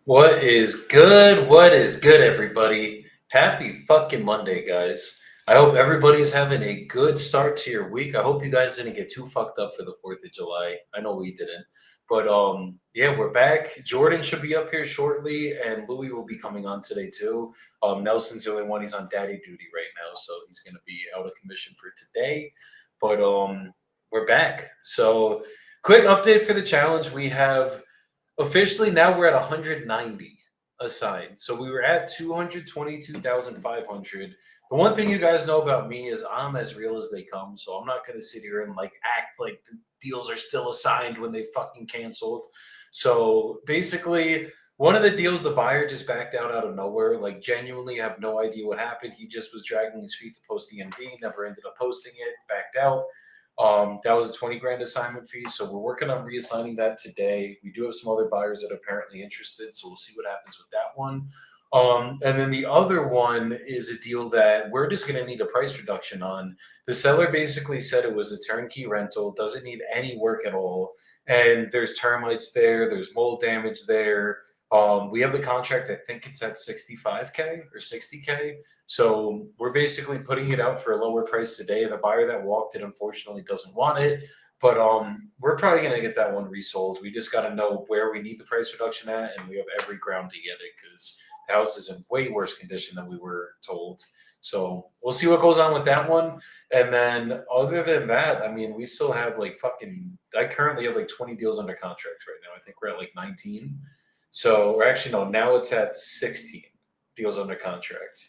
What is good? What is good, everybody? Happy fucking Monday, guys. I hope everybody's having a good start to your week. I hope you guys didn't get too fucked up for the 4th of July. I know we didn't. But yeah, we're back. Jordan should be up here shortly, and Louis will be coming on today too. Nelson's the only one, he's on daddy duty right now, so he's gonna be out of commission for today. But we're back. So quick update for the challenge. We have officially, now we're at 190 assigned. So we were at 222,500. The one thing you guys know about me is I'm as real as they come. So I'm not going to sit here and like act like the deals are still assigned when they fucking canceled. So basically, one of the deals, the buyer just backed out of nowhere. Like, genuinely have no idea what happened. He just was dragging his feet to post the MD, never ended up posting it, backed out. That was a 20 grand assignment fee. So we're working on reassigning that today. We do have some other buyers that are apparently interested. So we'll see what happens with that one. And then the other one is a deal that we're just going to need a price reduction on. The seller basically said it was a turnkey rental, doesn't need any work at all. And there's termites there, there's mold damage there. We have the contract, I think it's at 65K or 60K. So we're basically putting it out for a lower price today. The buyer that walked it unfortunately doesn't want it, but we're probably gonna get that one resold. We just got to know where we need the price reduction at, and we have every ground to get it because the house is in way worse condition than we were told. So we'll see what goes on with that one. And then other than that, I mean, we still have like fucking. I currently have like 20 deals under contract right now. I think we're at like 19. So, or actually, no, now it's at 16 deals under contract.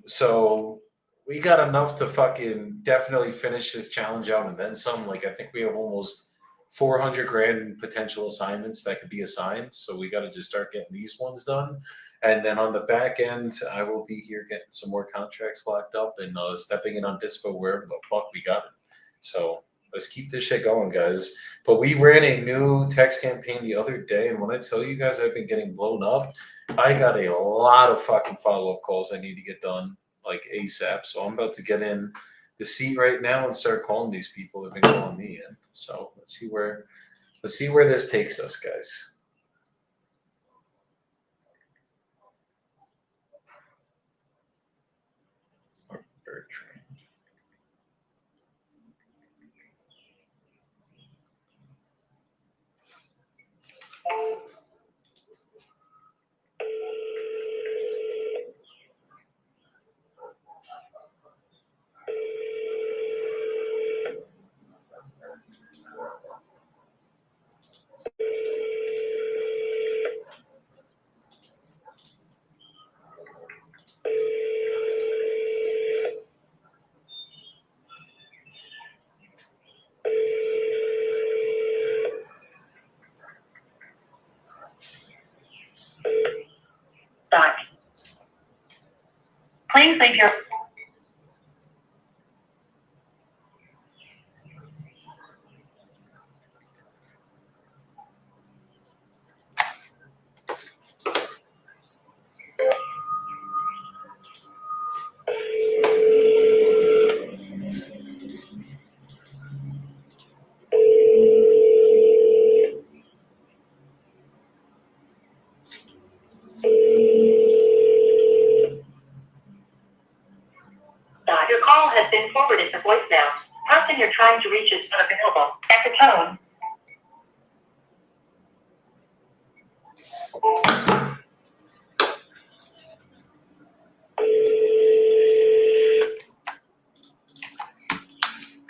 So we got enough to fucking definitely finish this challenge out and then some. Like, I think we have almost 400 grand in potential assignments that could be assigned. So we got to just start getting these ones done. And then on the back end, I will be here getting some more contracts locked up and stepping in on Dispo wherever the fuck we got it. So let's keep this shit going, guys. But we ran a new text campaign the other day, and when I tell you guys I've been getting blown up, I got a lot of fucking follow-up calls I need to get done like ASAP. So I'm about to get in the seat right now and start calling these people that have been calling me in. So let's see where this takes us, guys. Bertrand. Please leave your. Your call has been forwarded to voicemail. Person you're trying to reach is unavailable. At the tone.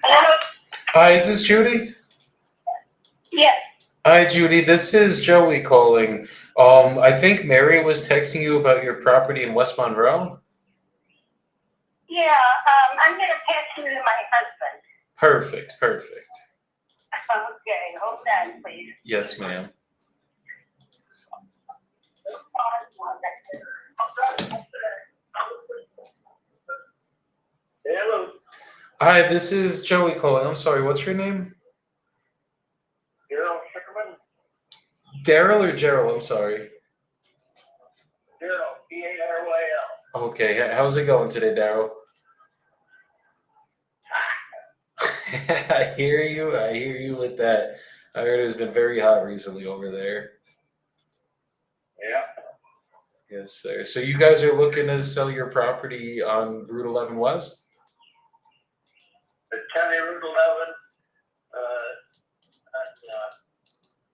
Hello? Hi, is this Judy? Yes. Hi, Judy. This is Joey calling. I think Mary was texting you about your property in West Monroe. Yeah, I'm going to pass you to my husband. Perfect, perfect. Okay, hold on, please. Yes, ma'am. Hello. Hi, this is Joey calling. I'm sorry, what's your name? Daryl Schickerman. Daryl or Gerald? I'm sorry. Daryl, D-A-R-Y-L. Okay, how's it going today, Daryl? I hear you with that. I heard it's been very hot recently over there. Yes, sir. So you guys are looking to sell your property on Route 11 West? The County Route 11,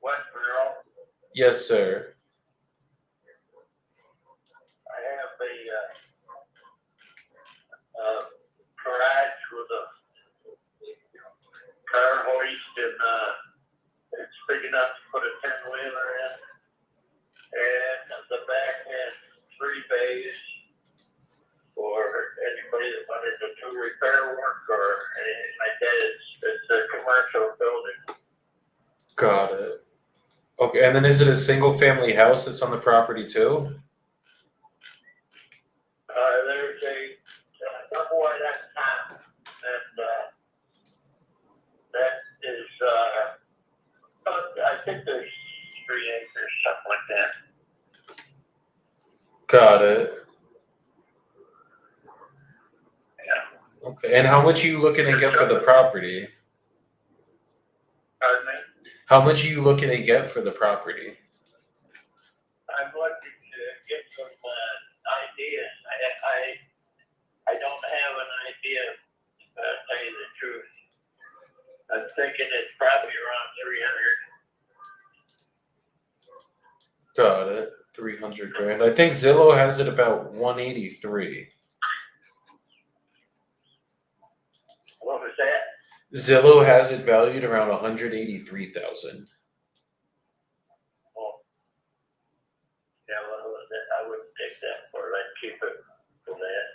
West Monroe. Yes, sir. I have a garage with a car hoist and it's big enough to put a 10-wheeler in. And the back has 3 bays for anybody that wanted to do repair work or anything like that. It's a commercial building. Got it. Okay, and then is it a single family house that's on the property too? There's a double at that time, and that is, I think there's 3 acres, something like that. Got it. Yeah. Okay, and how much are you looking to get for the property? Pardon me? How much are you looking to get for the property? I'm looking to get some ideas. I don't have an idea, to tell you the truth. I'm thinking it's probably around 300. Got it. 300 grand. I think Zillow has it about 183. What was that? Zillow has it valued around 183,000. Oh. Yeah, well, I wouldn't take that for it. I'd keep it for that.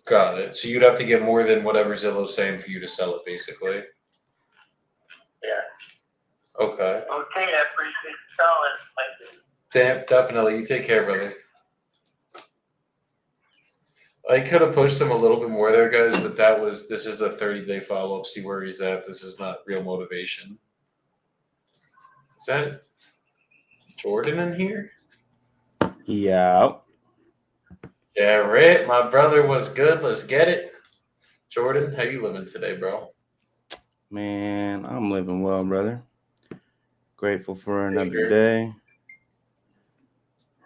Got it. So you'd have to get more than whatever Zillow's saying for you to sell it, basically. Yeah. Okay. Okay, I appreciate you calling. Thank you. Definitely. You take care, brother. I could have pushed him a little bit more there, guys, but this is a 30-day follow-up. See where he's at. This is not real motivation. Is that Jordan in here? Yeah. Yeah, right. My brother was good. Let's get it. Jordan, how you living today, bro? Man, I'm living well, brother. Grateful for another Figured. day.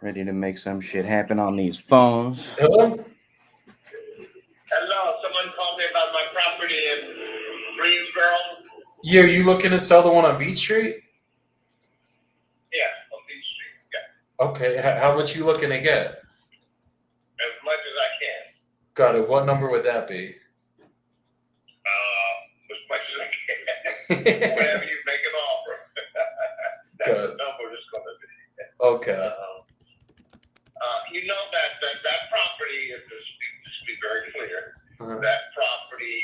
Ready to make some shit happen on these phones. Hello? Hello, someone called me about my property in Greensboro. Yeah, are you looking to sell the one on Beach Street? Yeah, on Beach Street. Yeah, Okay. How much you looking to get? as much as I can. Got it. What number would that be? As much as I can. Whenever you make an offer. That's Good. the number it's going to be. Okay. You know that property is to be very clear. Uh-huh. That property,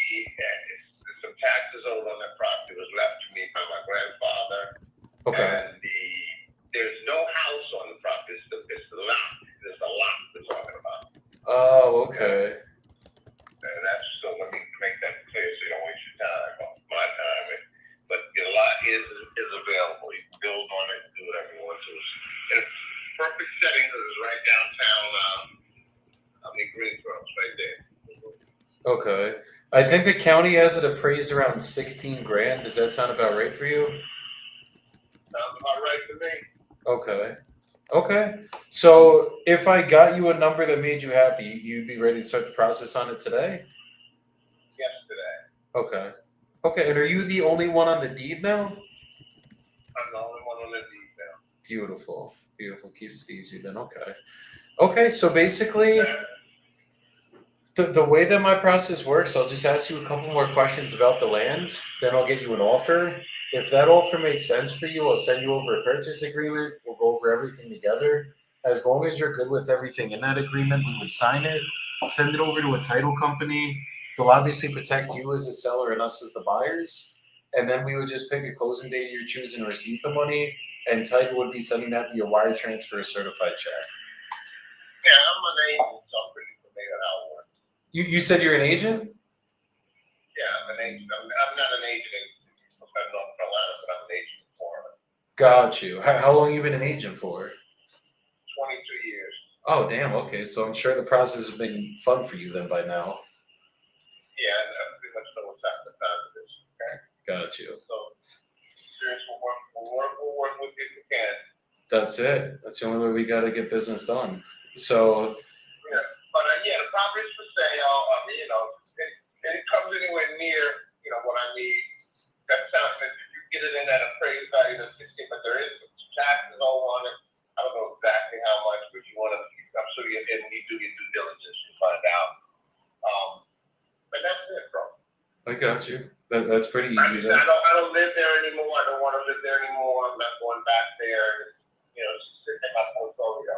some taxes owed on that property was left to me by my grandfather. Okay. And there's no house on the property. It's the lot. It's the lot we're talking about. Oh, okay. And that's, so let me make that clear so you don't waste your time, my time. But the lot is available. You can build on it and do whatever you want to. And it's perfect setting because it's right downtown. Greensboro, it's right there. Okay. I think the county has it appraised around 16 grand. Does that sound about right for you? Sounds about right to me. Okay. Okay. So if I got you a number that made you happy, you'd be ready to start the process on it today? Yesterday. Okay. Okay. And are you the only one on the deed now? I'm the only one on the deed now. Beautiful. Beautiful. Keeps it easy then. Okay. Okay. So basically, the way that my process works, I'll just ask you a couple more questions about the land. Then I'll get you an offer. If that offer makes sense for you, I'll send you over a purchase agreement. We'll go over everything together. As long as you're good with everything in that agreement, we would sign it, send it over to a title company. They'll obviously protect you as the seller and us as the buyers. And then we would just pick a closing date of your choosing to receive the money. And title would be sending that via wire transfer or certified check. Yeah, I'm an agent, so I'm pretty familiar how it works. You said you're an agent? Yeah, I'm an agent. I'm not an agent in North Carolina, but I'm an agent in Florida. Got you. How long you been an agent for? 22 years. Oh, damn. Okay. So I'm sure the process has been fun for you then by now. Yeah, I pretty much know what's happening with this. Okay. Got you. So, serious, we'll work with you if we can. That's it. That's the only way we got to get business done. So Yeah, but yeah, the property's for sale. I mean, it comes anywhere near, what I need. That sounds like if you get it in that appraised value of 60, but there is some taxes on it. I don't know exactly how much, but you want to. I'm sure you did. You do your due diligence to find out. But that's it, bro. I got you. That's pretty easy. I don't live there anymore. I don't want to live there anymore. I'm not going back there. Just sitting in my portfolio.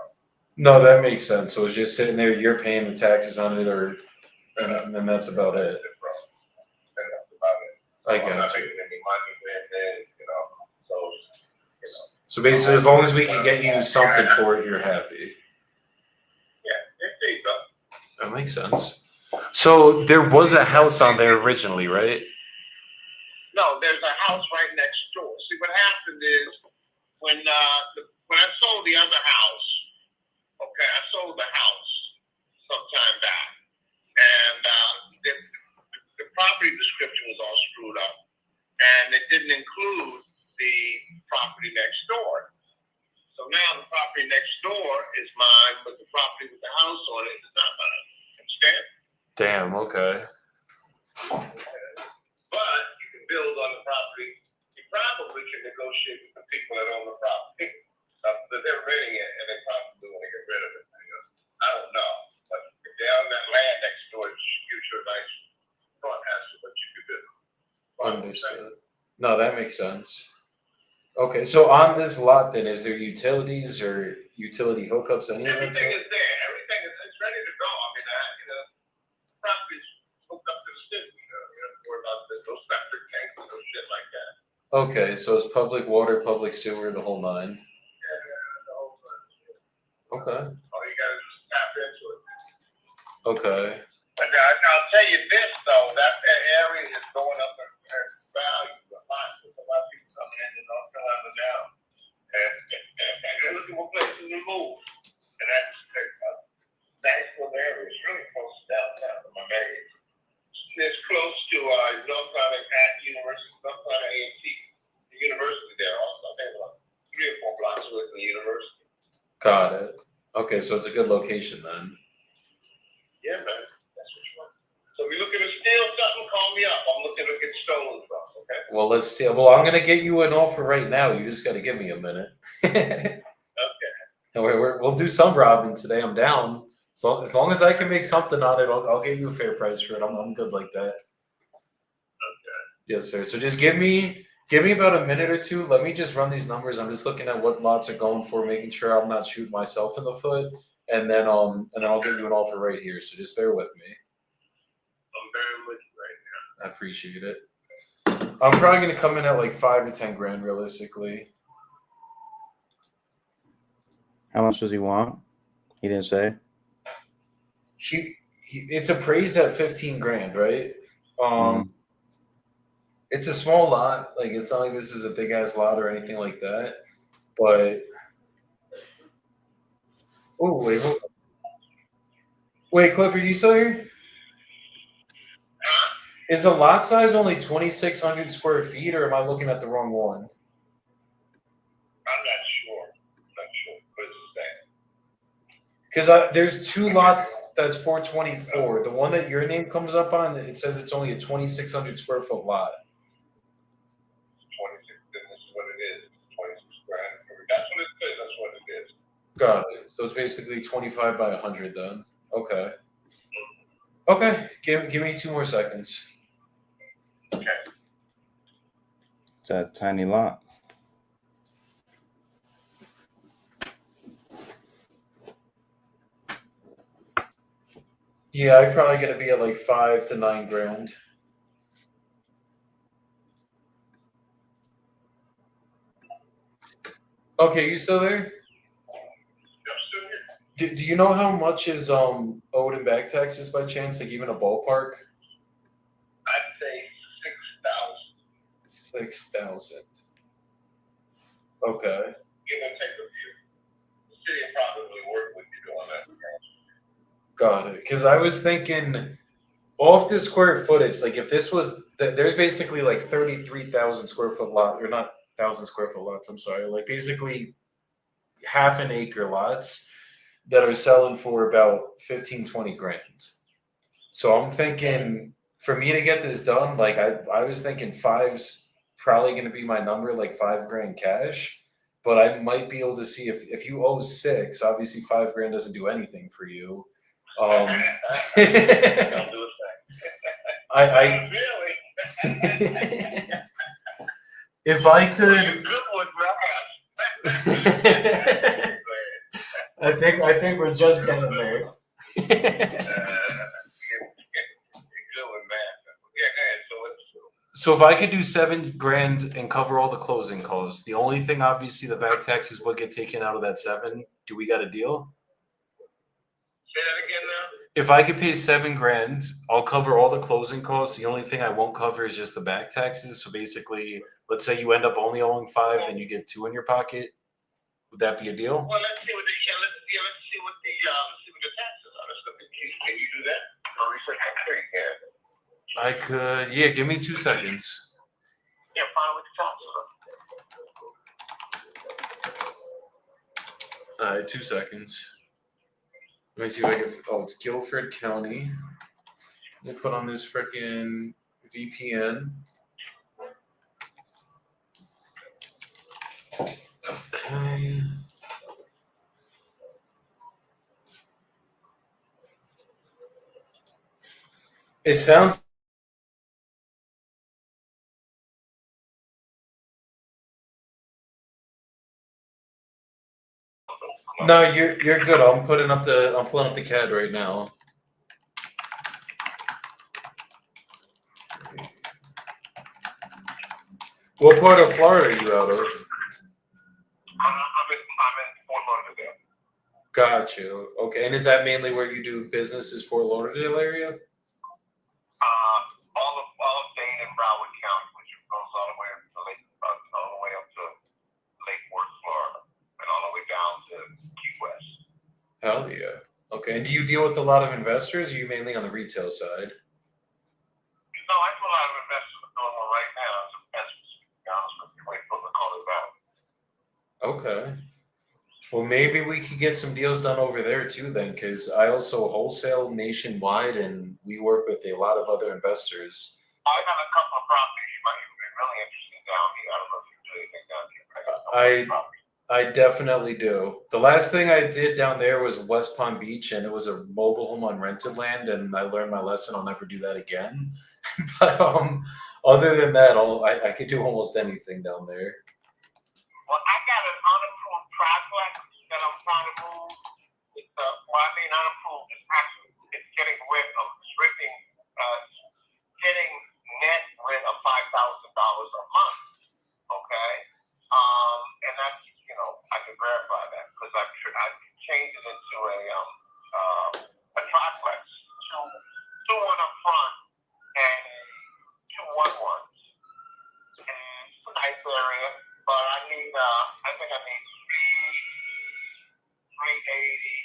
No, that makes sense. So it's just sitting there. You're paying the taxes on it, and that's about it. That's about it. I I'm not got you. making any money with it, so. So basically, as long as we can get you something for it, you're happy. Yeah, there you go. That makes sense. So there was a house on there originally, right? No, there's a house right next door. See, what happened is when I sold the other house, okay, I sold the house sometime back, and the property description was all screwed up, and it didn't include the property next door. So now the property next door is mine, but the property with the house on it is not mine. Understand? Damn. Okay. But you can build on the property. You probably can negotiate with the people that own the property. But they're renting it, and they probably want to get rid of it. I don't know. But if they own that land next door, it's future nice front house, what you could do. Understood. No, that makes sense. Okay, so on this lot, then, is there utilities or utility hookups? Any of that Everything stuff? is there. Everything is it's ready to go. I mean, property's hooked up to the city. You don't have to worry about no septic tanks and no shit like that. Okay, so it's public water, public sewer, the whole nine. Okay. All you gotta do is tap into it. Okay. But I'll tell you this though, that area is going up in value. A lot of people coming in and all coming down. And they're looking for places to move. And that's a nice little area. It's really close to downtown from my area. It's close to North Carolina University, North Carolina A&T, the university there also. I think about 3 or 4 blocks away from the university. Got it. Okay, so it's a good location then. Yeah, man. That's what you want. So if you're looking to steal something, call me up. I'm looking to get stolen from, okay? Well, let's steal. Well, I'm gonna get you an offer right now. You just gotta give me a minute. Okay. And we'll do some robbing today. I'm down. So as long as I can make something on it, I'll give you a fair price for it. I'm good like that. Okay. Yes, sir. So just give me about a minute or two. Let me just run these numbers. I'm just looking at what lots are going for, making sure I'm not shooting myself in the foot, and then I'll get you an offer right here. So just bear with me. I'm very with you right now. I appreciate it. I'm probably gonna come in at like 5 or 10 grand realistically. How much does he want? He didn't say. It's appraised at 15 grand, right? Mhm. It's a small lot. Like it's not like this is a big ass lot or anything like that. But wait, Clifford, you still here? Is the lot size only 2,600 square feet, or am I looking at the wrong one? I'm not sure. What is it saying? Because there's 2 lots that's 424. The one that your name comes up on, it says it's only a 2,600 square foot lot. 26. This is what it is. 26 grand. That's what it says. That's what it is. Got it. So it's basically 25 by 100 then. Okay. Okay. Give me 2 more seconds. Okay. It's a tiny lot. Yeah, I'm probably gonna be at like 5 to 9 grand. Okay, you still there? I'm still here. Do you know how much is owed in back taxes by chance? Like even a ballpark? I'd say 6,000. 6,000. Okay. Give and take a few. The city will probably work with you on that. Got it. Because I was thinking off the square footage, like if this was, there's basically like 33,000 square foot lot, or not 1,000 square foot lots, I'm sorry, like basically half an acre lots. that are selling for about 15, 20 grand. So I'm thinking for me to get this done, like I was thinking five's probably going to be my number, like 5 grand cash. But I might be able to see if you owe 6, obviously 5 grand doesn't do anything for you. Don't do a thing. I Really? if I You're could, good one, bro. I think we're just getting there. You're good one, man. Yeah, go ahead. So it's So if I could do 7 grand and cover all the closing costs, the only thing obviously the back taxes would get taken out of that 7. Do we got a deal? say that again now. If I could pay 7 grand, I'll cover all the closing costs. The only thing I won't cover is just the back taxes. So basically, let's say you end up only owing 5, then you get 2 in your pocket. Would that be a deal? Well, let's see what the taxes are. Can you do that? Or research? I'm sure you can. I could. Yeah, give me 2 seconds. Yeah, find what the taxes are. All right, 2 seconds. Let me see if I can. Oh, it's Guilford County. Let me put on this freaking VPN. Okay. It sounds. No, you're good. I'm pulling up the CAD right now. What part of Florida are you out of? I'm in Fort Lauderdale. Got you. Okay, and is that mainly where you do business? Is Fort Lauderdale area? All of Dane and Broward County, which goes all the way up to Lake Worth, Florida, and all the way down to Key West. Hell yeah. Okay, and do you deal with a lot of investors? Or are you mainly on the retail side? No, I do a lot of investors doing one right now. As we speak, to be honest with you, wait for the call it back. Okay. Well, maybe we could get some deals done over there too, then, because I also wholesale nationwide, and we work with a lot of other investors. I got a couple of properties you might be really interested down here. I don't know if you do anything down here. I definitely do. The last thing I did down there was West Palm Beach, and it was a mobile home on rented land, and I learned my lesson. I'll never do that again. But other than that, I could do almost anything down there. Well, I got an unapproved triplex that I'm trying to move. It's unapproved. It's getting rid of getting net rid of $5,000 a month. Okay, and that's I can verify that because I changed it into a triplex, two one up front and 2 1-1s. And it's a nice area, but I think I need 380.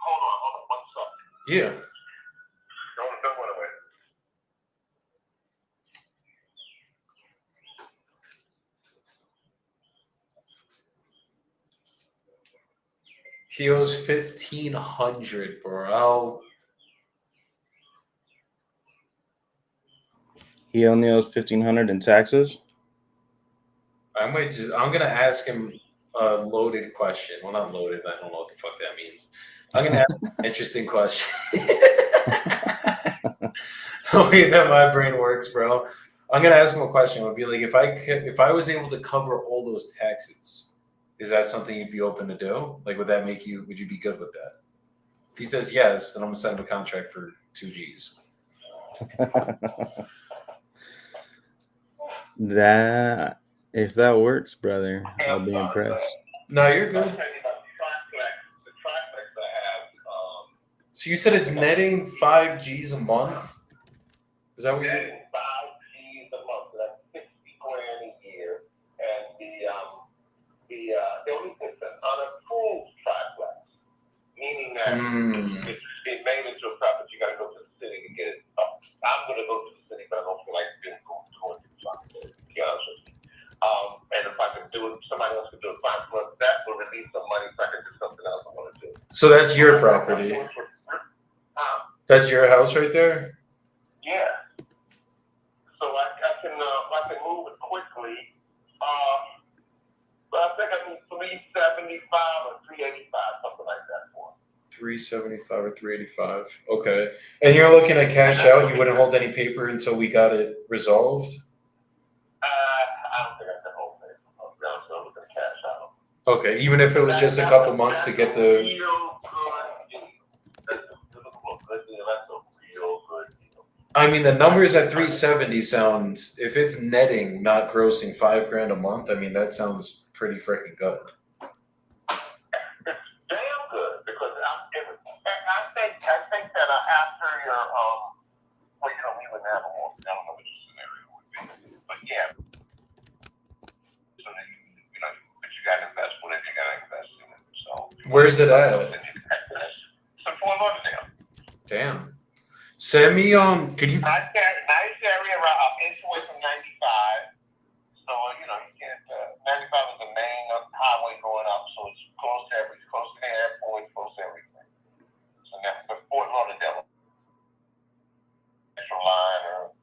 Hold on 1 second. Yeah. Don't run away. He owes 1,500, bro. He only owes 1,500 in taxes. I'm gonna ask him a loaded question. Well, not loaded. I don't know what the fuck that means. I'm gonna ask him an interesting question. The way that my brain works, bro. I'm gonna ask him a question. It would be like, if I was able to cover all those taxes, is that something you'd be open to do? Like, would you be good with that? If he says yes, then I'm gonna send him a contract for 2 G's. That if that works, brother, I'll be impressed. No, you're good. I'll tell you about the triplex I have. So you said it's netting 5 G's a month? Is that what you? Netting 5 G's a month. So that's 60 grand a year. And it's an unapproved triplex, meaning that it's made into a triplex. You got to go to the city to get it up. I'm going to go to the city, but I don't feel like going to the triplex. To be honest with you. And And if I could do it, somebody else could do it, fine. But that will release some money so I can do something else I want to do. So that's your property. That's your house right there? Yeah. So I can move it quickly. But I think I need 375 or 385, something like that for it. 375 or 385. Okay. And you're looking at cash out? You wouldn't hold any paper until we got it resolved? I don't think I can hold it. I'm looking to cash out. Okay, even if it was just a couple months to get the. Real good deal. That's a good deal. That's a real good deal. I mean, the numbers at 370 sound. If it's netting, not grossing $5,000 a month, I mean that sounds pretty freaking good. It's damn good because I think that after your well, we wouldn't have a more. I don't know what your scenario would be, but yeah. So then but you got to invest whatever you got to invest in it. So Where's it at? So Fort Lauderdale. Damn. Send me could you Nice area around inch away from 95. So you can't. 95 is the main highway going up, so it's close to the airport, close to everything. So that's the Fort Lauderdale Metro line,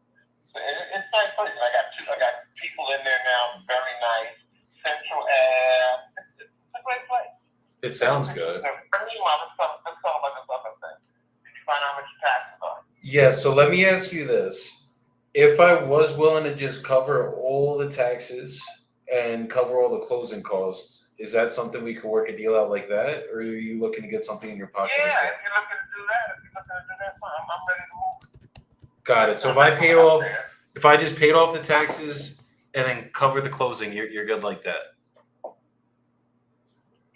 so it's nice place. I got people in there now, very nice. Central Ave, it's a great place. It sounds good. Meanwhile, let's talk about this other thing. Did you find out how much your taxes are? Yeah, so let me ask you this. If I was willing to just cover all the taxes and cover all the closing costs, is that something we could work a deal out like that? Or are you looking to get something in your pocket? Yeah, as well? if you're looking to do that, fine. I'm ready to move. Got it. So if I just paid off the taxes and then cover the closing, you're good like that. Plus,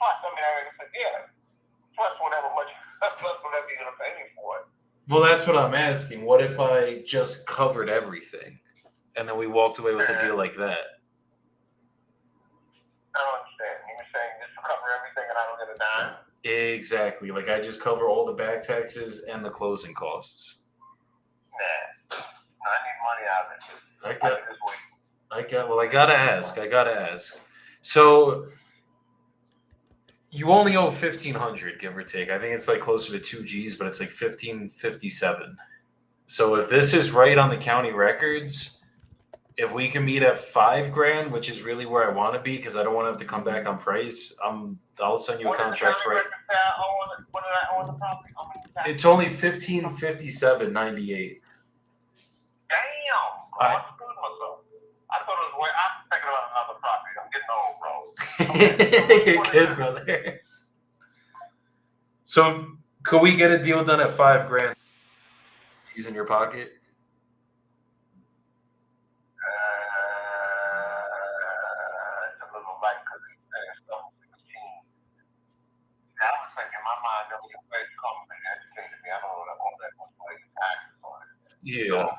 I said, yeah. Plus whatever you're gonna pay me for it. Well, that's what I'm asking. What if I just covered everything and then we walked away with a deal like that? I don't understand. You're saying just to cover everything and I don't get a dime? Exactly. Like I just cover all the back taxes and the closing costs. Nah. I need money out of it. I gotta ask. So you only owe 1,500, give or take. I think it's like closer to 2 G's, but it's like 1,557. So if this is right on the county records, if we can meet at $5,000, which is really where I want to be, because I don't want to have to come back on price, I'll send you a contract right. What did I own the property? It's only 1,557.98. Damn! I screwed myself. I thought it was I'm thinking about another property. I'm getting old, bro. You're good, brother. So, could we get a deal done at $5,000? He's in your pocket. It's a little light because it's 16. I was thinking my mind never gets ready to come and educate me. I don't know all that much money taxes on it. Yeah.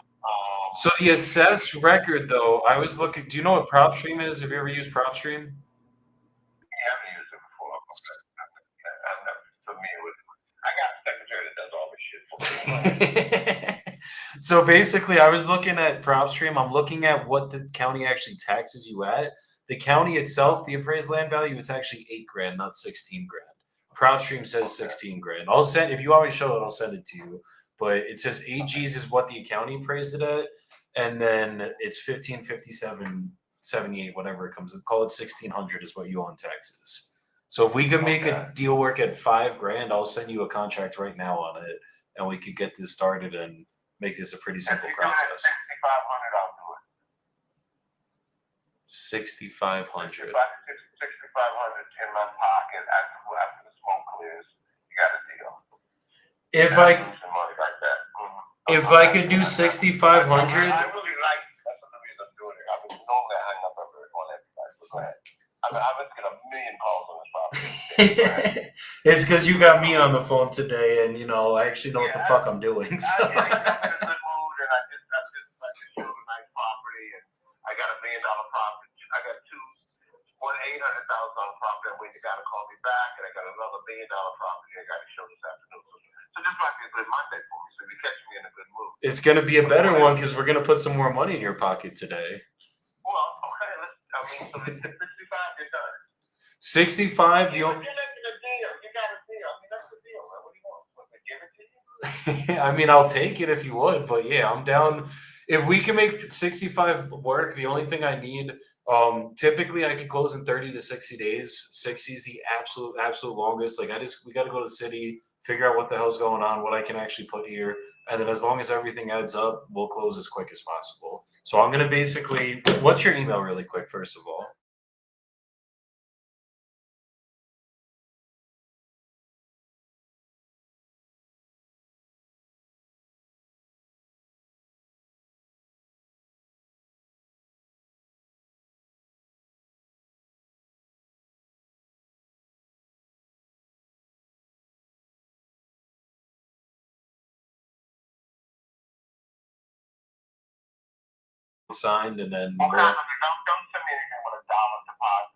So the assessed record, though, I was looking. Do you know what PropStream is? Have you ever used PropStream? Yeah, I haven't used it before. I'm not familiar with it. I got a secretary that does all this shit for me. So basically, I was looking at PropStream. I'm looking at what the county actually taxes you at. The county itself, the appraised land value, it's actually $8,000, not $16,000. PropStream says $16,000. I'll send if you want me to show it, I'll send it to you. But it says 8 G's is what the county appraised it at, and then it's 1,557.78, whatever it comes. Call it 1,600 is what you owe in taxes. So if we could make a deal work at $5,000, I'll send you a contract right now on it, and we could get this started and make this a pretty simple process. 6,500, I'll do it. 6,500. 6,500 in my pocket after the smoke clears. You got a deal. If I could do 6,500. I really like that's the reason I'm doing it. I would normally hang up on everybody, but go ahead. I would get a million calls on this property. It's because you got me on the phone today, and I actually know what the fuck I'm doing. So. I'm in a good mood, and I just showed a nice property, and I got $1 million property. I got one $800,000 property. I'm waiting. The guy to call me back, and I got another $1 million property. I got to show this afternoon. So this might be a good Monday for me. So you catch me in a good mood. It's gonna be a better one because we're gonna put some more money in your pocket today. Well, okay. mean, so it's 65, you're done. 65. You're making a deal. You got a deal. I mean, that's the deal, man. What do you want? Want me to give it to you? I mean, I'll take it if you would, but yeah, I'm down. If we can make 65 work, the only thing I need, typically I can close in 30 to 60 days. 60 is the absolute longest. Like we got to go to the city, figure out what the hell's going on, what I can actually put here. And then as long as everything adds up, we'll close as quick as possible. So I'm going to basically, what's your email really quick, first of all? Signed and then Okay, don't send me anything with a dollar deposit.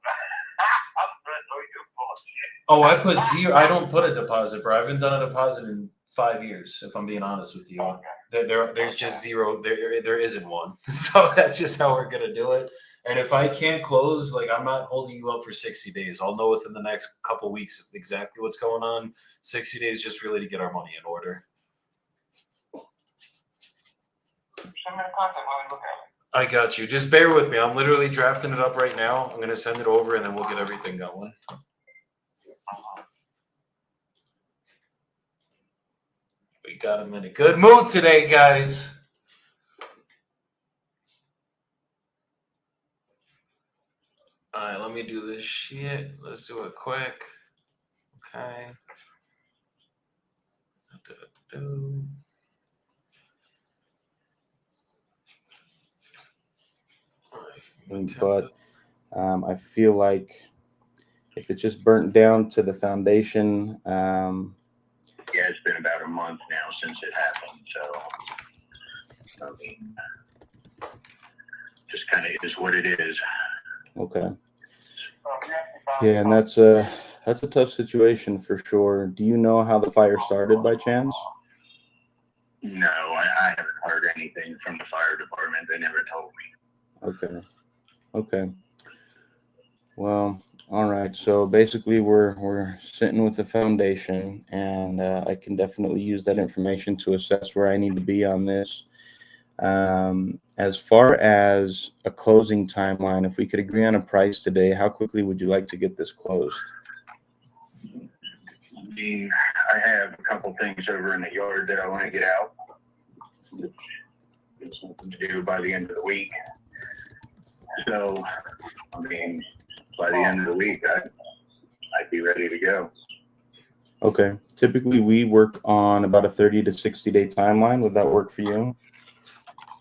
I'm good. Oh, you're full of shit. oh, I put zero. I don't put a deposit, bro. I haven't done a deposit in 5 years, if I'm being honest with you. Okay. There's just zero. There isn't one. So that's just how we're gonna do it. And if I can't close, like I'm not holding you up for 60 days. I'll know within the next couple weeks exactly what's going on. 60 days just really to get our money in order. Send me the contact. Let me look at it. I got you. Just bear with me. I'm literally drafting it up right now. I'm gonna send it over and then we'll get everything going. We got him in a good mood today, guys. All right, let me do this shit. Let's do it quick. Okay. But I feel like if it's just burnt down to the foundation, Yeah, it's been about a month now since it happened, so I mean, just kind of is what it is. okay. Yeah, and that's a tough situation for sure. Do you know how the fire started by chance? No, I haven't heard anything from the fire department. They never told me. Okay. Well, all right. So basically, we're sitting with the foundation, and I can definitely use that information to assess where I need to be on this. As far as a closing timeline, if we could agree on a price today, how quickly would you like to get this closed? I mean, I have a couple things over in the yard that I want to get out. There's something to do by the end of the week. So, I mean, by the end of the week, I'd be ready to go. Okay. Typically, we work on about a 30 to 60-day timeline. Would that work for you?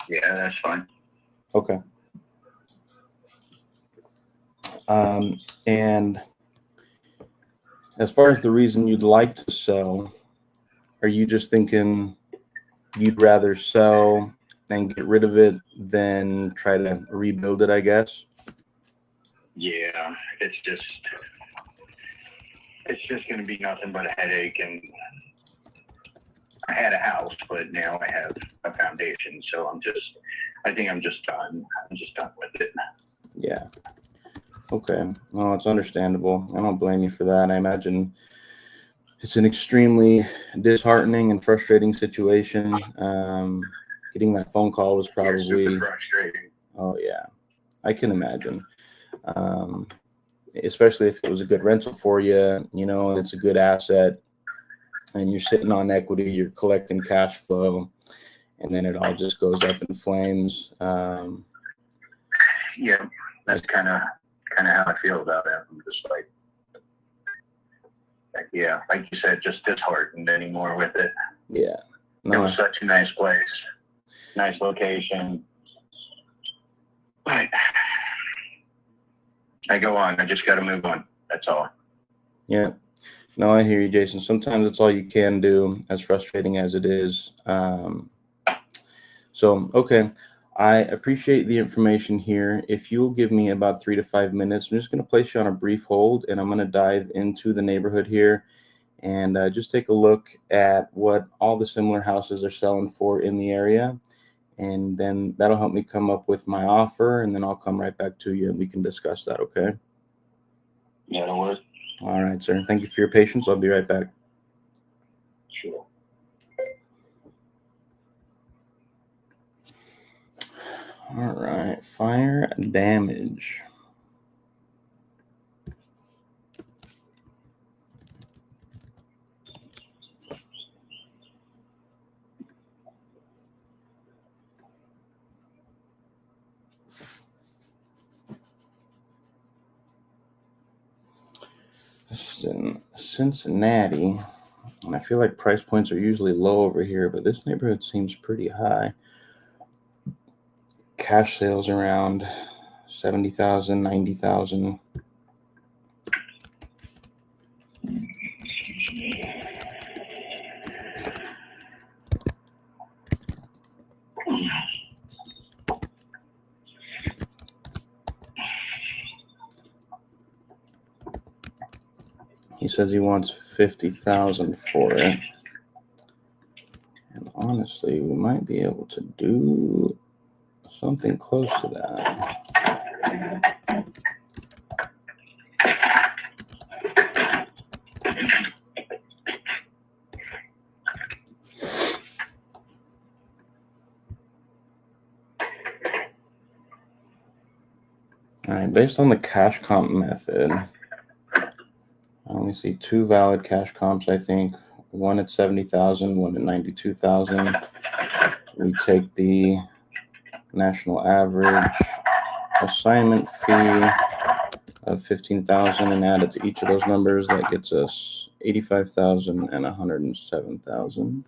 Yeah, that's fine. Okay. And as far as the reason you'd like to sell, are you just thinking you'd rather sell and get rid of it than try to rebuild it, I guess? Yeah, it's just going to be nothing but a headache. And I had a house, but now I have a foundation. So I think I'm just done. I'm just done with it. Yeah. Okay. Well, it's understandable. I don't blame you for that. I imagine it's an extremely disheartening and frustrating situation. Getting that phone call was probably super frustrating. Oh yeah, I can imagine. Especially if it was a good rental for you, you know, and it's a good asset, and you're sitting on equity, you're collecting cash flow, and then it all just goes up in flames. Yeah, that's kind of how I feel about it. I'm just like, yeah, like you said, just disheartened anymore with it. Yeah, It was such a nice place, nice location. But I go on. I just got to move on. That's all. Yeah. No, I hear you, Jason. Sometimes it's all you can do, as frustrating as it is. So, okay. I appreciate the information here. If you'll give me about 3 to 5 minutes, I'm just going to place you on a brief hold, and I'm going to dive into the neighborhood here and just take a look at what all the similar houses are selling for in the area. and then that'll help me come up with my offer, and then I'll come right back to you and we can discuss that, okay? Yeah, no worries. All right, sir. Thank you for your patience. I'll be right back. Sure. All right, fire damage. This is in Cincinnati, and I feel like price points are usually low over here, but this neighborhood seems pretty high. Cash sales around 70,000, 90,000. He says he wants 50,000 for it. And honestly, we might be able to do something close to that. All right, based on the cash comp method, I only see two valid cash comps, I think. One at 70,000, one at 92,000. We take the national average assignment fee of 15,000 and add it to each of those numbers. That gets us 85,000 and 107,000.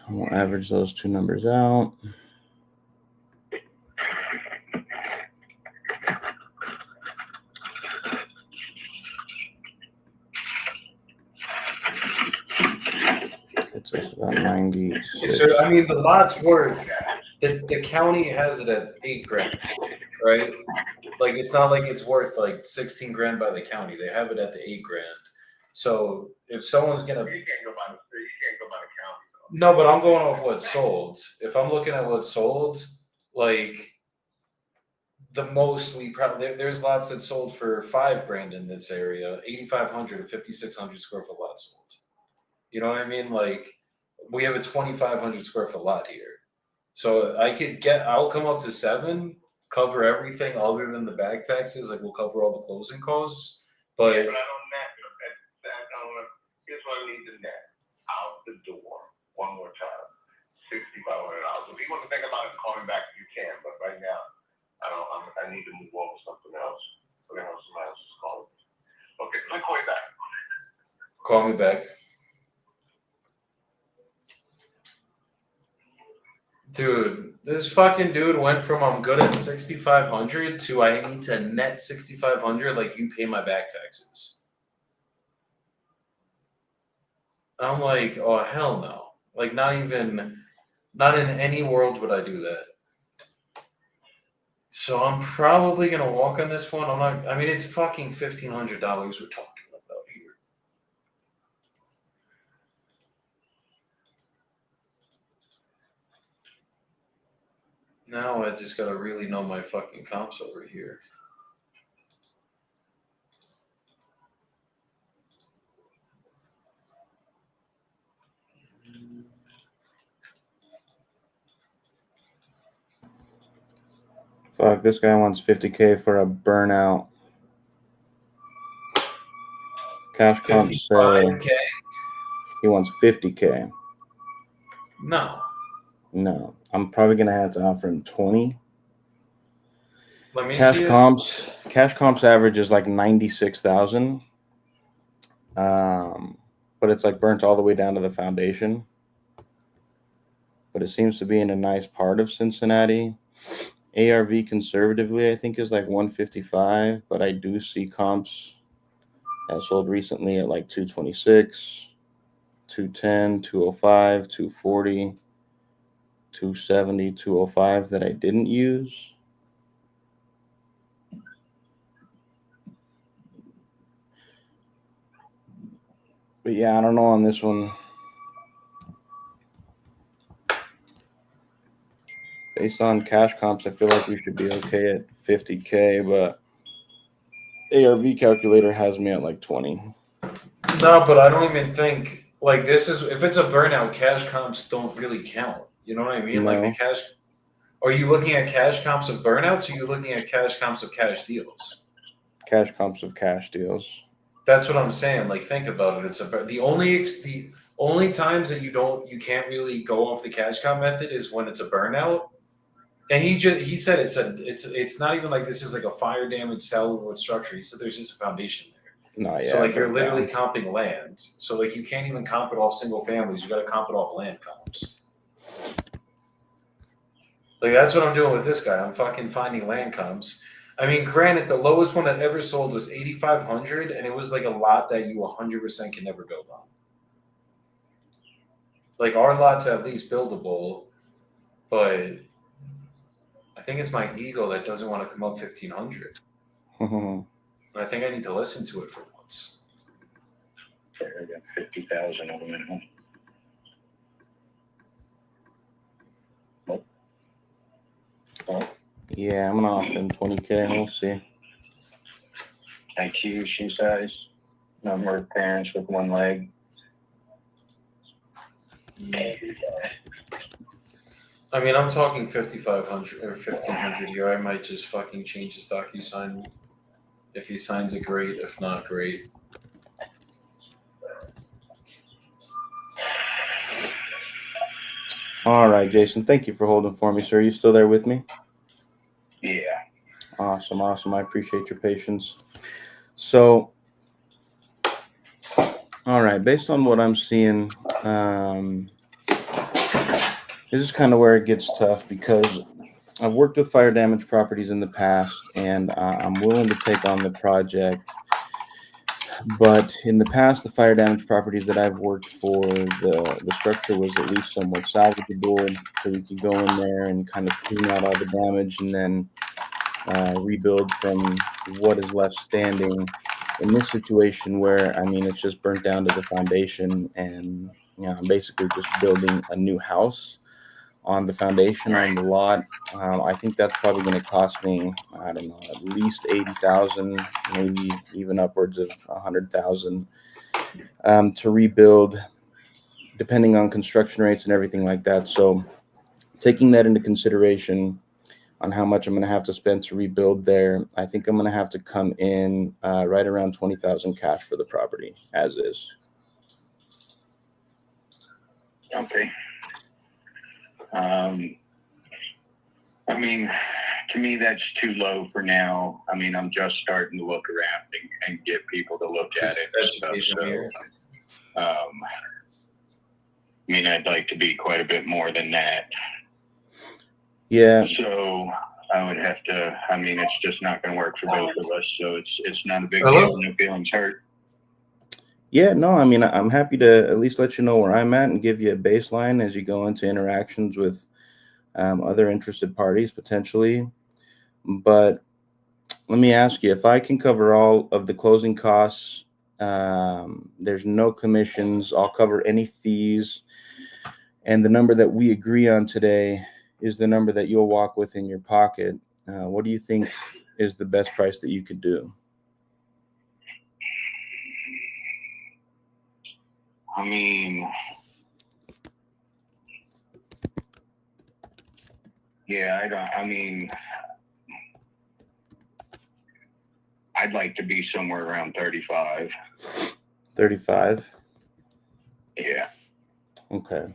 We'll average those two numbers out. Gets us about 96. So, I mean, the lot's worth, the county has it at $8,000, right? Like, it's not like it's worth like 16 grand by the county. They have it at the $8,000. So if someone's gonna, You can't go by the county. no, but I'm going off what's sold. If I'm looking at what's sold, like the most we probably, there's lots that sold for $5,000 in this area, 8,500 to 5,600 square foot lot sold. You know what I mean? Like we have a 2,500 square foot lot here. So I'll come up to 7, cover everything other than the back taxes. Like we'll cover all the closing costs. But Yeah, but I don't net, here's what I need to net, out the door, one more time, $6,500. If you want to think about it, call me back if you can, but right now, I need to move on with something else. We're gonna have somebody else call me. Okay, let me call you back. call me back. Dude, this fucking dude went from I'm good at 6,500 to I need to net 6,500 like you pay my back taxes. I'm like, oh hell no. Like not in any world would I do that. So I'm probably gonna walk on this one. I mean it's fucking $1,500 we're talking about here. Now I just gotta really know my fucking comps over here. Fuck, this guy wants 50K for a burnout. Cash comp say 55K? he wants 50K. No. No, I'm probably gonna have to offer him 20. Let me Cash see comps average is like 96,000. But it's like burnt all the way down to the foundation. But it seems to be in a nice part of Cincinnati. ARV conservatively, I think, is like 155, but I do see comps that sold recently at like 226, 210, 205, 240, 270, 205 that I didn't use. But yeah, I don't know on this one. based on cash comps, I feel like we should be okay at 50K, but ARV calculator has me at like 20. No, but I don't even think like this is if it's a burnout, cash comps don't really count. You know what I mean? Like the No. cash. Are you looking at cash comps of burnouts? Or are you looking at cash comps of cash deals? Cash comps of cash deals. That's what I'm saying. Like think about it. It's the only times that you can't really go off the cash comp method is when it's a burnout. And he said it's not even like this is like a fire damage cellular structure. He said there's just a foundation there. No, yeah. So like you're but, literally comping land. So like you can't even comp it off single families. You got to comp it off land comps. Like that's what I'm doing with this guy. I'm fucking finding land comps. I mean, granted, the lowest one that ever sold was 8,500, and it was like a lot that you 100% can never build on. Like our lot's at least buildable, but I think it's my ego that doesn't want to come up 1,500. And I think I need to listen to it for once. I got 50,000 of them in home. Yeah, I'm gonna offer him 20K. We'll see. IQ, shoe size, number of parents with one leg. I mean, I'm talking 5,500 or 1,500 here. I might just fucking change his DocuSign. If he signs it, great. If not, great. All right, Jason. Thank you for holding for me, sir. You still there with me? Yeah. Awesome. I appreciate your patience. So, all right, based on what I'm seeing, this is kind of where it gets tough because I've worked with fire damage properties in the past, and I'm willing to take on the project. But in the past, the fire damage properties that I've worked for, the structure was at least somewhat salvageable, so we could go in there and kind of clean out all the damage and then rebuild from what is left standing. In this situation where, I mean, it's just burnt down to the foundation, and I'm basically just building a new house on the foundation on the lot. I think that's probably going to cost me, I don't know, at least 80,000, maybe even upwards of 100,000 to rebuild, depending on construction rates and everything like that. So taking that into consideration on how much I'm going to have to spend to rebuild there, I think I'm going to have to come in right around 20,000 cash for the property as is. Okay. I mean, to me, that's too low for now. I mean, I'm just starting to look around and get people to look at it. And stuff, so, I mean, I'd like to be quite a bit more than that. Yeah. So I would have to, I mean, it's just not going to work for both of us. So it's not a big Hello? deal. No feelings hurt. Yeah, no, I mean, I'm happy to at least let you know where I'm at and give you a baseline as you go into interactions with other interested parties potentially. But let me ask you, if I can cover all of the closing costs, there's no commissions, I'll cover any fees, and the number that we agree on today is the number that you'll walk with in your pocket. What do you think is the best price that you could do? I mean, yeah, I'd like to be somewhere around 35. 35? Yeah. Okay.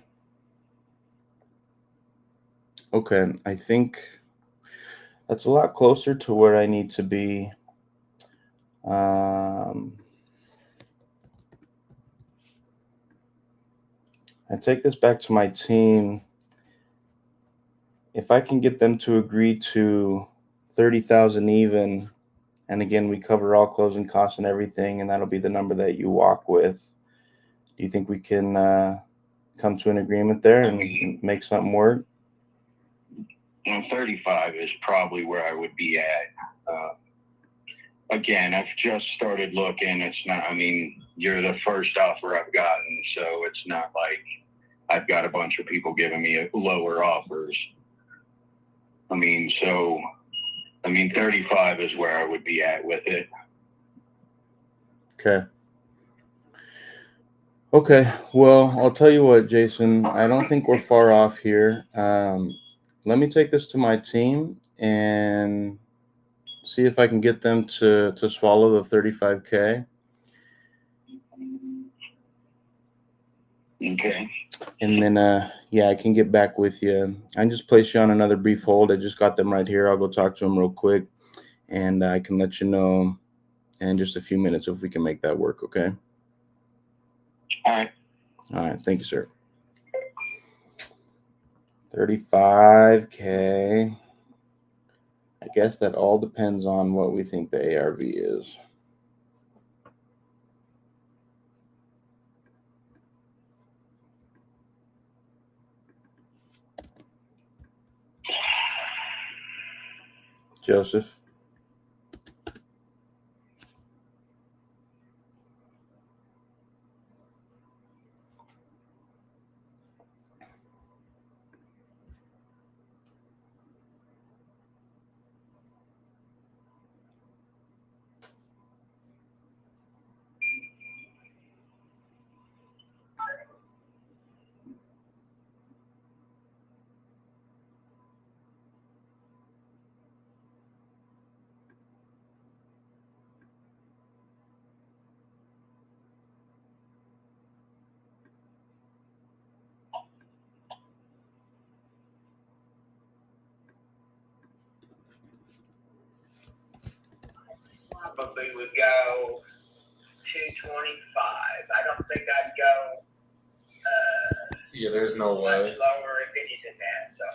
Okay, I think that's a lot closer to where I need to be. I take this back to my team. If I can get them to agree to 30,000 even, and again, we cover all closing costs and everything, and that'll be the number that you walk with. Do you think we can come to an agreement there and make something work? 35 is probably where I would be at. Again, I've just started looking. It's not, I mean, you're the first offer I've gotten, so it's not like I've got a bunch of people giving me lower offers. So 35 is where I would be at with it. Okay. Okay. Well, I'll tell you what, Jason. I don't think we're far off here. Let me take this to my team and see if I can get them to swallow the 35K. Okay. And then, yeah, I can get back with you. I can just place you on another brief hold. I just got them right here. I'll go talk to them real quick, and I can let you know in just a few minutes if we can make that work. Okay. All right. All right. Thank you, sir. 35K. I guess that all depends on what we think the ARV is. Joseph. Probably would go 225. I don't think I'd go Yeah, there's no much way. lower if any than that. So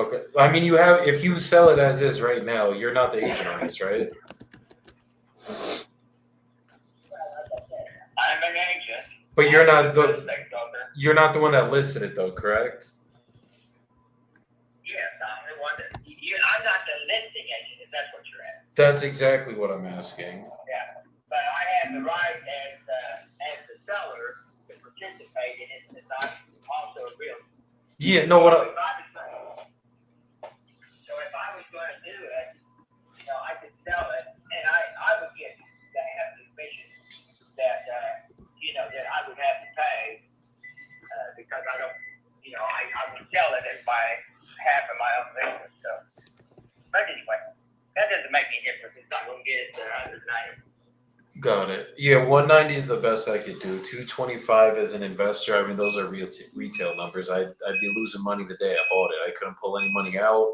Okay. I mean, you have, if you sell it as is right now, you're not the agent on this, right? I'm an agent. But you're not the Thanks, Doctor. you're not the one that listed it though, correct? Yes, I'm the one that. I'm not the listing agent. If that's what you're at. That's exactly what I'm asking. Yeah, but I have the right as the seller to participate in it since I'm also a realtor. Yeah, no, what I, So if I was going to do it, I could sell it, and I would get to have the commission that that I would have to pay because I don't, I would sell it as my half of my own business. So, but anyway, that doesn't make any difference. It's not going to get it to 190. got it. Yeah, 190 is the best I could do. 225 as an investor. I mean, those are retail numbers. I'd be losing money the day I bought it. I couldn't pull any money out,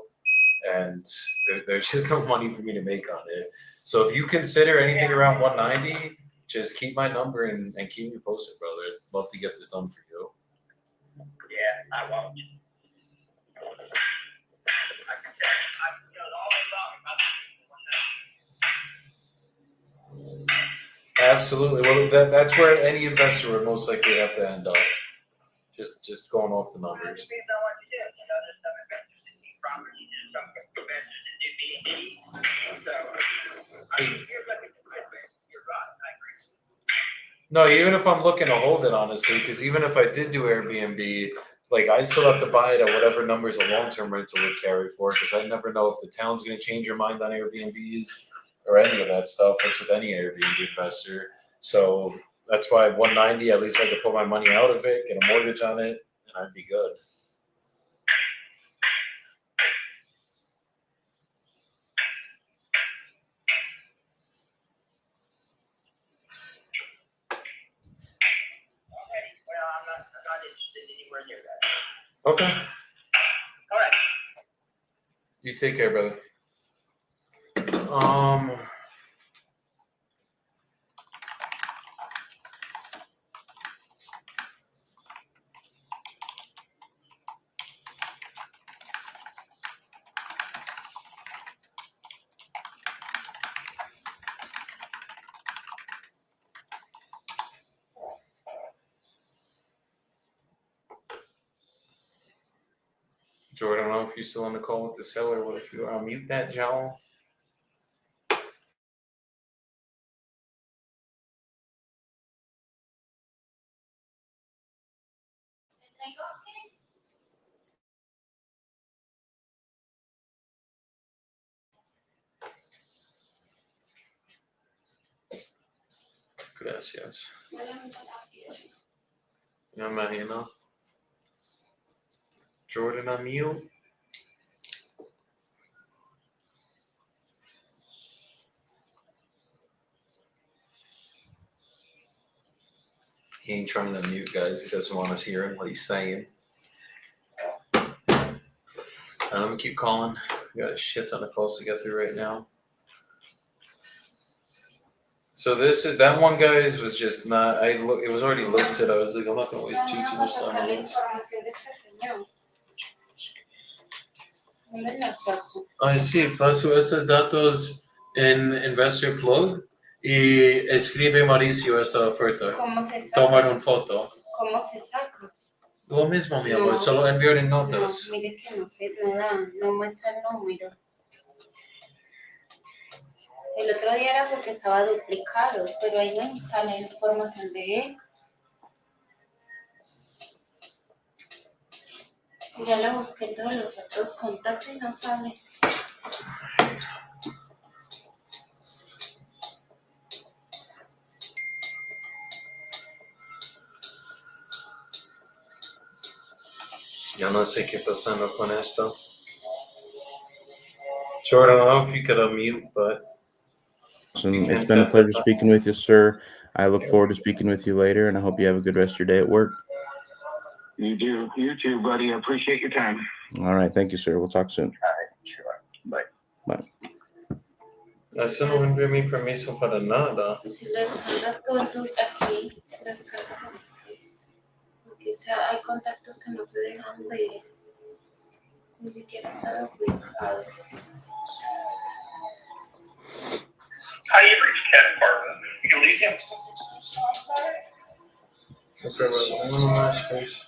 and there's just no money for me to make on it. So if you consider anything around 190, just keep my number and keep me posted, brother. I'd love to get this done for you. Yeah, I won't. Absolutely. Well, that's where any investor would most likely have to end up. Just going off the It numbers. depends on what you do. There's some investors that need property, there's some investors that do B&D. So, you're looking to quit, you're right, I agree. No, even if I'm looking to hold it, honestly, because even if I did do Airbnb, like I still have to buy it at whatever numbers a long-term rental would carry for, because I never know if the town's going to change your mind on Airbnbs or any of that stuff. That's with any Airbnb investor. So that's why 190, at least I could pull my money out of it, get a mortgage on it, and I'd be good. Well, I'm not interested anywhere near that. Okay. All right. You take care, brother. Jordan, I don't know if you're still on the call with the seller. What if you mute that, Joe? Gracias. Me imagino. Jordan on mute. He ain't trying to mute, guys. He doesn't want us hearing what he's saying. And I'm gonna keep calling. We got a shit ton of calls to get through right now. So that one, guys, was just not. It was already listed. I was like, I'm not gonna waste too much time on this. Ay, sí, paso esos datos en Investor Plug y escribe Mauricio esta oferta. ¿Cómo se saca? Tomar una foto. ¿Cómo se saca? Lo mismo, mi amor, No. solo enviar en No, notas. mire que no sé, no da, no muestra el número. El otro día era porque estaba duplicado, pero ahí no sale información de él. Ya lo busqué en todos los otros contactos y no sale. Yo no sé qué pasando con esto. Jordan, I don't know if you could unmute, but It's been a pleasure speaking with you, sir. I look forward to speaking with you later, and I hope you have a good rest of your day at work. You do. You too, buddy. I appreciate your time. All right. Thank you, sir. We'll talk soon. Sure. Bye. eso no envió mi permiso para nada. Si lo descargas tú aquí, si lo descargas aquí, porque hay contactos que no se dejan ver, ni siquiera está duplicado. Hi, you've reached Ken Barton. You can leave him. One more space.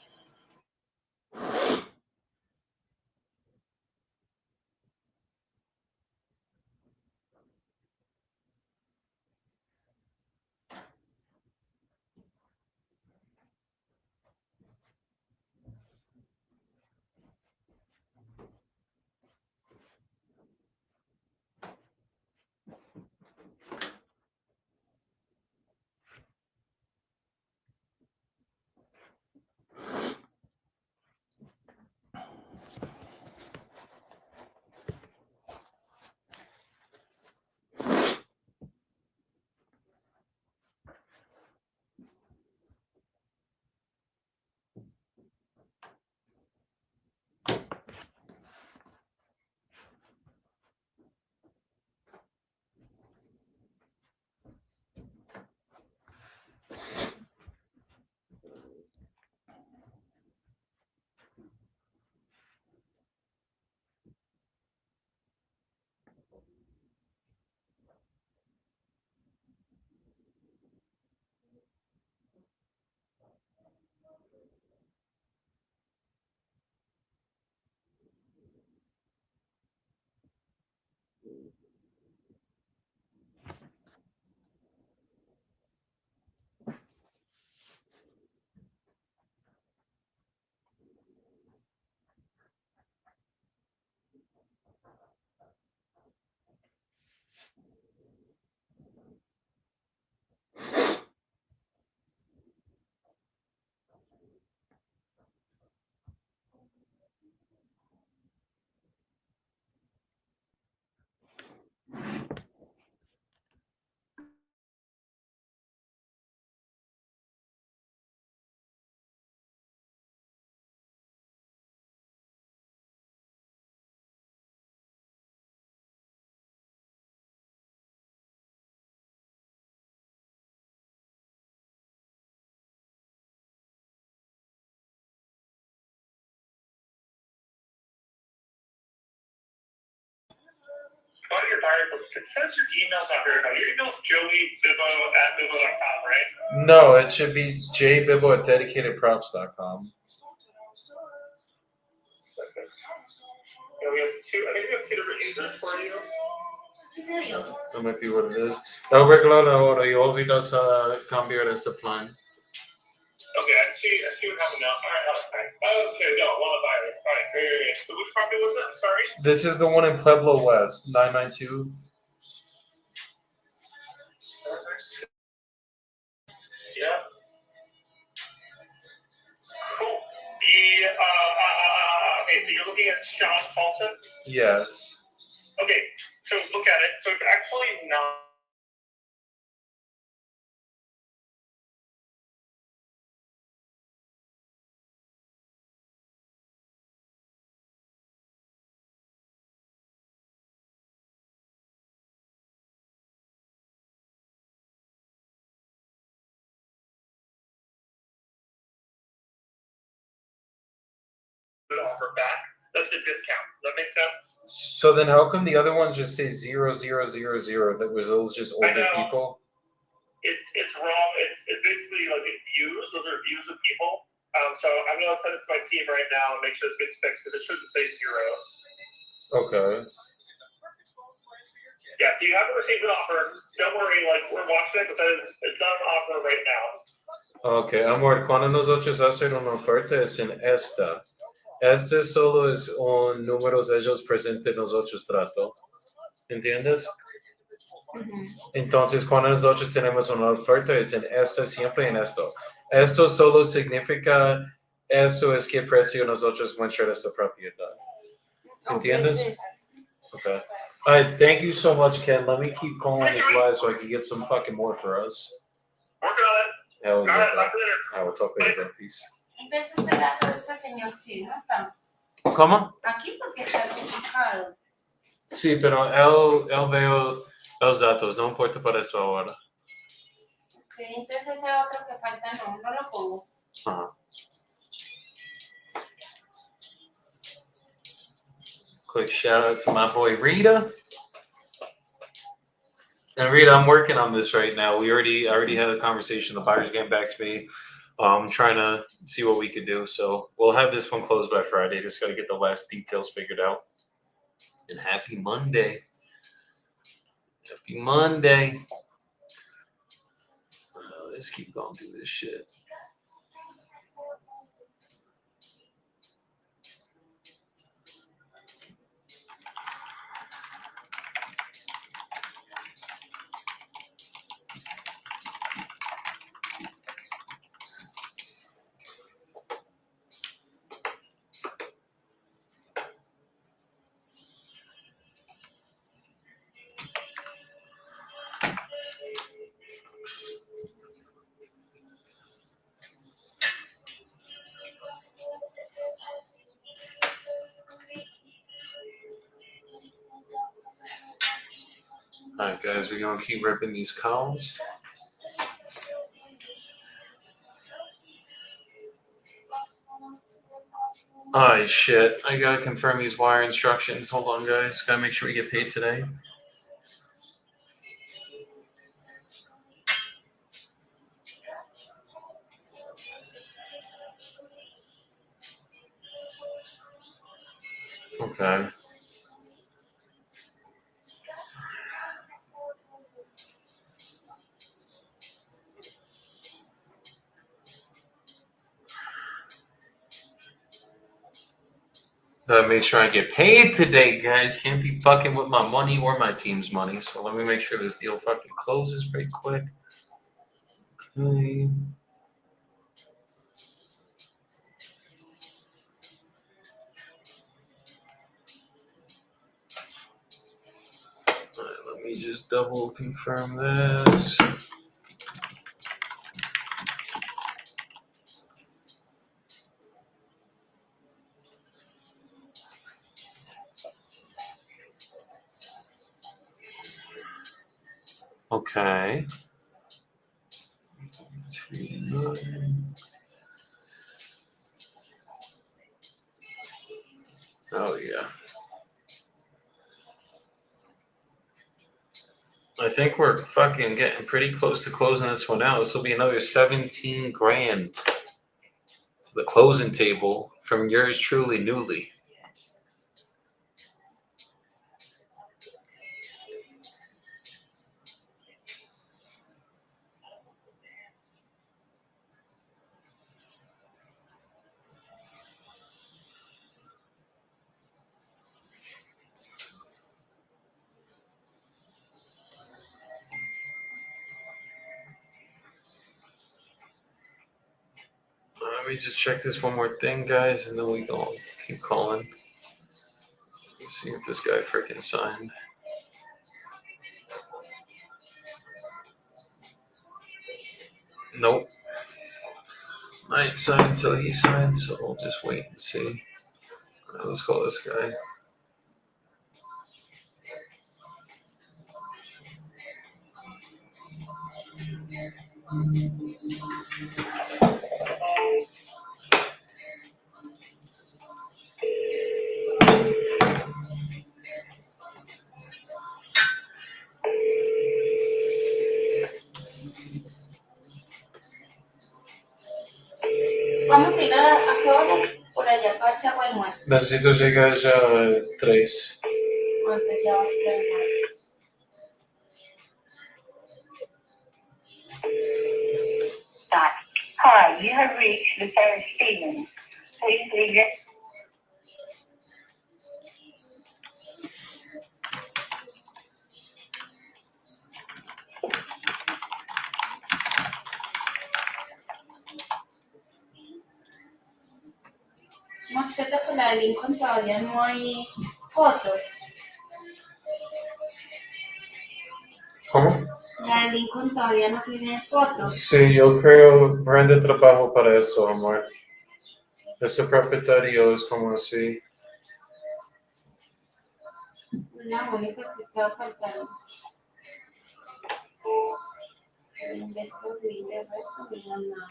Go to your buyer's list. It says your email's not here. No, your email's joeybibbo@bibbo.com, right? No, it should be jbibbo@dedicatedprops.com. Yeah, we have two. I think we have two different users for you. That might be what it is. No, claro, ahora y olvidas cambiar este plan. Okay, I see what happened now. All right, okay. Okay, no, one of the buyers. All right, great. So which property was it? I'm sorry. This is the one in Pueblo West, 992. Yes. Okay, so look at it. So it's actually not. Offer back. That's the discount. Does that make sense? So then how come the other ones just say 0000? That was those just I older know. people? It's wrong. It's basically like views. Those are views of people. So I'm gonna send this to my team right now and make sure this gets fixed because it shouldn't say 0. Okay. Yeah, so you haven't received an offer. Don't worry, like we're watching it because it's not an offer right now. Ok, amor, cuando nosotros hacemos una oferta es en esta. Este solo es un número de ellos presente nosotros trato. ¿Entiendes? Entonces, cuando nosotros tenemos una oferta es en esta, siempre en esto. Esto solo significa, eso es que precio nosotros encontrar esta propiedad. ¿Entiendes? Okay. All right, thank you so much, Ken. Let me keep calling this live so I can get some fucking more for us. Working on it. Hell All yeah. right, talk later. I will talk later, bro. Peace. Entonces este dato de este señor sí no está ¿Cómo? aquí porque está duplicado. Sí, pero él veo los datos, no importa para eso ahora. Ok, entonces ese otro que falta no lo pongo. Uh-huh. Quick shout out to my boy Rita. And Rita, I'm working on this right now. I already had a conversation. The buyer's getting back to me. Trying to see what we could do. So we'll have this one closed by Friday. Just got to get the last details figured out. And happy Monday. Happy Monday. Let's keep going through this shit. All right, guys, we're going to keep ripping these columns. Oh, shit. I got to confirm these wire instructions. Hold on, guys. Got to make sure we get paid today. Okay. Gotta make sure I get paid today, guys. Can't be fucking with my money or my team's money. So let me make sure this deal fucking closes very quick. Okay. All right, let me just double confirm this. Okay. Oh, yeah. I think we're fucking getting pretty close to closing this one out. This will be another 17 grand to the closing table from yours truly, Newly. Let me just check this one more thing, guys, and then we go keep calling. See if this guy freaking signed. Nope. I ain't signed until he signs, so we'll just wait and see. All right, let's call this guy. Vamos a ir a qué horas por allá para ese almuerzo. Necesito llegar ya a 3. Antes ya va a ser almuerzo. Hi, you have reached Lieutenant Stevens. Please leave your No sé, que la de Lincoln todavía no hay fotos. ¿Cómo? La de Lincoln todavía no tiene fotos. Sí, yo creo Brenda trabajo para esto, amor. Este propietario es como así. La única que queda faltando. De esto vi, de resto no nada.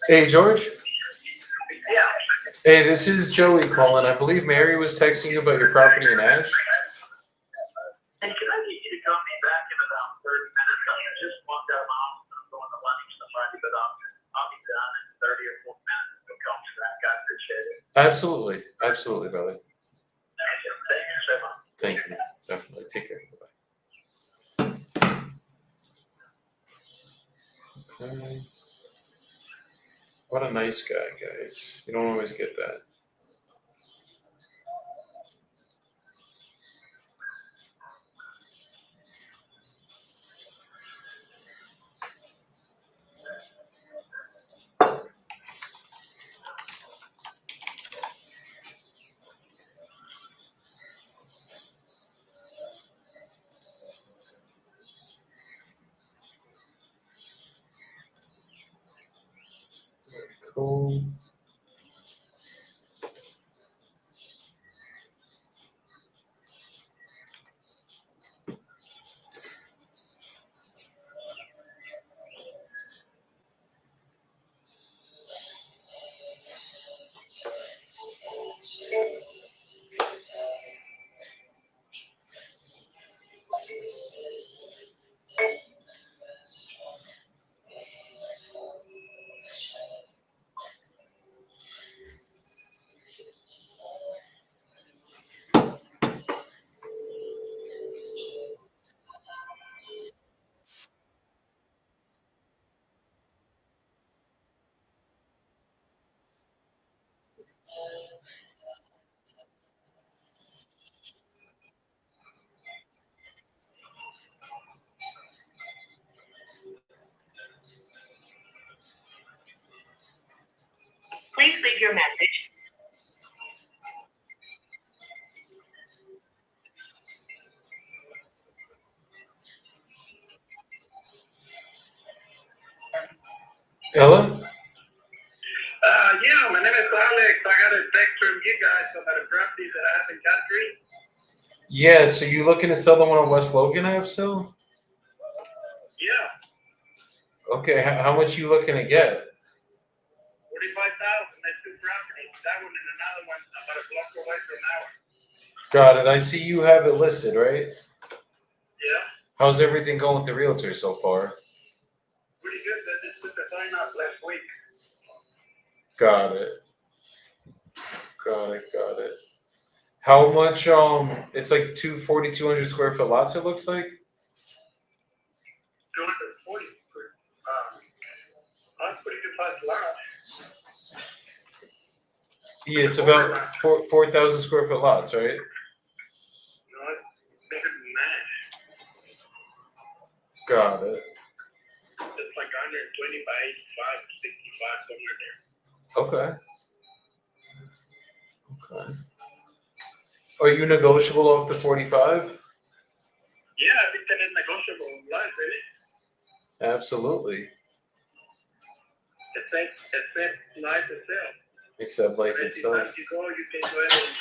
Hey, George. Yeah. Hey, this is Joey calling. I believe Mary was texting you about your property in Ash. Hey, can I get you to call me back in about 30 minutes? I just walked out of my office. I'm going to lunch with somebody, but I'll be done in 30 or 40 minutes. You'll call me back. I appreciate it. Absolutely. Absolutely, brother. Thank you. Thank you so much. Thank you. Definitely. Take care. Bye-bye. Okay. What a nice guy, guys. You don't always get that. Cool. please leave your message. Ella? Yeah, my name is Alex. I got a text from you guys about a property that I have in country. Yeah, so you looking to sell the one on West Logan Ave still? Yeah, Okay, how much you looking to get? 45,000. That's two properties. That one and another one about a block away from ours. Got it. I see you have it listed, right? Yeah, How's everything going with the realtor so far? pretty good. I just put the sign up last week. Got it. Got it. How much, it's like 200 square foot lots, it looks like? 240. That's pretty good size lot. Yeah, it's about 4,000 square foot lots, right? No, it's bigger than Got it. It's like 120 by 85, 65, somewhere there. Okay. Okay. Are you negotiable off the 45? Yeah, I think that is negotiable in life, really. Absolutely. Except life itself. Except life But itself. anytime you go, you can go ahead and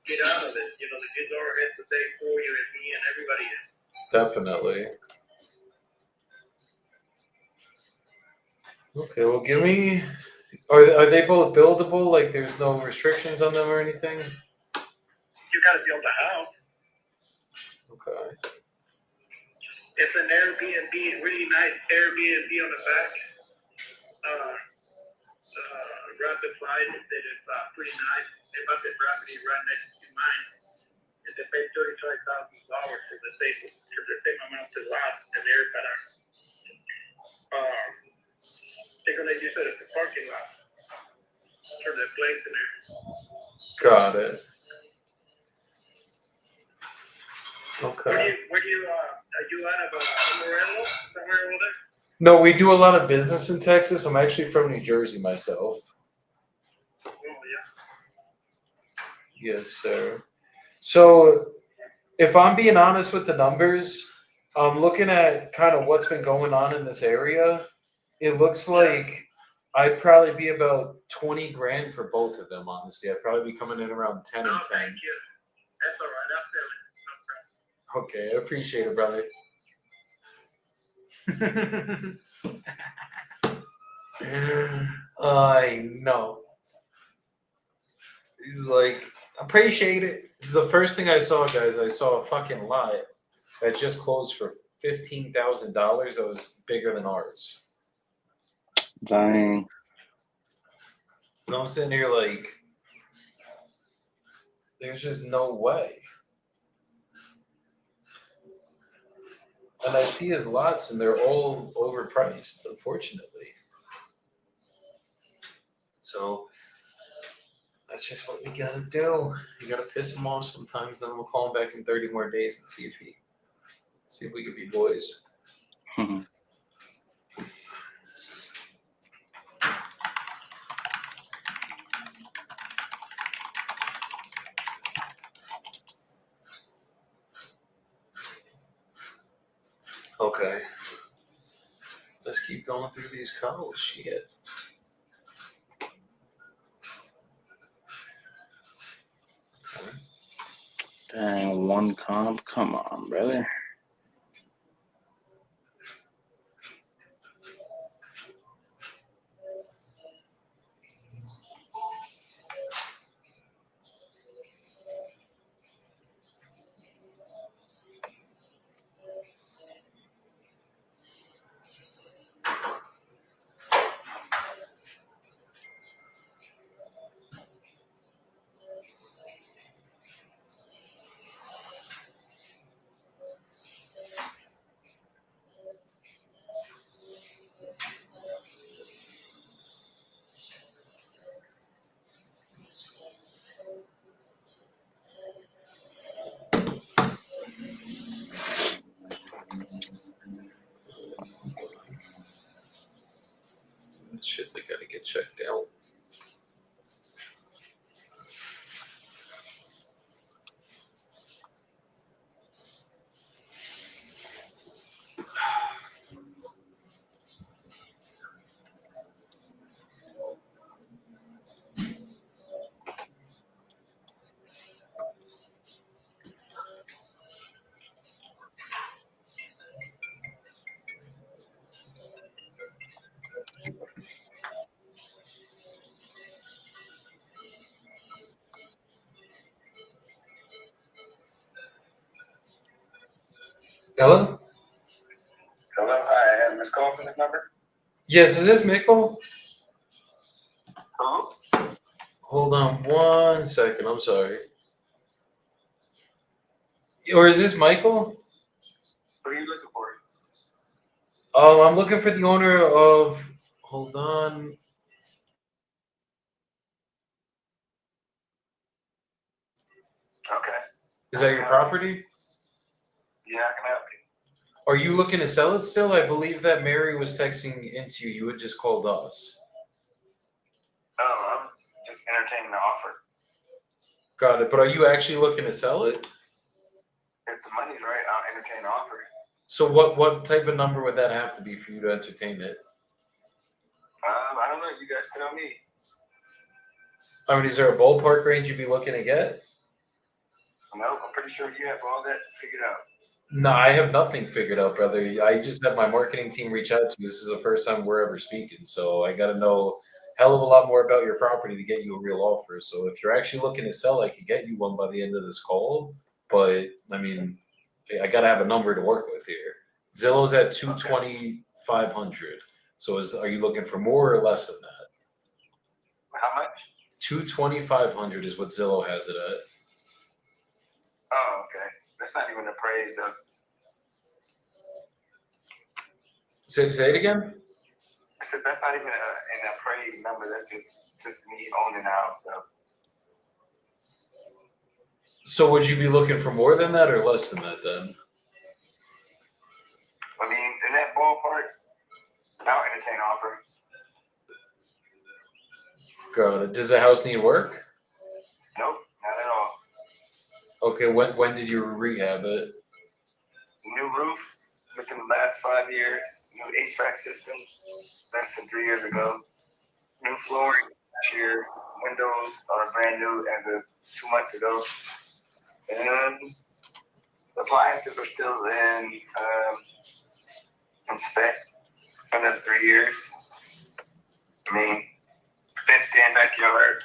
get out of it. You know, the good Lord has to pay for you and me and everybody else. Definitely. Okay, well, give me. Are they both buildable? Like, there's no restrictions on them or anything? You got to build a house. Okay. It's an Airbnb, really nice Airbnb on the back. Rapid flight that is pretty nice. They bought the property right next to mine. And they paid $35,000 for the same amount to lot, and they're gonna use it as a parking lot for the place in there. Got it. Okay. Where do you are you out of Amarillo, somewhere over there? No, we do a lot of business in Texas. I'm actually from New Jersey myself. Oh yeah. Yes, sir. So, if I'm being honest with the numbers, I'm looking at kind of what's been going on in this area. It looks like I'd probably be about 20 grand for both of them, honestly. I'd probably be coming in around 10 No, and 10. thank you. That's all right. I'll feel it. No problem. Okay, I appreciate it, brother. I know. He's like, appreciate it. This is the first thing I saw, guys. I saw a fucking lot that just closed for $15,000. That was bigger than ours. Dang. And I'm sitting here like, there's just no way. And I see his lots, and they're all overpriced, unfortunately. So that's just what we gotta do. You gotta piss him off sometimes. Then we'll call him back in 30 more days and see if we could be boys. Okay. Let's keep going through these calls. Shit. Dang, one comp. Come on, brother. Shit, they gotta get checked out. Hello? Hello, hi. I have this call from this number. Yes, is this Michael? Hello? Hold on 1 second. I'm sorry. Or is this Michael? What are you looking for? I'm looking for the owner of. Hold on. Okay. Is that your property? Yeah, I can help you. Are you looking to sell it still? I believe that Mary was texting into you. You had just called us. Oh, I was just entertaining the offer. Got it. But are you actually looking to sell it? If the money's right, I'll entertain the offer. So what type of number would that have to be for you to entertain it? I don't know. You guys tell me. I mean, is there a ballpark range you'd be looking to get? No, I'm pretty sure you have all that figured out. No, I have nothing figured out, brother. I just had my marketing team reach out to you. This is the first time we're ever speaking, so I got to know a hell of a lot more about your property to get you a real offer. So if you're actually looking to sell, I could get you one by the end of this call. But I mean, I got to have a number to work with here. Zillow's at 220,500. So are you looking for more or less than that? How much? 220,500 is what Zillow has it at. Oh, okay. That's not even appraised though. Say it again. I said that's not even an appraised number. That's just me owning the house. So would you be looking for more than that or less than that then? I mean, in that ballpark, I'll entertain an offer. Got it. Does the house need work? Nope, not at all. Okay, when did you rehab it? New roof within the last 5 years. New HVAC system less than 3 years ago. New flooring this year. Windows are brand new as of 2 months ago. And the appliances are still in spec for another 3 years. I mean, fenced in backyard.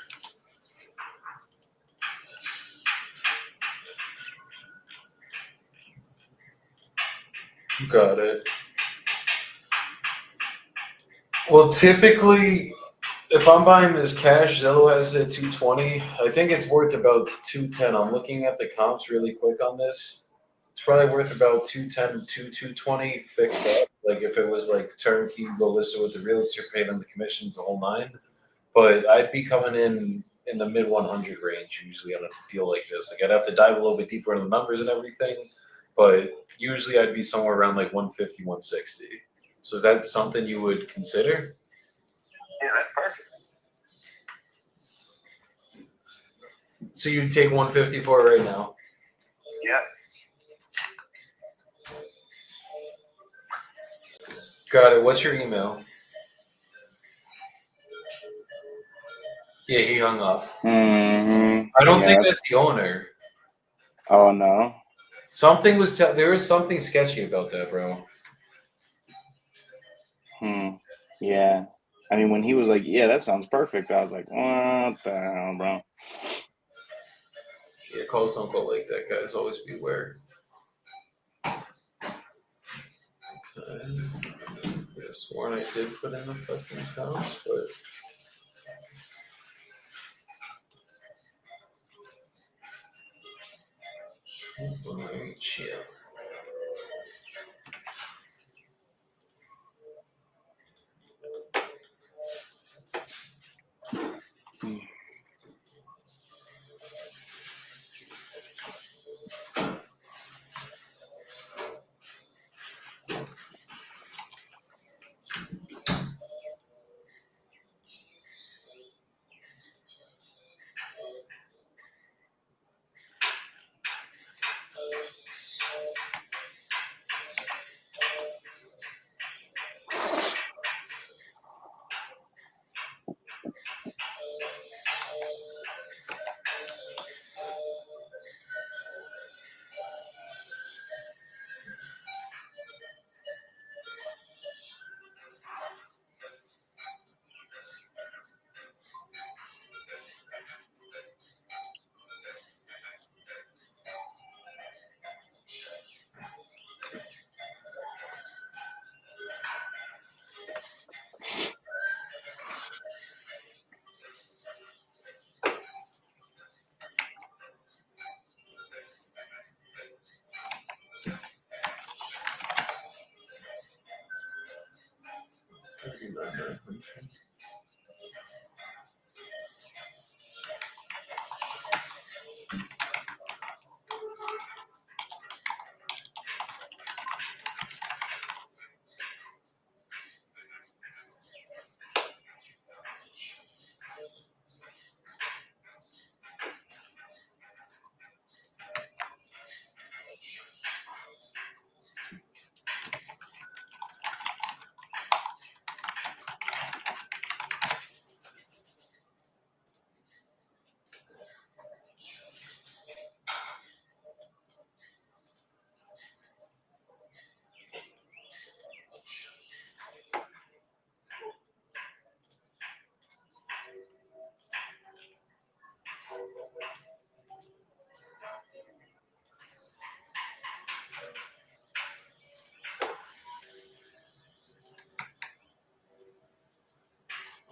Got it. Well, typically, if I'm buying this cash, Zillow has it at 220. I think it's worth about 210. I'm looking at the comps really quick on this. It's probably worth about 210 to 220 fixed up. Like if it was like turnkey, go list it with the realtor, pay them the commissions, the whole nine. But I'd be coming in the mid 100 range usually on a deal like this. Like I'd have to dive a little bit deeper into the numbers and everything, but usually I'd be somewhere around like 150, 160. So is that something you would consider? Yeah, that's perfect. So you'd take 150 for it right now? Yep. Got it. What's your email? Yeah, he hung up. Mm-hmm. I don't think that's the owner. Oh no. Something was there was something sketchy about that, bro. Yeah. I mean, when he was like, "Yeah, that sounds perfect," I was like, "What the hell, bro?" Yeah, calls don't go like that, guys. Always beware. Okay. I could have sworn I did put in the fucking house, but. Alright, chill.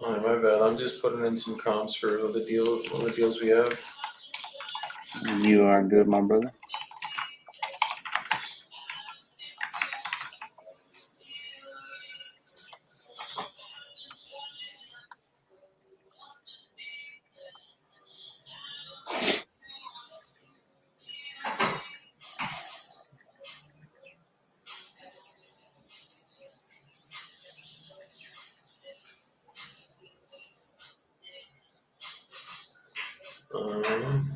Oh, my bad. I'm just putting in some comps for all the deals we have. You are good, my brother. Um,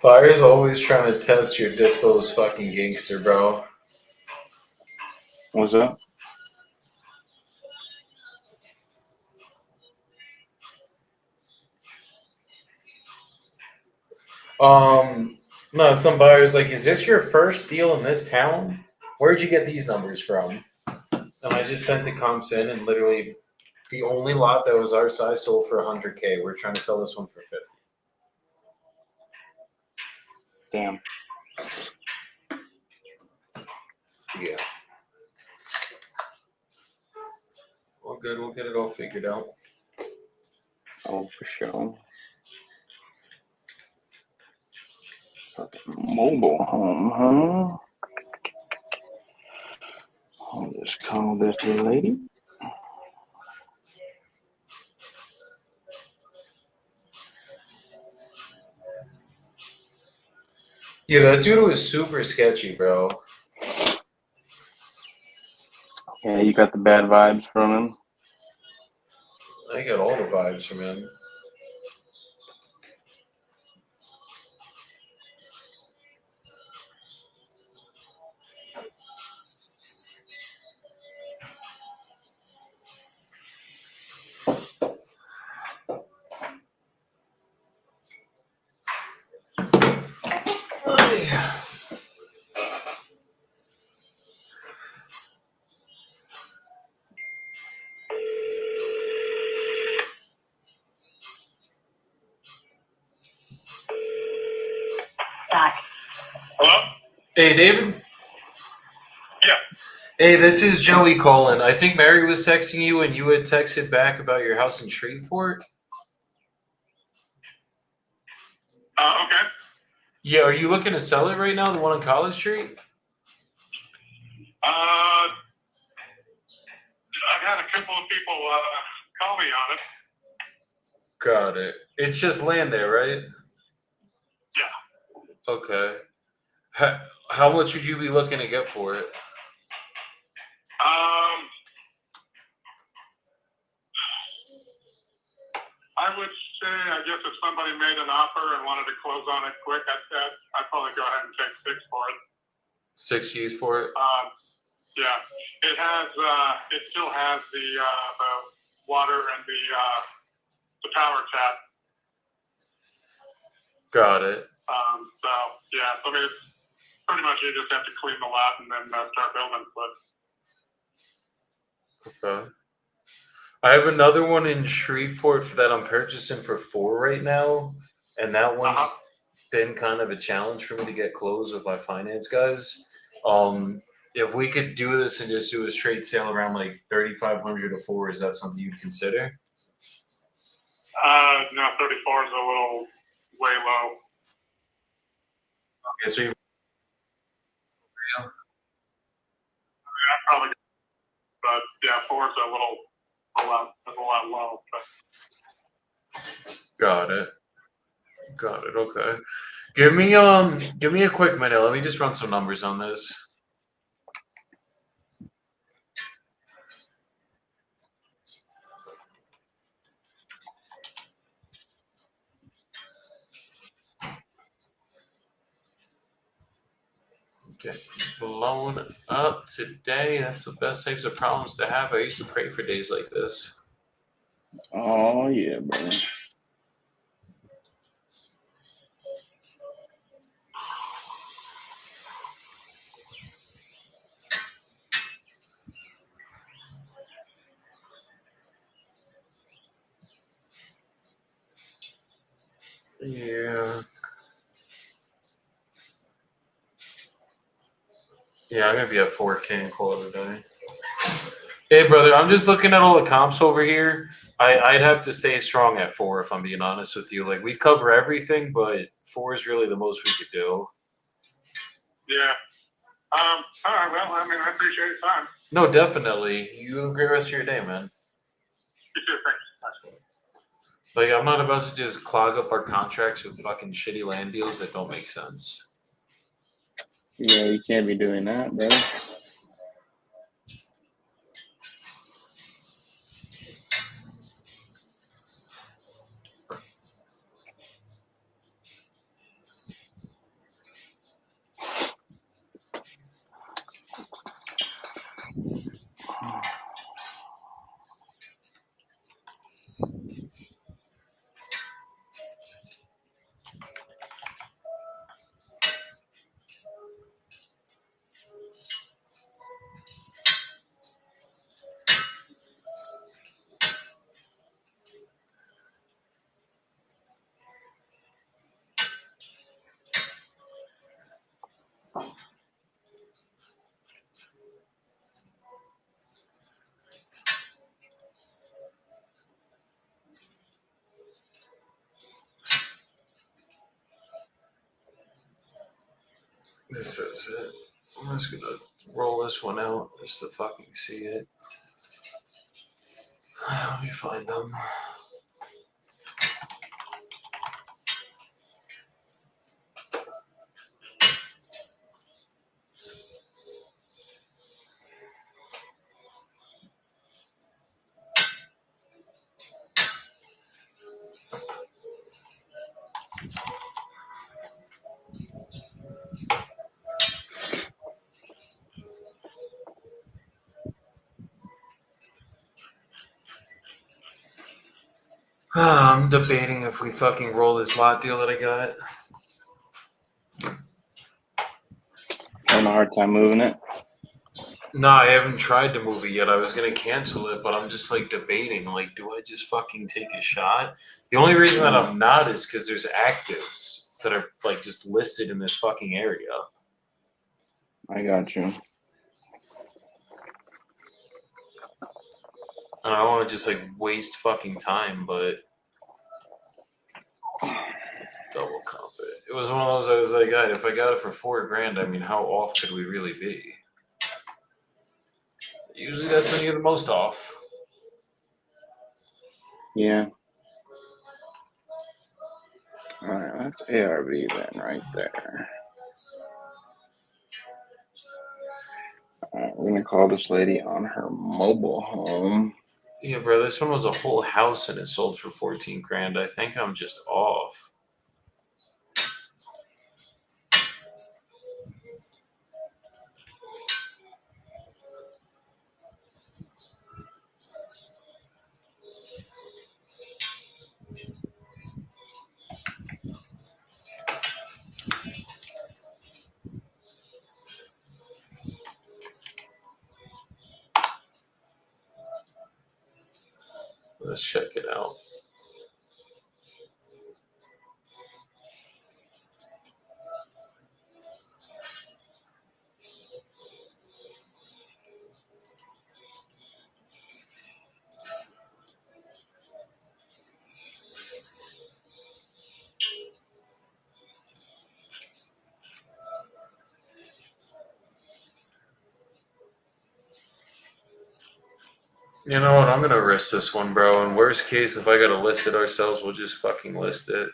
Buyer's always trying to test your dispo's fucking gangster, bro. What's up? No, some buyers like, is this your first deal in this town? Where'd you get these numbers from? And I just sent the comps in, and literally, the only lot that was our size sold for 100K. We're trying to sell this one for 50. Damn. Yeah. Well, good. We'll get it all figured out. Oh, for sure. Fucking mobile home, huh? I'll just call this lady. Yeah, that dude was super sketchy, bro. Yeah, you got the bad vibes from him. I got all the vibes from him. Hello? Hey, David. Yeah. Hey, this is Joey calling. I think Mary was texting you, and you had texted back about your house in Shreveport. Okay. Yeah, are you looking to sell it right now? The one on College Street? I've had a couple of people call me on it. Got it. It's just land there, right? Yeah. Okay. How much would you be looking to get for it? I would say, I guess if somebody made an offer and wanted to close on it quick, I'd probably go ahead and take 6 for it. 6 G's for it? Yeah, it still has the water and the power tap. Got it. So yeah, I mean, it's pretty much you just have to clean the lot and then start building. But Okay. I have another one in Shreveport that I'm purchasing for 4 right now, and that one's been kind of a challenge for me to get closed with my finance guys. If we could do this and just do a straight sale around like 3,500 to 4, is that something you'd consider? no, 34 is a little way low. Okay, so you I probably, but yeah, 4 is a lot low. But got it. Got it. Okay. Give me a quick minute. Let me just run some numbers on this. Getting blown up today. That's the best types of problems to have. I used to pray for days like this. Oh yeah, brother. Yeah. Yeah, I'm gonna be at 4K and call it a day. Hey, brother, I'm just looking at all the comps over here. I'd have to stay strong at 4 if I'm being honest with you. Like, we cover everything, but 4 is really the most we could do. Yeah. All right. Well, I mean, I appreciate your time. No, definitely. You have a great rest of your day, man. You too. Thanks. Like, I'm not about to just clog up our contracts with fucking shitty land deals that don't make sense. Yeah, you can't be doing that, brother. This is it. I'm just gonna roll this one out just to fucking see it. Let me find them. I'm debating if we fucking roll this lot deal that I got. Having a hard time moving it. No, I haven't tried to move it yet. I was gonna cancel it, but I'm just like debating. Like, do I just fucking take a shot? The only reason that I'm not is because there's actives that are like just listed in this fucking area. I got you. And I don't want to just like waste fucking time, but double comp it. It was one of those I was like, God, if I got it for $4,000, I mean, how off could we really be? Usually that's when you're the most off. Yeah. All right, that's ARV then, right there. All right, we're gonna call this lady on her mobile home. Yeah, bro, this one was a whole house and it sold for $14,000. I think I'm just off. Let's check it out. You know what? I'm gonna risk this one, bro. In worst case, if I gotta list it ourselves, we'll just fucking list it.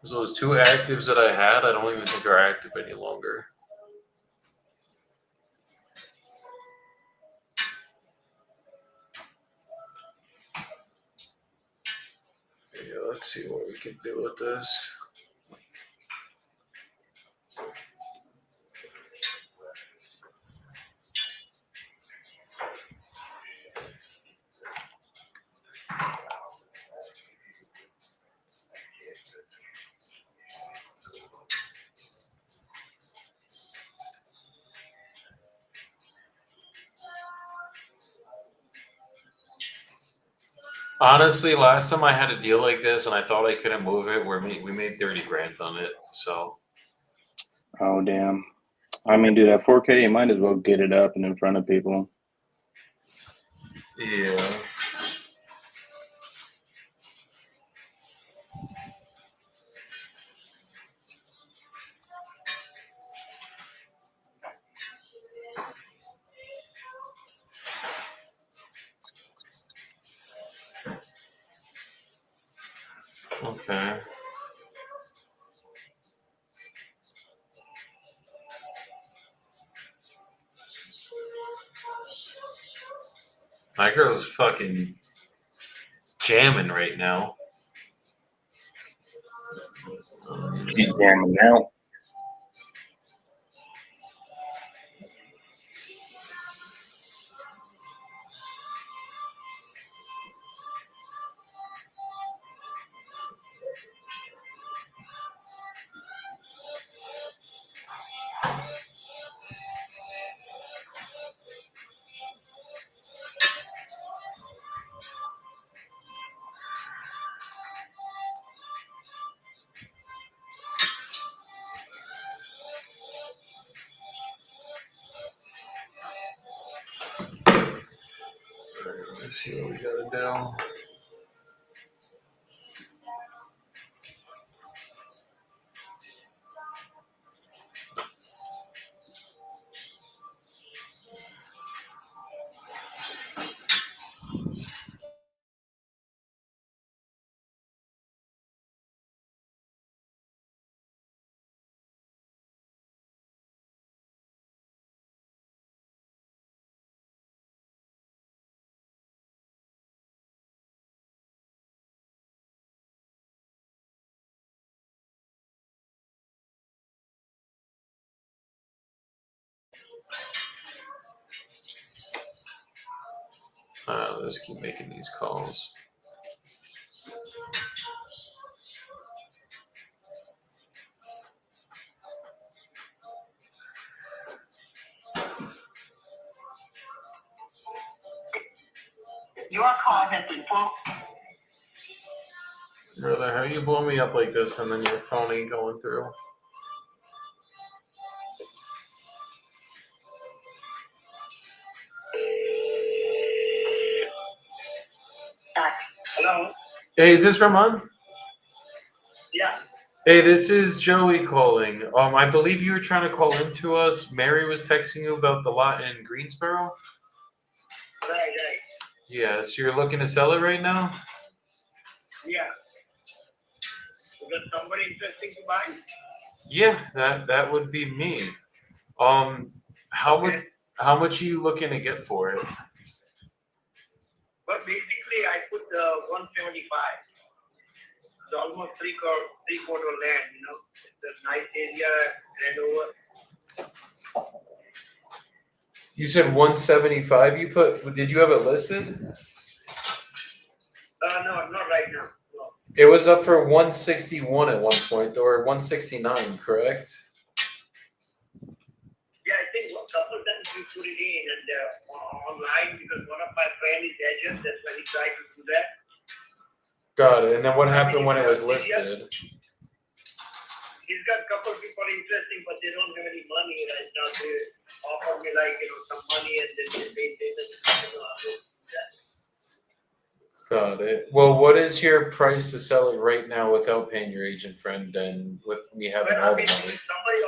Those two actives that I had, I don't even think are active any longer. Yeah, let's see what we can do with this. Honestly, last time I had a deal like this and I thought I couldn't move it, we made 30 grand on it. So Oh damn. I mean, dude, at 4K, you might as well get it up and in front of people. yeah. Okay. My girl's fucking jamming right now. She's jamming out. Let's see what we gotta do. Let's keep making these calls. Your call has been forwarded. Brother, how you blow me up like this and then your phone ain't going through? Hello? Hey, is this Ramon? Yeah. Hey, this is Joey calling. I believe you were trying to call into us. Mary was texting you about the lot in Greensboro. Right. Yeah, so you're looking to sell it right now? Yeah. Is there somebody interested to buy? Yeah, that would be me. How much are you looking to get for it? But basically, I put 175. It's almost three-quarter land, you know. It's a nice area, and over. You said 175 you put, did you have it listed? No, not right now. No. It was up for 161 at one point, or 169, correct? Yeah, I think a couple of times we put it in and online because one of my friends is agent. That's why he tried to do that. Got it. And then what happened when it was listed? He's got a couple of people interesting, but they don't have any money right now. They offer me like some money and then they Got it. Well, what is your price to sell it right now without paying your agent friend and with me having Well, all I the mean, money? somebody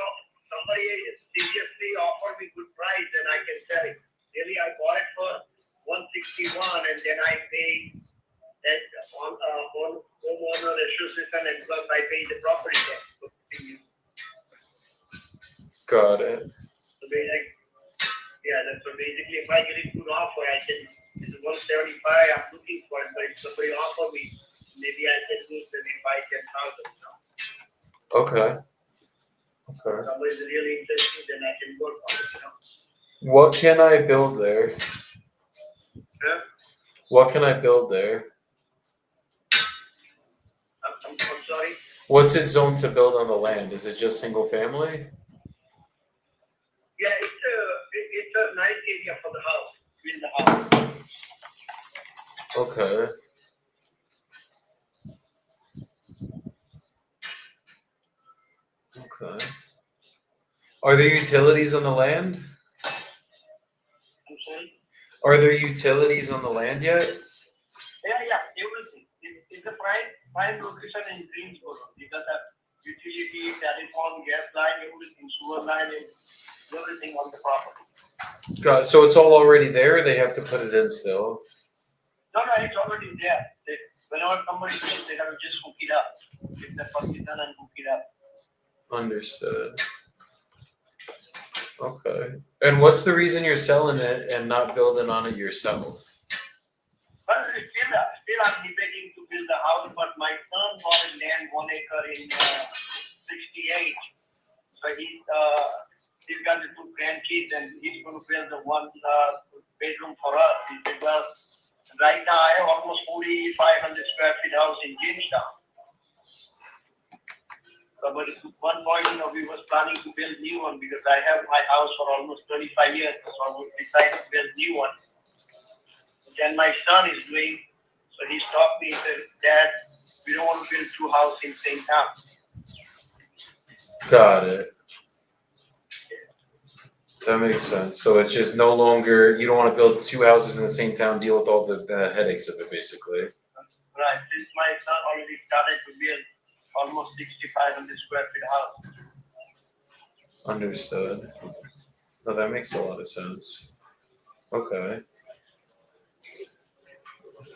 seriously offered me good price and I can sell it. Really, I bought it for 161 and then I paid that on homeowner association and plus I paid the property tax. Got it. So that's so basically if I get a good offer, I can, it's 175 I'm looking for it, but if somebody offer me, maybe I can do 75, 10,000, you know. Okay. Okay. If somebody's really interested, then I can work on it, you know. What can I build there? Huh? What can I build there? I'm sorry. What's it zoned to build on the land? Is it just single family? Yeah, it's a nice area for the house, in the house. Okay. Okay. Are there utilities on the land? I'm sorry? Are there utilities on the land yet? Yeah, everything. It's a prime location in Greensboro. You got a utility, telephone, gas line, everything, sewer line, and everything on the property. God, so it's all already there. They have to put it in still. No, it's already there. Whenever somebody comes, they have to just hook it up. Get the permission and hook it up. Understood. Okay. And what's the reason you're selling it and not building on it yourself? But still I'm debating to build a house, but my son bought a land 1 acre in 68. So he's got the 2 grandkids and he's going to build the 1 bedroom for us. He said, well, right now I have almost 4,500 square feet house in Jamestown. So, but at one point, we was planning to build new one because I have my house for almost 25 years. So I would decide to build new one. Then my son is doing, so he stopped me and said, Dad, we don't want to build 2 houses in the same town. Got it. That makes sense. So it's just no longer, you don't want to build 2 houses in the same town, deal with all the headaches of it, basically. Right, since my son already started to build almost 6,500 square feet house. Understood. No, that makes a lot of sense. Okay.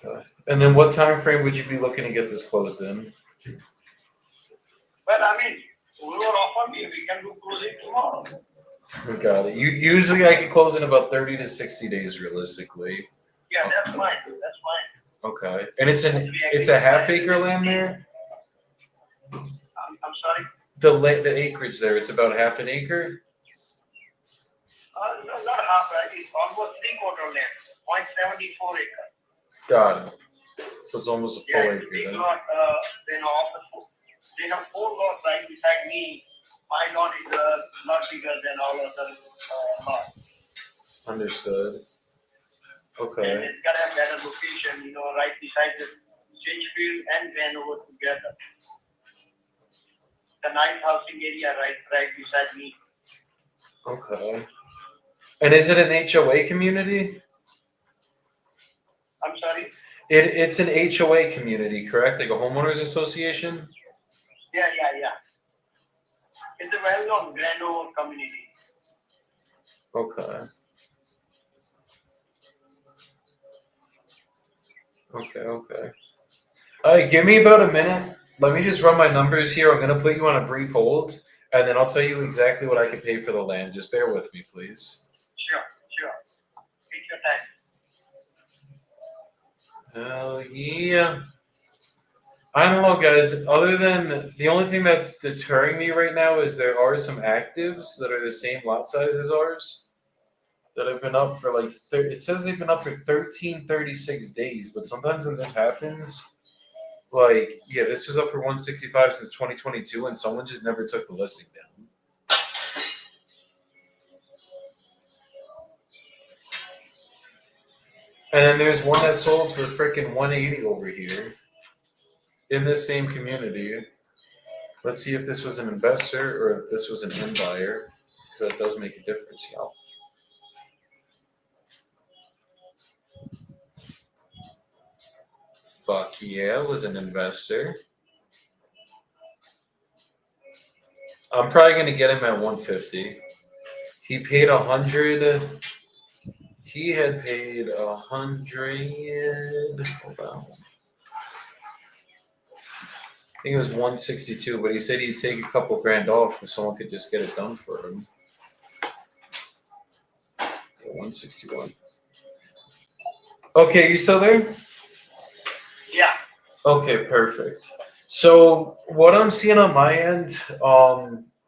Okay. And then what time frame would you be looking to get this closed in? Well, I mean, whoever offer me, we can do closing tomorrow. Got it. Usually I can close in about 30 to 60 days realistically. Yeah, that's fine. That's fine. Okay. And it's a half acre land there? I'm sorry? The acreage there, it's about half an acre? No, not half, right? It's almost 3/4 land, 0.74 acre. Got it. So it's almost a full Yeah, it's a acre big then. lot, they have 4 lots right beside me. My lot is a lot bigger than all other lots. Understood. And Okay. it's got a better location, right beside the Changefield and Vanover together. The nice housing area right beside me. Okay. And is it an HOA community? I'm sorry? It's an HOA community, correct? Like a homeowners association? Yeah. It's a well-known Vanover community. Okay. Okay. All right, give me about a minute. Let me just run my numbers here. I'm gonna put you on a brief hold, and then I'll tell you exactly what I can pay for the land. Just bear with me, please. Sure. Take your time. Hell yeah. I don't know, guys. Other than the only thing that's deterring me right now is there are some actives that are the same lot size as ours that have been up for like it says they've been up for 1336 days, but sometimes when this happens, like this was up for 165 since 2022, and someone just never took the listing down. And then there's one that sold for freaking 180 over here. In this same community. Let's see if this was an investor or if this was an end buyer, because that does make a difference, y'all. Fuck yeah, it was an investor. I'm probably gonna get him at 150. He paid 100. He had paid 100. Hold on. I think it was 162, but he said he'd take a couple grand off if someone could just get it done for him. 161. Okay, you still there? Yeah. Okay, perfect. So what I'm seeing on my end,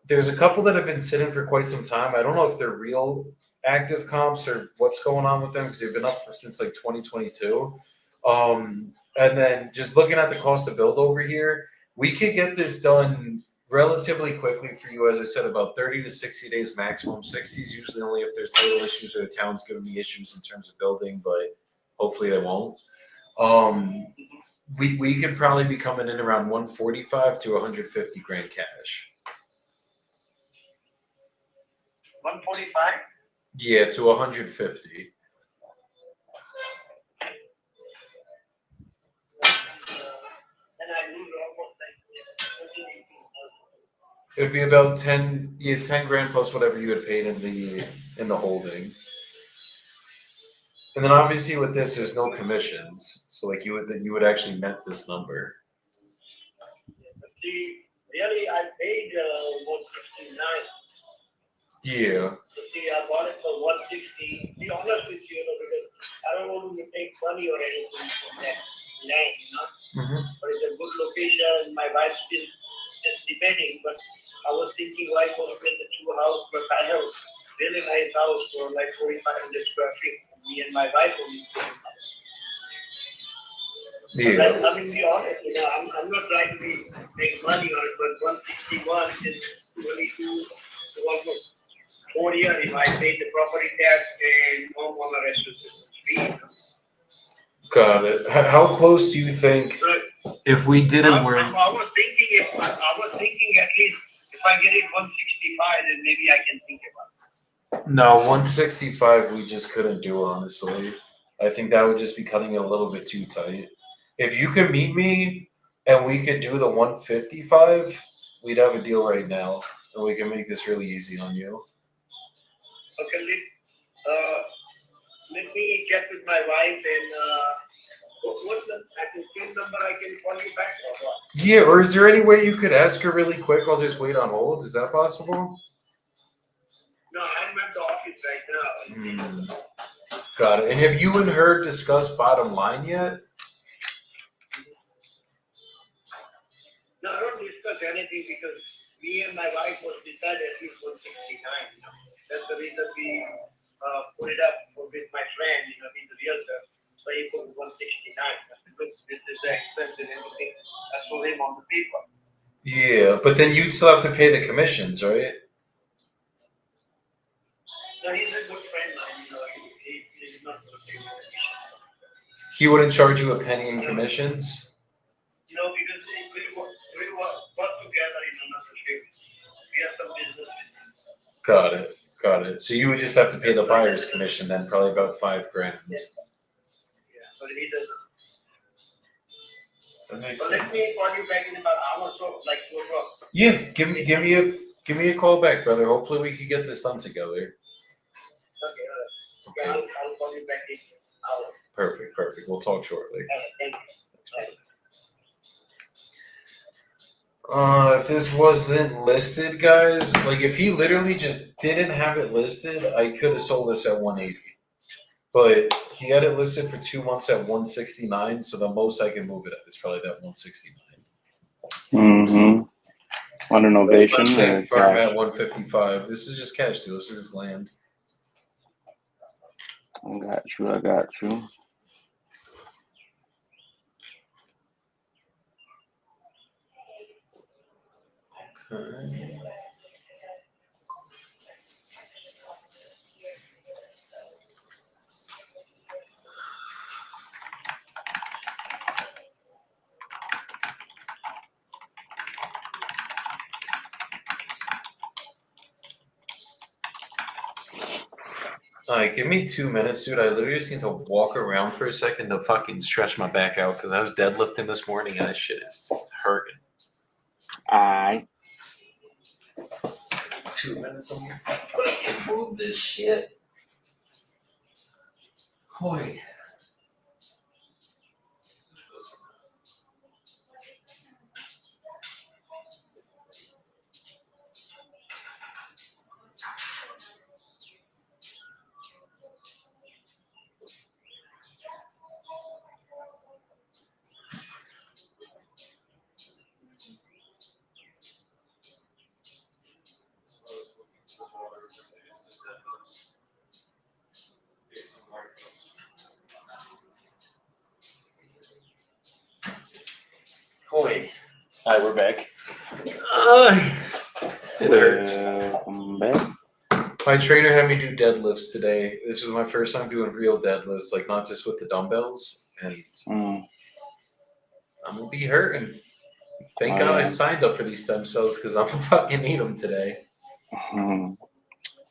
there's a couple that have been sitting for quite some time. I don't know if they're real active comps or what's going on with them because they've been up since like 2022. And then just looking at the cost to build over here, we could get this done relatively quickly for you. As I said, about 30 to 60 days maximum. 60 is usually only if there's title issues or the town's giving me issues in terms of building, but hopefully they won't. We could probably be coming in around 145 to 150 grand cash. 145? Yeah, to 150. And I lose almost like 18,000. It would be about 10 grand plus whatever you had paid in the holding. And then obviously with this, there's no commissions, so like you would actually net this number. See, really, I paid 169. Yeah. So see, I bought it for 160. Be honest with you, because I don't want to take money or anything from that land, Mm-hmm. But it's a good location. My wife still is debating, but I was thinking, why go with the two house? But I have really nice house for like 4,500 square feet. Me and my wife only. Yeah. I mean, be honest, I'm not trying to make money on it, but 161 is 22, almost 4 years if I pay the property tax and homeowner assistance fee. Got it. How close do you think if we did it I where? was thinking at least if I get it 165, then maybe I can think about it. No, 165 we just couldn't do, honestly. I think that would just be cutting it a little bit too tight. If you could meet me and we could do the 155, we'd have a deal right now, and we can make this really easy on you. Okay, let me check with my wife and what's the phone number I can call you back or what? Yeah, or is there any way you could ask her really quick? I'll just wait on hold. Is that possible? No, I'm at the office right now. Got it. And have you and her discussed bottom line yet? No, I don't discuss anything because me and my wife was decided at least 169. That's the reason we put it up with my friend, he's a realtor. So he put 169. I said, look, this is the expense and everything. I told him on the paper. Yeah, but then you'd still have to pay the commissions, right? No, he's a good friend now, he's not going to pay the commission. He wouldn't charge you a penny in commissions? Because we work together in another field. We have some business with him. Got it. So you would just have to pay the buyer's commission then, probably about 5 grand. Yeah, but he doesn't. That makes So let sense. me call you back in about an hour or so, like 2 o'clock. Yeah, give me a call back, brother. Hopefully we can get this done together. Okay, Okay. I'll call you back in an hour. Perfect. We'll talk shortly. Thank you. If this wasn't listed, guys, like if he literally just didn't have it listed, I could have sold this at 180. But he had it listed for 2 months at 169, so the most I can move it at is probably that 169. Mm-hmm. On renovation or Farm cash? at 155. This is just cash deal. This is land. I got you. Okay. Alright, give me 2 minutes, dude. I literally just need to walk around for a second to fucking stretch my back out because I was deadlifting this morning and that shit is just hurting. Aye. 2 minutes. I'm gonna move this shit. Hoy. Hoy. Hi, we're back. It hurts. Welcome back. My trainer had me do deadlifts today. This was my first time doing real deadlifts, like not just with the dumbbells. And I'm gonna be hurting. Thank Oh, God I yeah. signed up for these stem cells because I'm fucking need them today.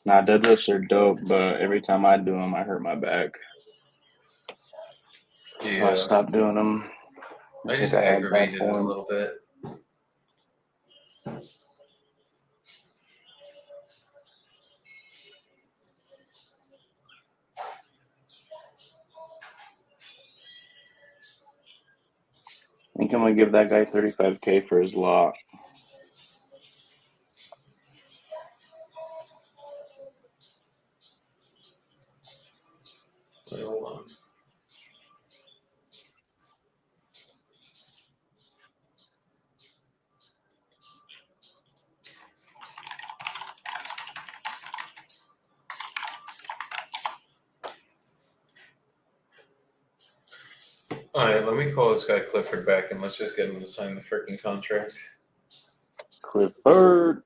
Nah, deadlifts are dope, but every time I do them, I hurt my back. So I stopped doing them. I just think I had bad aggravated it a form. little bit. I think I'm gonna give that guy $35K for his lot. Wait, hold on. All right, let me call this guy Clifford back and let's just get him to sign the freaking contract. Clifford.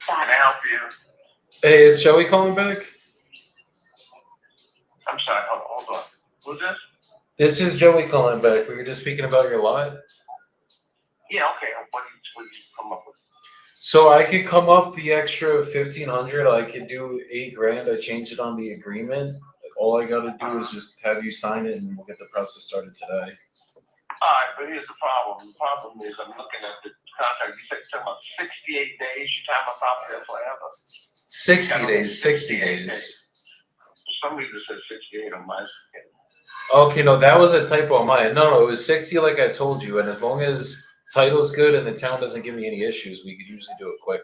Can I help you? Hey, it's Joey calling back. I'm sorry, hold on. Who's this? This is Joey calling back. We were just speaking about your lot. Yeah, okay. What did you come up with? So I could come up the extra 1,500. I could do $8,000. I changed it on the agreement. All I got to do is just have you sign it, and we'll get the process started today. All right, but here's the problem. The problem is I'm looking at the contract. You said something about 68 days. You time my property up forever. 60 days. 60 days. For some reason it says 68 on mine. Okay, no, that was a typo on mine. No, it was 60 like I told you. And as long as title's good and the town doesn't give me any issues, we could usually do it quicker.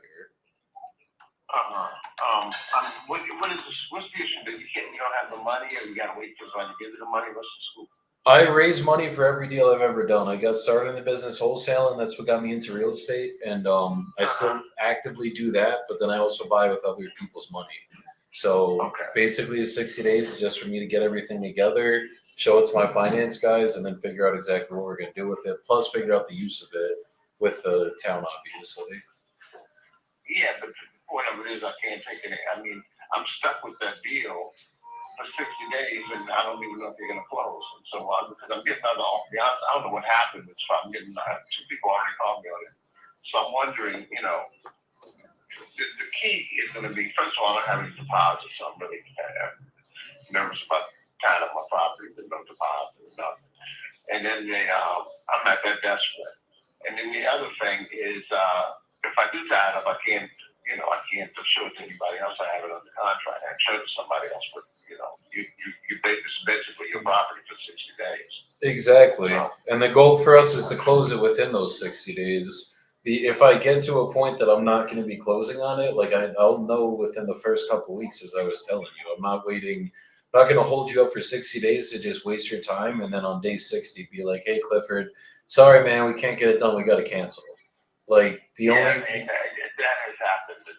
What is this? What's the issue? That you don't have the money, or you gotta wait for someone to give you the money? What's the scoop? I raise money for every deal I've ever done. I got started in the business wholesale, and that's what got me into real estate. And I still actively do that, but then I also buy with other people's money. So basically, 60 days is just for me to get everything together, show it to my finance guys, and then figure out exactly what we're going to do with it. Plus, figure out the use of it with the town, obviously. Yeah, but whatever it is, I can't take it. I mean, I'm stuck with that deal for 60 days, and I don't even know if they're going to close. And so, because I'm getting another offer. I don't know what happened. It's I'm getting 2 people already called me on it. So I'm wondering, the key is going to be, first of all, I don't have any deposits, so I'm really nervous about tying up my property with no deposit or nothing. And then I'm not that desperate. And then the other thing is, if I do tie it up, I can't show it to anybody else. I have it under contract. I can show it to somebody else, but you basically your property for 60 days. Exactly. And the goal for us is to close it within those 60 days. If I get to a point that I'm not going to be closing on it, like I'll know within the first couple of weeks, as I was telling you. I'm not waiting. I'm not going to hold you up for 60 days to just waste your time, and then on day 60 be like, "Hey, Clifford, sorry, man, we can't get it done. We got to cancel." Like the only. I mean, that has happened today.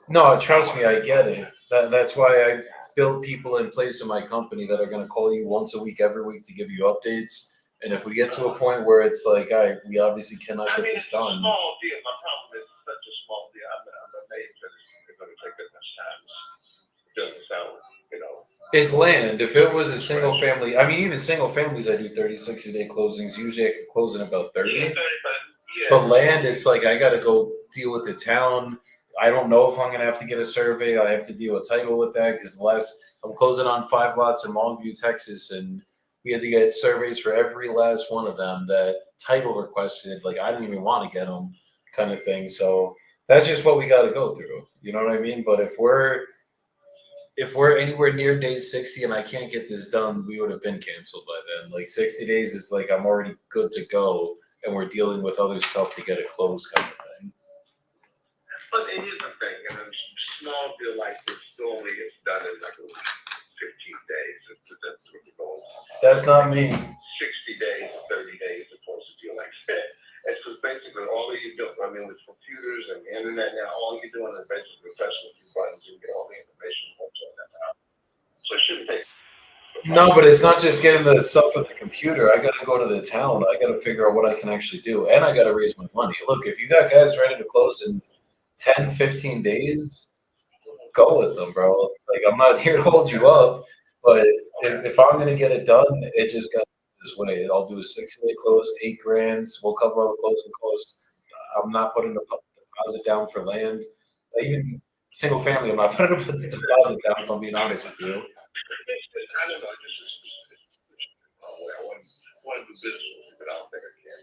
No, trust me, I get it. That's why I built people in place in my company that are going to call you once a week, every week to give you updates. And if we get to a point where it's like, all right, we obviously cannot get this done. It's a small deal. My problem is it's such a small deal. I'm amazed that it's going to take that much time. It doesn't sound, It's land. If it was a single family, I mean, even single families, I do 30, 60-day closings. Usually I could close in about 30. Yeah, 30, but land, it's like I got to go deal with the town. I don't know if I'm going to have to get a survey. I have to deal with title with that because I'm closing on 5 lots in Longview, Texas, and we had to get surveys for every last one of them that title requested. Like I didn't even want to get them, kind of thing. So that's just what we got to go through. You know what I mean? But if we're anywhere near day 60 and I can't get this done, we would have been canceled by then. Like 60 days is like I'm already good to go, and we're dealing with other stuff to get it closed, kind of thing. But it is a thing, and a small deal like this normally is done in like 15 days. That's what we're going on. That's not me. 60 days, 30 days, opposed to deal like that. It's because basically all you do, with computers and the internet now, all you're doing is basically pressing a few buttons and get all the information on that now. So it shouldn't take. No, but it's not just getting the stuff on the computer. I got to go to the town. I got to figure out what I can actually do, and I got to raise my money. Look, if you got guys ready to close in 10, 15 days, go with them, bro. Like, I'm not here to hold you up, but if I'm gonna get it done, it just got this way. I'll do a 60-day close, $8,000. We'll cover all the closing costs. I'm not putting a deposit down for land. Even single family, I'm not putting a deposit down. If I'm being honest with you. I don't know, one of the business, but I don't think I can.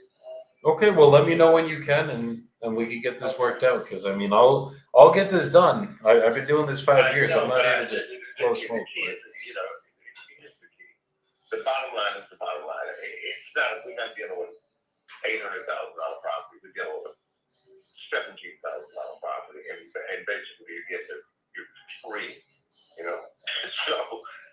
Okay, well, let me know when you can, and we can get this worked out. Because I mean, I'll get this done. I've been doing this 5 years. I'm not here to just blow smoke. But You know, it's the key. The bottom line is the bottom line. It's not, we're not dealing with $800,000 property. We're dealing with $17,000 property, and basically you get you're free. You know, so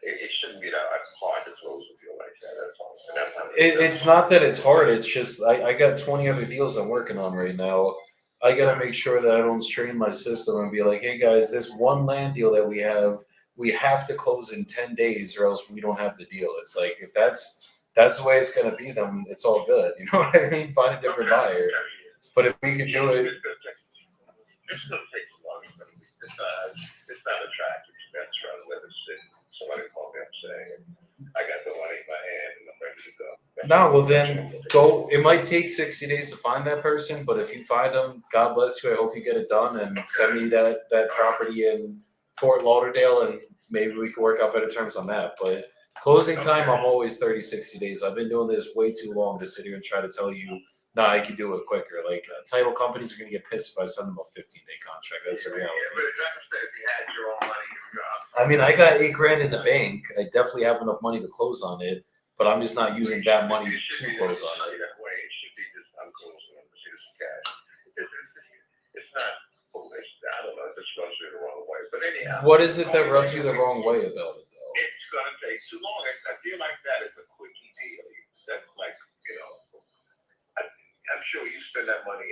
it shouldn't be that hard to close a deal like that. That's all. And that's how it's not that it's hard. It's just I got 20 other deals I'm working on right now. I gotta make sure that I don't strain my system and be like, hey guys, this one land deal that we have to close in 10 days or else we don't have the deal. It's like, if that's the way it's gonna be, then it's all good. You know what I mean? Find a different buyer. But if we can do it, it's gonna take long. It's not attractive. That's right. Whether somebody called me up saying, I got the money in my hand and I'm ready to go. no, well then go. It might take 60 days to find that person, but if you find them, God bless you. I hope you get it done and send me that property in Fort Lauderdale, and maybe we can work out better terms on that. But closing time, I'm always 30, 60 days. I've been doing this way too long to sit here and try to tell you, no, I can do it quicker. Like, title companies are going to get pissed if I send them a 15-day contract. That's the reality. Yeah, but like I said, if you had your own money, I mean, I got $8,000 in the bank. I definitely have enough money to close on it, but I'm just not using that money to close on it. That way, it should be just I'm closing on the cash. It's not foolish. I don't know. It just rubs you the wrong way. But anyhow, What is it that rubs you the wrong way about it, though? it's gonna take too long. I feel like that is a quickie deal. That's like, you know, I'm sure you spend that money.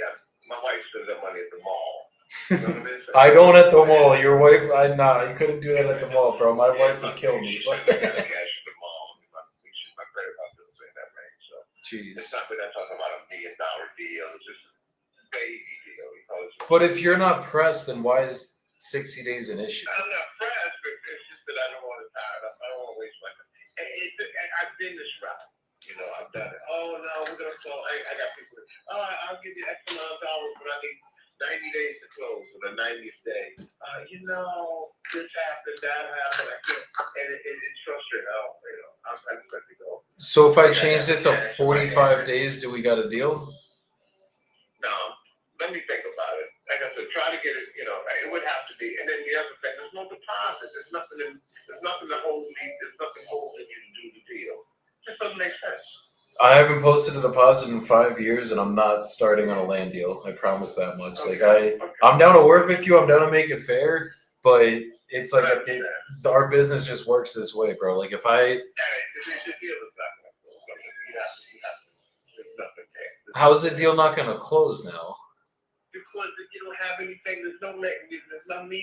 My wife spends that money at the mall. You know what I mean? I don't at the mall. Your wife, you couldn't do that at the mall, bro. My wife would kill me. Cash at the mall. My credit card bills in that range. So Jeez. it's not. We're not talking about $1 million deal. It's just a baby deal. But if you're not pressed, then why is 60 days an issue? I'm not pressed, but it's just that I don't want to tie it up. I don't want to waste my time. And I've been this route. You know, I've done it. Oh no, we're gonna close. I got people. I'll give you X amount of dollars, but I need 90 days to close on the 90th day. You know, this happened, that happened. I can't, and it's frustrating. I just let it go. So if I changed it to 45 days, do we got a deal? No, let me think about it. Like I said, try to get it. You know, it would have to be. And then the other thing, there's no deposit. There's nothing to hold me. There's nothing holding you to do the deal. It just doesn't make sense. I haven't posted a deposit in 5 years, and I'm not starting on a land deal. I promise that much. Okay. I'm down to work with you. I'm down to make it fair, but it's like our business just works this way, bro. Like if I, how's the deal not gonna close now? Because you don't have anything. There's no meat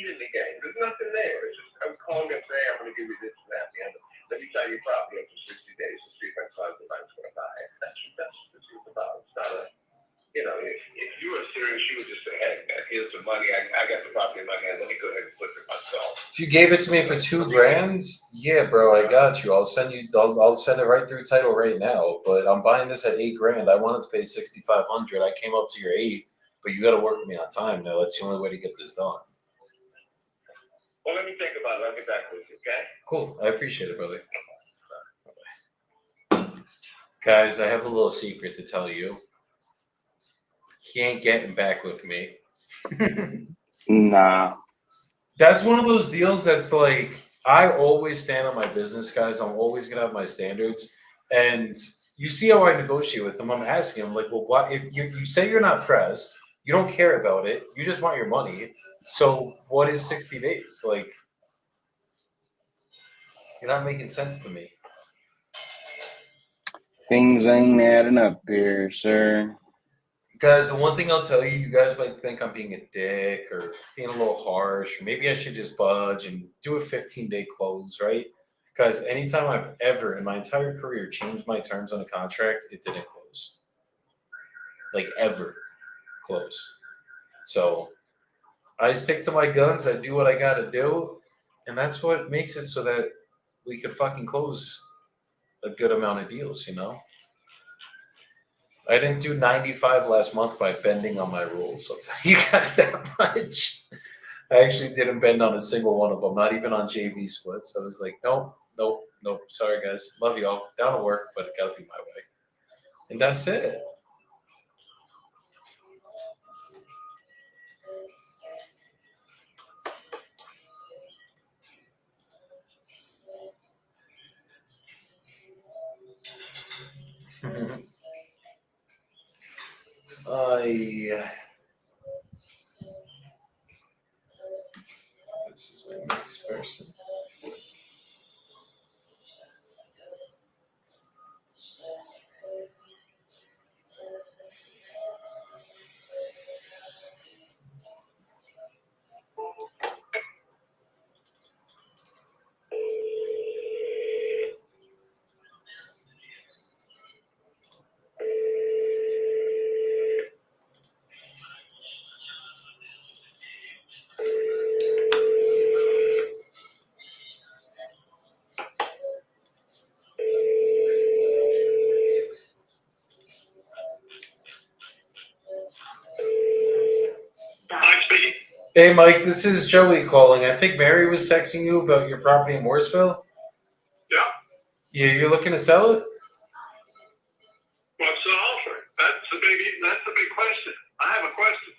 in the game. There's nothing there. It's just I'm calling and saying I'm going to give you this and that. And let me tell you property up for 60 days to see if I find somebody's going to buy it. That's what it's about. It's not a, you know, if you were serious, you would just say, hey, man, here's the money. I got the property in my hand. Let me go ahead and flip it myself. If you gave it to me for $2,000, yeah, bro, I got you. I'll send it right through title right now. But I'm buying this at $8,000. I wanted to pay $6,500. I came up to your 8. But you got to work with me on time now. That's the only way to get this done. Well, let me think about it. I'll get back with you, okay? Cool. I appreciate it, brother. Bye-bye. Guys, I have a little secret to tell you. He ain't getting back with me. Nah. That's one of those deals that's like, I always stand on my business, guys. I'm always going to have my standards. And you see how I negotiate with him. I'm asking him, like, well, why? If you say you're not pressed, you don't care about it. You just want your money. So what is 60 days? Like, you're not making sense to me. Things ain't adding up here, sir. Guys, the one thing I'll tell you, you guys might think I'm being a dick or being a little harsh. Or maybe I should just budge and do a 15-day close, right? Because anytime I've ever in my entire career changed my terms on a contract, it didn't close. Like ever close. So I stick to my guns. I do what I got to do, and that's what makes it so that we could fucking close a good amount of deals. You know, I didn't do 95 last month by bending on my rules. I'll tell you guys that much. I actually didn't bend on a single one of them, not even on JV splits. I was like, nope. Sorry, guys. Love y'all. Down to work, but it got to be my way. And that's it. This is my next person. Mike speaking. Hey, Mike, this is Joey calling. I think Mary was texting you about your property in Mooresville. Yeah. Yeah, you're looking to sell it? What's the offer? That's a big question. I have a question.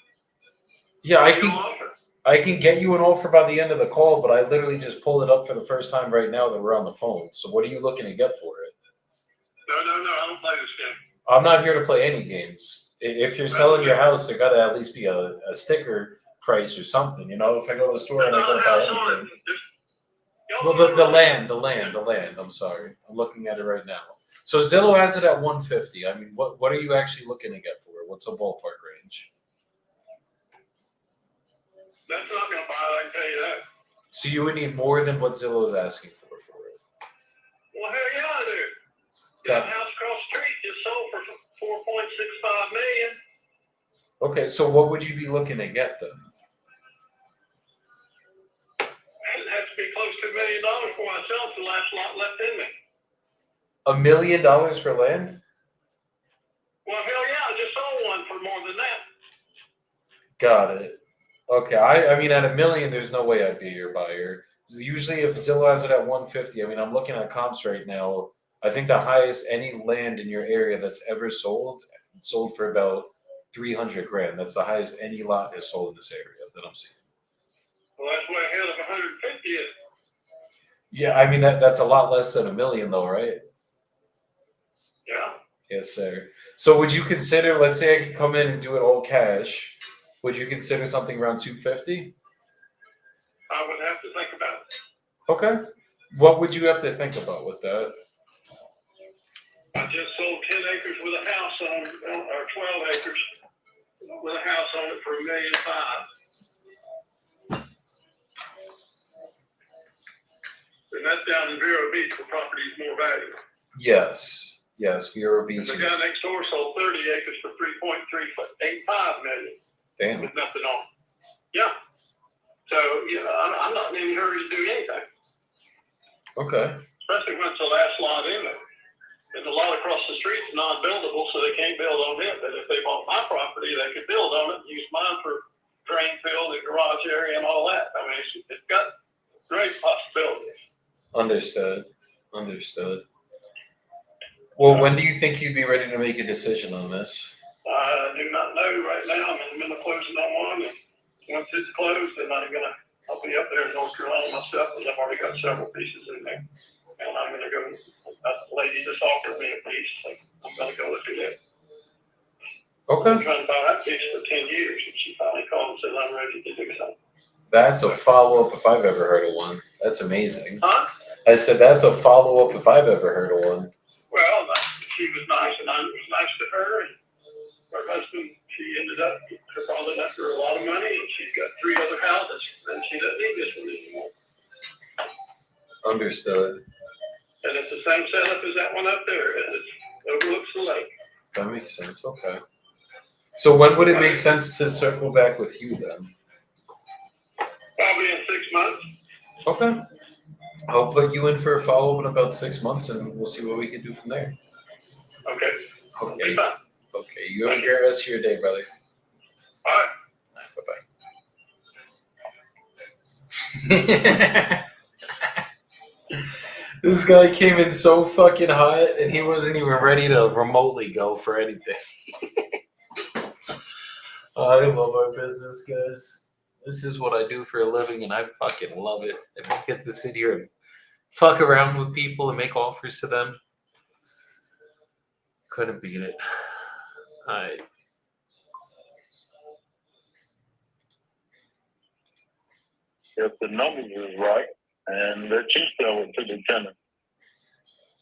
Yeah, What's your offer? I can get you an offer by the end of the call, but I literally just pulled it up for the first time right now that we're on the phone. So what are you looking to get for it? No, I don't play this game. I'm not here to play any games. If you're selling your house, there got to at least be a sticker price or something. You know, if I go to the store and I go to buy anything. Well, the land. I'm sorry. I'm looking at it right now. So Zillow has it at 150. I mean, what are you actually looking to get for it? What's a ballpark range? That's not going to buy it, I can tell you that. So you would need more than what Zillow is asking for it. Well, hell yeah, I do. Got That house across the street just sold for $4.65 million. Okay, so what would you be looking to get then? It has to be close to $1 million before I sell it. The last lot left in me. $1 million for land? Well, hell yeah, I just sold one for more than that. Got it. Okay, I mean, at $1 million, there's no way I'd be your buyer. Usually, if Zillow has it at 150, I mean, I'm looking at comps right now. I think the highest any land in your area that's ever sold for about 300 grand. That's the highest any lot has sold in this area that I'm seeing. Well, that's way ahead of 150 is. Yeah, I mean that's a lot less than $1 million, though, right? Yeah. Yes, sir. So, would you consider? Let's say I could come in and do it all cash. Would you consider something around 250? I would have to think about it. Okay. What would you have to think about with that? I just sold 10 acres with a house on, or 12 acres with a house on it for $1.5 million. And that's down in Vero Beach. The property is more valuable. Yes. Vero Beach The is. guy next door sold 30 acres for $3.385 million Damn. with nothing on it. Yeah. So, you know, I'm not in any hurry to do anything, Okay. especially when it's the last lot in there. And the lot across the street is non-buildable, so they can't build on it. But if they bought my property, they could build on it and use mine for drain field and garage area and all that. I mean, it's got great possibilities. Understood. Well, when do you think you'd be ready to make a decision on this? I do not know right now. I'm in the middle of closing on one, and once it's closed, then I'll be up there in North Carolina myself, because I've already got several pieces in there. And I'm gonna go, a lady just offered me a piece, so I'm gonna go look at it. I've Okay. been trying to buy that piece for 10 years, and she finally called and said, I'm ready to do something. That's a follow-up if I've ever heard of one. That's amazing. Huh? I said that's a follow-up if I've ever heard of one. Well, she was nice, and I was nice to her, and her husband, her father left her a lot of money, and she's got 3 other houses, and she doesn't need this one anymore. Understood. And it's the same setup as that one up there, and it overlooks the lake. That makes sense. Okay. So when would it make sense to circle back with you then? probably in 6 months. Okay. I'll put you in for a follow-up in about 6 months, and we'll see what we can do from there. Okay. Okay. Fine. Okay. You have a great rest of your day, brother. All right. Bye-bye. This guy came in so fucking hot, and he wasn't even ready to remotely go for anything. I love our business, guys. This is what I do for a living, and I fucking love it. I just get to sit here and fuck around with people and make offers to them. Couldn't beat it. If the numbers is right, and let you sell it to the tenant,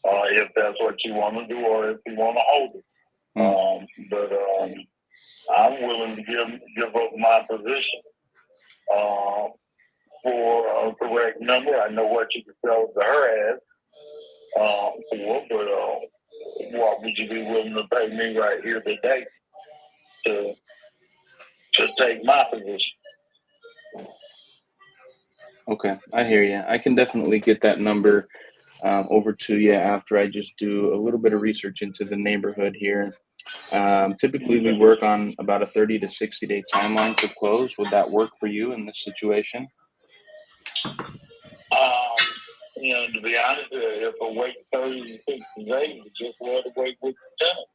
if that's what you want to do, or if you want to hold it. But I'm willing to give up my position for a correct number. I know what you can sell it to her as for, but what would you be willing to pay me right here today to take my position? Okay, I hear you. I can definitely get that number over to you after I just do a little bit of research into the neighborhood here. Typically, we work on about a 30 to 60 day timeline to close. Would that work for you in this situation? To be honest, if I wait 30 to 60 days, just rather wait with the tenant.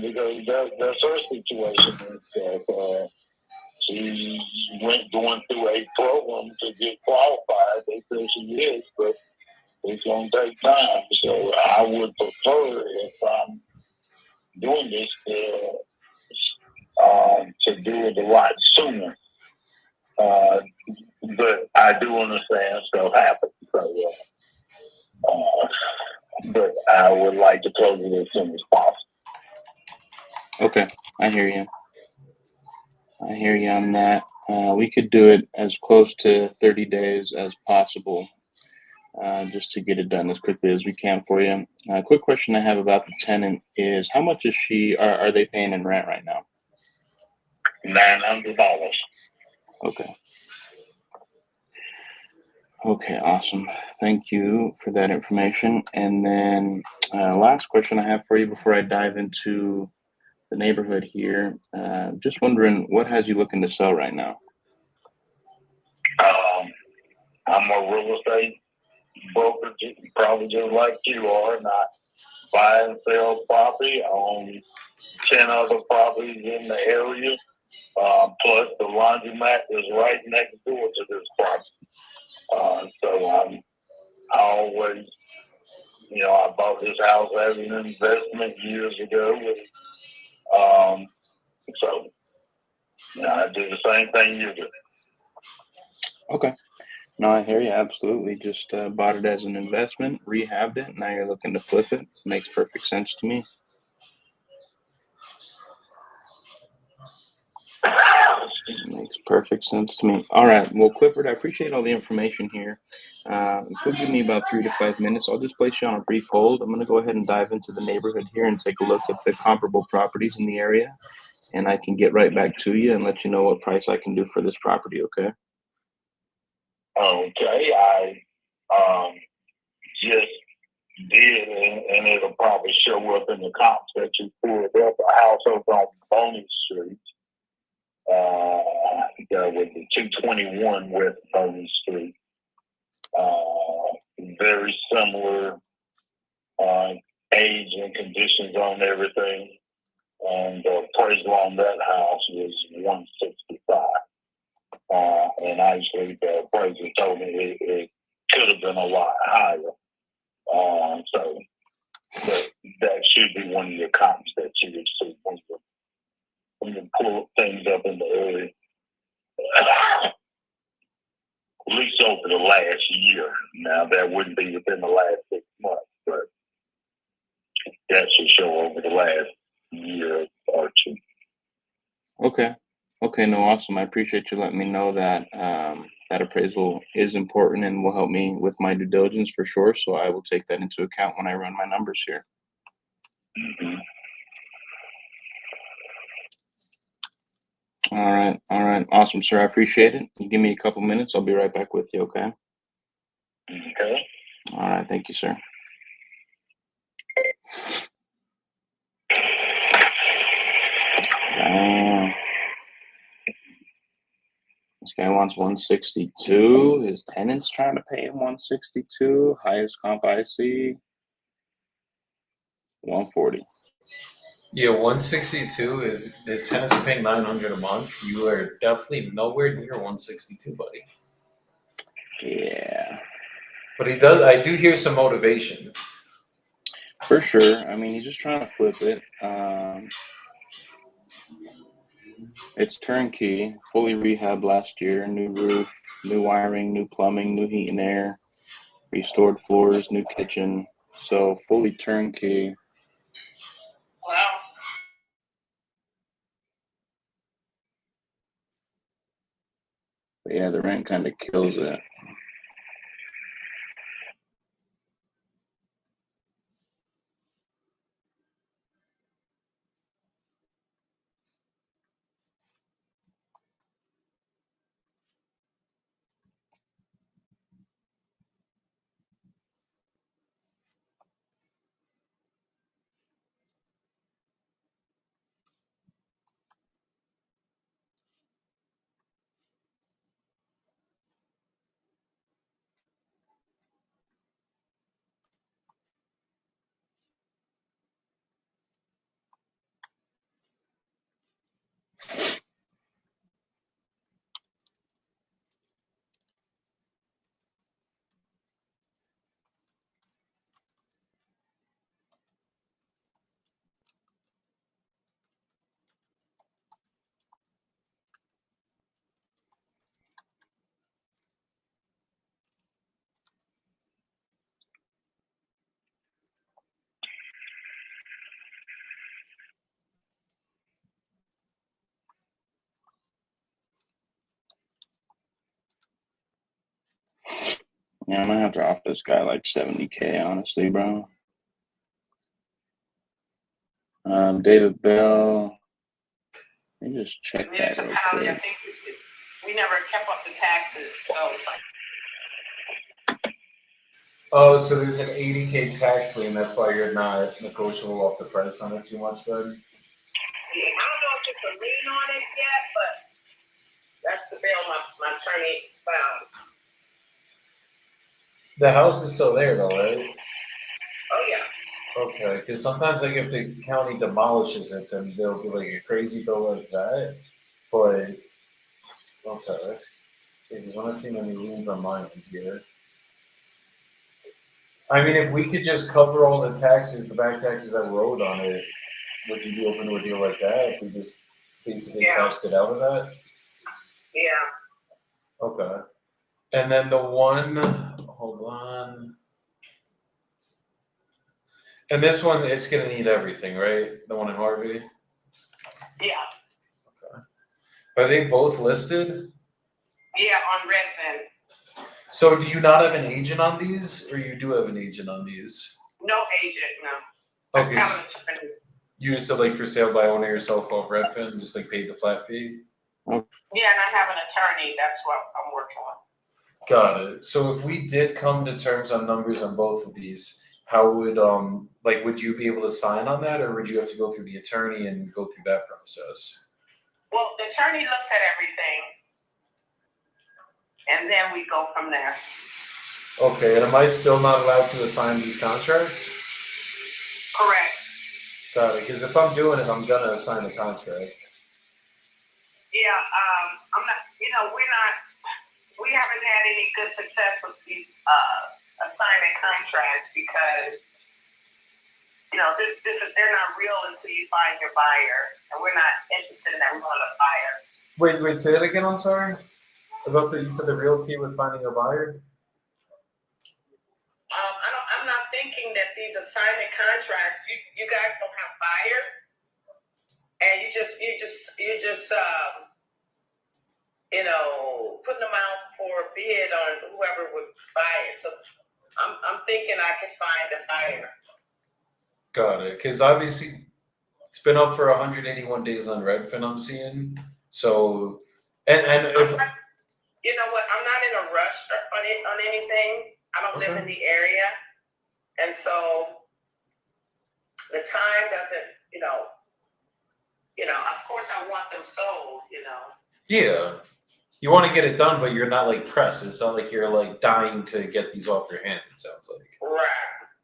Because that's her situation. She's going through a program to get qualified. They say she is, but it's going to take time. So I would prefer, if I'm doing this, to do it a lot sooner. But I do understand stuff happens. So, but I would like to close it as soon as possible. Okay, I hear you. I hear you on that. We could do it as close to 30 days as possible, just to get it done as quickly as we can for you. Quick question I have about the tenant is, how much is are they paying in rent right now? $900. Okay. Okay, awesome. Thank you for that information. And then last question I have for you before I dive into the neighborhood here. Just wondering, what has you looking to sell right now? I'm a real estate broker, probably just like you are, and I buy and sell property. I own 10 other properties in the area, plus the laundromat is right next door to this property. So I always, I bought this house as an investment years ago. So I do the same thing you do. Okay. No, I hear you. Absolutely. Just bought it as an investment, rehabbed it. Now you're looking to flip it. Makes perfect sense to me. Makes perfect sense to me. All right. Well, Clifford, I appreciate all the information here. If you'll give me about 3 to 5 minutes, I'll just place you on a brief hold. I'm going to go ahead and dive into the neighborhood here and take a look at the comparable properties in the area. And I can get right back to you and let you know what price I can do for this property, okay? Okay. I just did, and it'll probably show up in the comps that you pulled up, a house over on Boney Street. With the 221 West Boney Street. Very similar age and conditions on everything. And the appraisal on that house was $165. And actually, the appraiser told me it could have been a lot higher. So that should be one of your comps that you would see when you pull things up in the area. At least over the last year. Now, that wouldn't be within the last 6 months, but that should show over the last year or two. Okay. Okay, no, awesome. I appreciate you letting me know that that appraisal is important and will help me with my due diligence for sure. So I will take that into account when I run my numbers here. Mm-hmm. All right, awesome, sir. I appreciate it. You give me a couple minutes. I'll be right back with you. Okay. Okay. All right. Thank you, sir. Damn. This guy wants 162. His tenant's trying to pay him 162. Highest comp I see, 140. Yeah, 162 is his tenants are paying 900 a month. You are definitely nowhere near 162, buddy. Yeah, But he does. I do hear some motivation. for sure. I mean, he's just trying to flip it. It's turnkey, fully rehabbed last year. New roof, new wiring, new plumbing, new heat and air, restored floors, new kitchen. So fully turnkey. Wow. But yeah, the rent kind of kills it. Yeah, I might have to offer this guy like 70K, honestly, bro. David Bell. Let me just check that real Municipality, I quick. think we never kept up the taxes, so it's like. Oh, so there's an 80K tax lien. That's why you're not negotiable off the price on it too much, then. I don't know if it's a lien on it yet, but that's the bill my attorney found. The house is still there, though, right? Oh, yeah. Okay, because sometimes, like, if the county demolishes it, then there'll be like a crazy bill like that. But okay, because I'm not seeing any liens on mine here. I mean, if we could just cover all the taxes, the back taxes I wrote on it, would you be open to a deal like that? If we just basically cashed it out of that? Yeah. Okay. And then the one, hold on. And this one, it's gonna need everything, right? The one in Harvey. Yeah. Are they both listed? Yeah, on Redfin. So do you not have an agent on these, or you do have an agent on these? No agent, no. Okay, so you just said like for sale by owner yourself off Redfin, just like paid the flat fee? Yeah, and I have an attorney, that's what I'm working on. Got it. So if we did come to terms on numbers on both of these, how would like would you be able to sign on that, or would you have to go through the attorney and go through that process? Well, the attorney looks at everything, and then we go from there. Okay, and am I still not allowed to assign these contracts? Correct. Got it, because if I'm doing it, I'm gonna assign the contract. Yeah, I'm not, we haven't had any good success with these assignment contracts because, they're not real until you find your buyer, and we're not interested in that. We want a buyer. Wait, say that again, I'm sorry? About you said the realty with finding a buyer? I'm not thinking that these assignment contracts, you guys don't have buyers, and you just putting them out for a bid on whoever would buy it. So I'm thinking I can find a buyer. Got it, because obviously it's been up for 181 days on Redfin, I'm seeing. So, and if You know what? I'm not in a rush on anything. I don't live in the area, and so the time doesn't. Of course, I want them sold. yeah, you want to get it done, but you're not like pressed. It's not like you're like dying to get these off your hand. It sounds like. Right.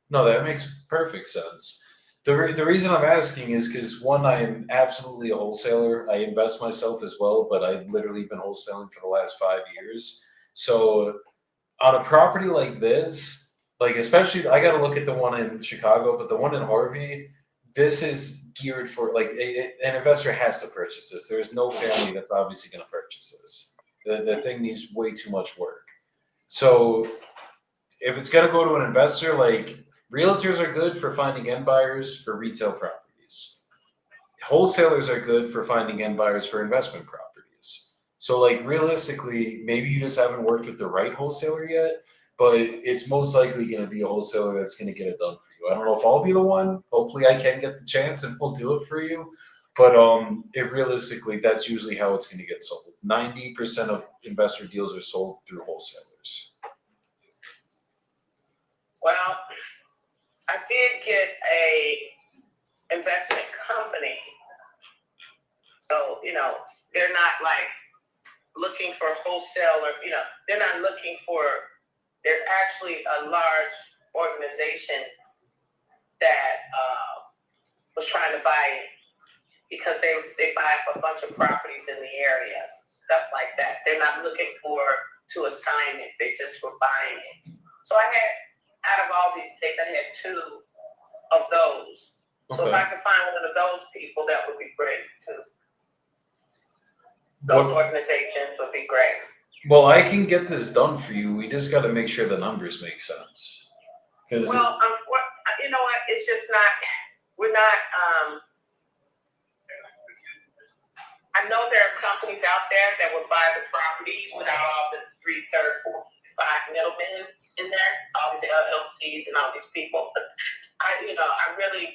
No, that makes perfect sense. The reason I'm asking is because one, I am absolutely a wholesaler. I invest myself as well, but I've literally been wholesaling for the last 5 years. So on a property like this, like especially, I got to look at the one in Chicago, but the one in Harvey, this is geared for like an investor has to purchase this. There's no family that's obviously going to purchase this. The thing needs way too much work. So if it's going to go to an investor, like realtors are good for finding end buyers for retail properties. Wholesalers are good for finding end buyers for investment properties. So like realistically, maybe you just haven't worked with the right wholesaler yet, but it's most likely going to be a wholesaler that's going to get it done for you. I don't know if I'll be the one. Hopefully I can get the chance and we'll do it for you. But if realistically, that's usually how it's going to get sold. 90% of investor deals are sold through wholesalers. Well, I did get a investment company, so they're not like looking for wholesaler. They're not looking for. They're actually a large organization that was trying to buy it because they buy up a bunch of properties in the area, stuff like that. They're not looking to assign it. They just were buying it. So I had, out of all these states, I had 2 of those. So if I could find one of those people, that would be great too. Those organizations would be great. Well, I can get this done for you. We just got to make sure the numbers make sense. Well, you know what? It's just not. We're not. I know there are companies out there that would buy the properties without all the 3, 3, 4, 5 middlemen in there, all these LLCs and all these people. But I really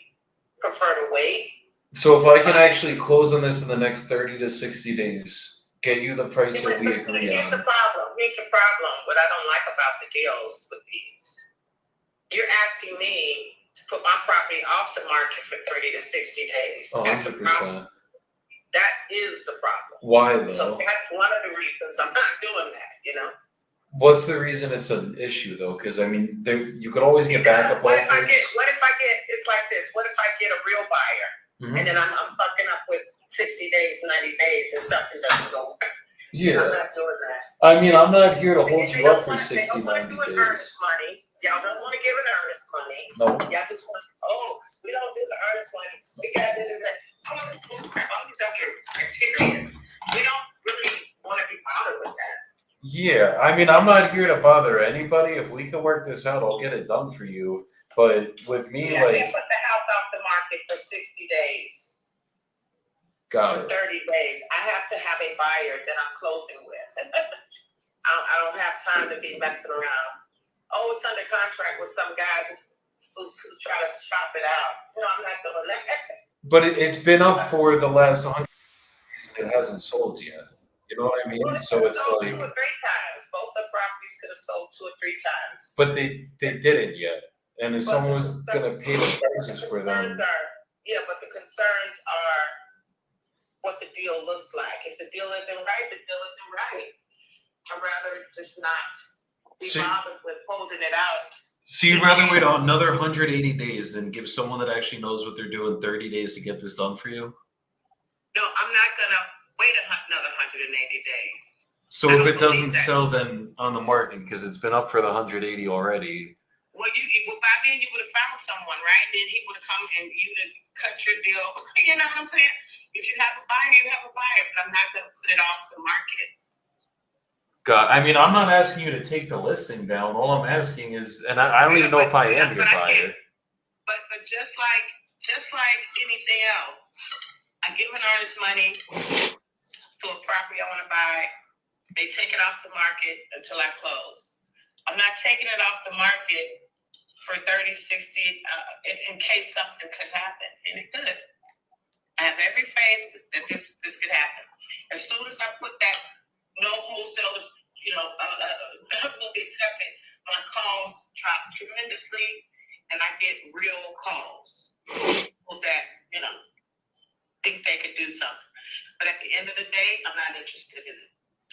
prefer to wait. So if I can actually close on this in the next 30 to 60 days, get you the price that we agree Here's on. the problem. What I don't like about the deals with these. You're asking me to put my property off the market for 30 to 60 days. 100%. That is the problem. Why So though? that's one of the reasons I'm not doing that, What's the reason it's an issue though? Because I mean, you could always get backup What if I offers. get, it's like this. What if I get a real buyer and then I'm fucking up with 60 days, 90 days and something doesn't go right? Yeah. I'm not doing that. I mean, I'm not here to hold you up for They 60, don't want 90 to do an days. earnest money. Y'all don't want to give an earnest money. No. Y'all just want, we don't do the earnest money. We got to do that. All this bullcrap, all these other criteria. We don't really want to be bothered with that. Yeah, I mean, I'm not here to bother anybody. If we can work this out, I'll get it done for you. But with me, I like, can't put the house off the market for 60 days. got For it. 30 days. I have to have a buyer that I'm closing with. I don't have time to be messing around. It's under contract with some guy who's trying to shop it out. I'm not doing that. But it's been up for the last 100 years. It hasn't sold yet. You know what I mean? Well, So it's sold like, 2 or 3 times. Both the properties could have sold 2 or 3 times. but they didn't yet. And if someone was gonna pay the prices for them, But the concerns are what the deal looks like. If the deal isn't right, the deal isn't right. I'd rather just not be bothered with holding it out. so you'd rather wait another 180 days than give someone that actually knows what they're doing 30 days to get this done for you? No, I'm not gonna wait another 180 days. So if it doesn't sell then on the market, because it's been up for the 180 already. Well, by then you would have found someone, right? Then he would have come and you would have cut your deal. You know what I'm saying? If you have a buyer, you have a buyer, but I'm not gonna put it off the market. God, I mean, I'm not asking you to take the listing down. All I'm asking is, and I don't even know if I am your buyer. But just like anything else, I give an earnest money for a property I want to buy. They take it off the market until I close. I'm not taking it off the market for 30, 60, in case something could happen, and it could. I have every faith that this could happen. As soon as I put that no wholesalers, will be accepted, my calls drop tremendously, and I get real calls. People that, think they could do something. But at the end of the day, I'm not interested in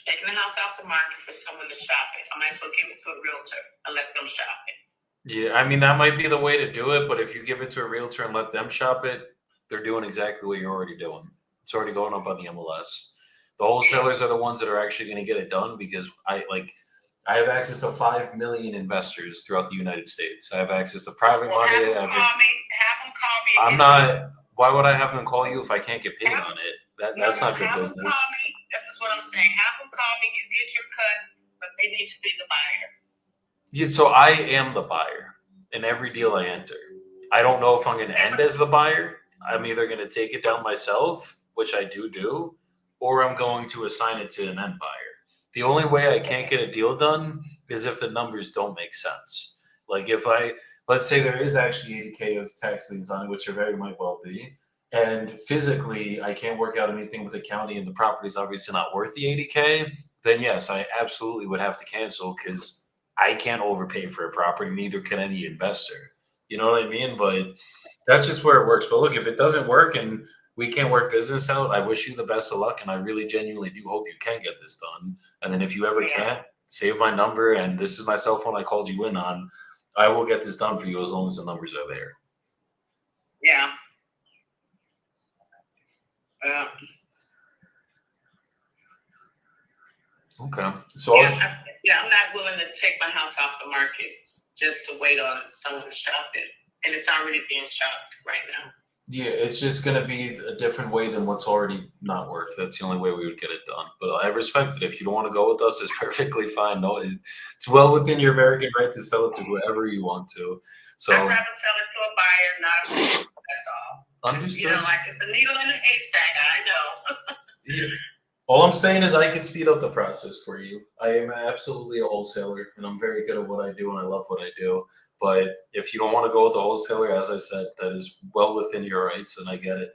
taking the house off the market for someone to shop it. I might as well give it to a realtor and let them shop it. Yeah, I mean, that might be the way to do it, but if you give it to a realtor and let them shop it, they're doing exactly what you're already doing. It's already going up on the MLS. The wholesalers are the ones that are actually going to get it done because I have access to 5 million investors throughout the United States. I have access to private Well, money. have them call me. I'm not. Why would I have them call you if I can't get paid on it? That's not good have business. Them call me. That's what I'm saying. Have them call me. You get your cut, but they need to be the buyer. Yeah, so I am the buyer in every deal I enter. I don't know if I'm going to end as the buyer. I'm either going to take it down myself, which I do, or I'm going to assign it to an end buyer. The only way I can't get a deal done is if the numbers don't make sense. Like if let's say there is actually 80K of tax liens on it, which there very might well be, and physically I can't work out anything with the county and the property's obviously not worth the 80K, then yes, I absolutely would have to cancel because I can't overpay for a property, neither can any investor. You know what I mean? But that's just where it works. But look, if it doesn't work and we can't work business out, I wish you the best of luck, and I really genuinely do hope you can get this done. And then if you ever can't, save my number, and this is my cell phone I called you in on. I will get this done for you as long as the numbers are there. Yeah. Okay. So I'm not willing to take my house off the market just to wait on someone to shop it. And it's already being shopped right now. yeah, it's just going to be a different way than what's already not worked. That's the only way we would get it done. But I respect it. If you don't want to go with us, it's perfectly fine. No, it's well within your American right to sell it to whoever you want to. So I'd rather sell it to a buyer, not a realtor. That's all. Understood. Like it's a needle in a haystack. I know. Yeah. All I'm saying is I can speed up the process for you. I am absolutely a wholesaler, and I'm very good at what I do, and I love what I do. But if you don't want to go with the wholesaler, as I said, that is well within your rights, and I get it.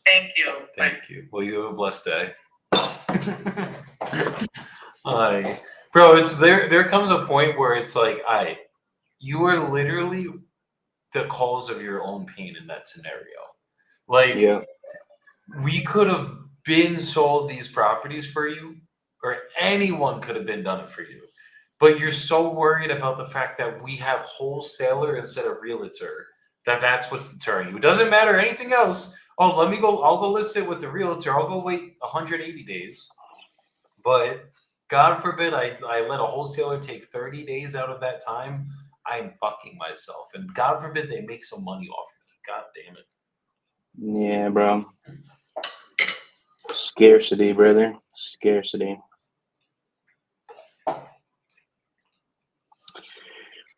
Thank you. Thank you. Well, you have a blessed day. Bro, it's there comes a point where it's like, you are literally the cause of your own pain in that scenario. Like, we could have been sold these properties for you, or anyone could have been done it for you. But you're so worried about the fact that we have wholesaler instead of realtor that's what's deterring you. It doesn't matter anything else. Oh, I'll go list it with the realtor. I'll go wait 180 days. But God forbid I let a wholesaler take 30 days out of that time. I'm fucking myself. And God forbid they make some money off of me. God damn it. Yeah, bro. Scarcity, brother. Scarcity.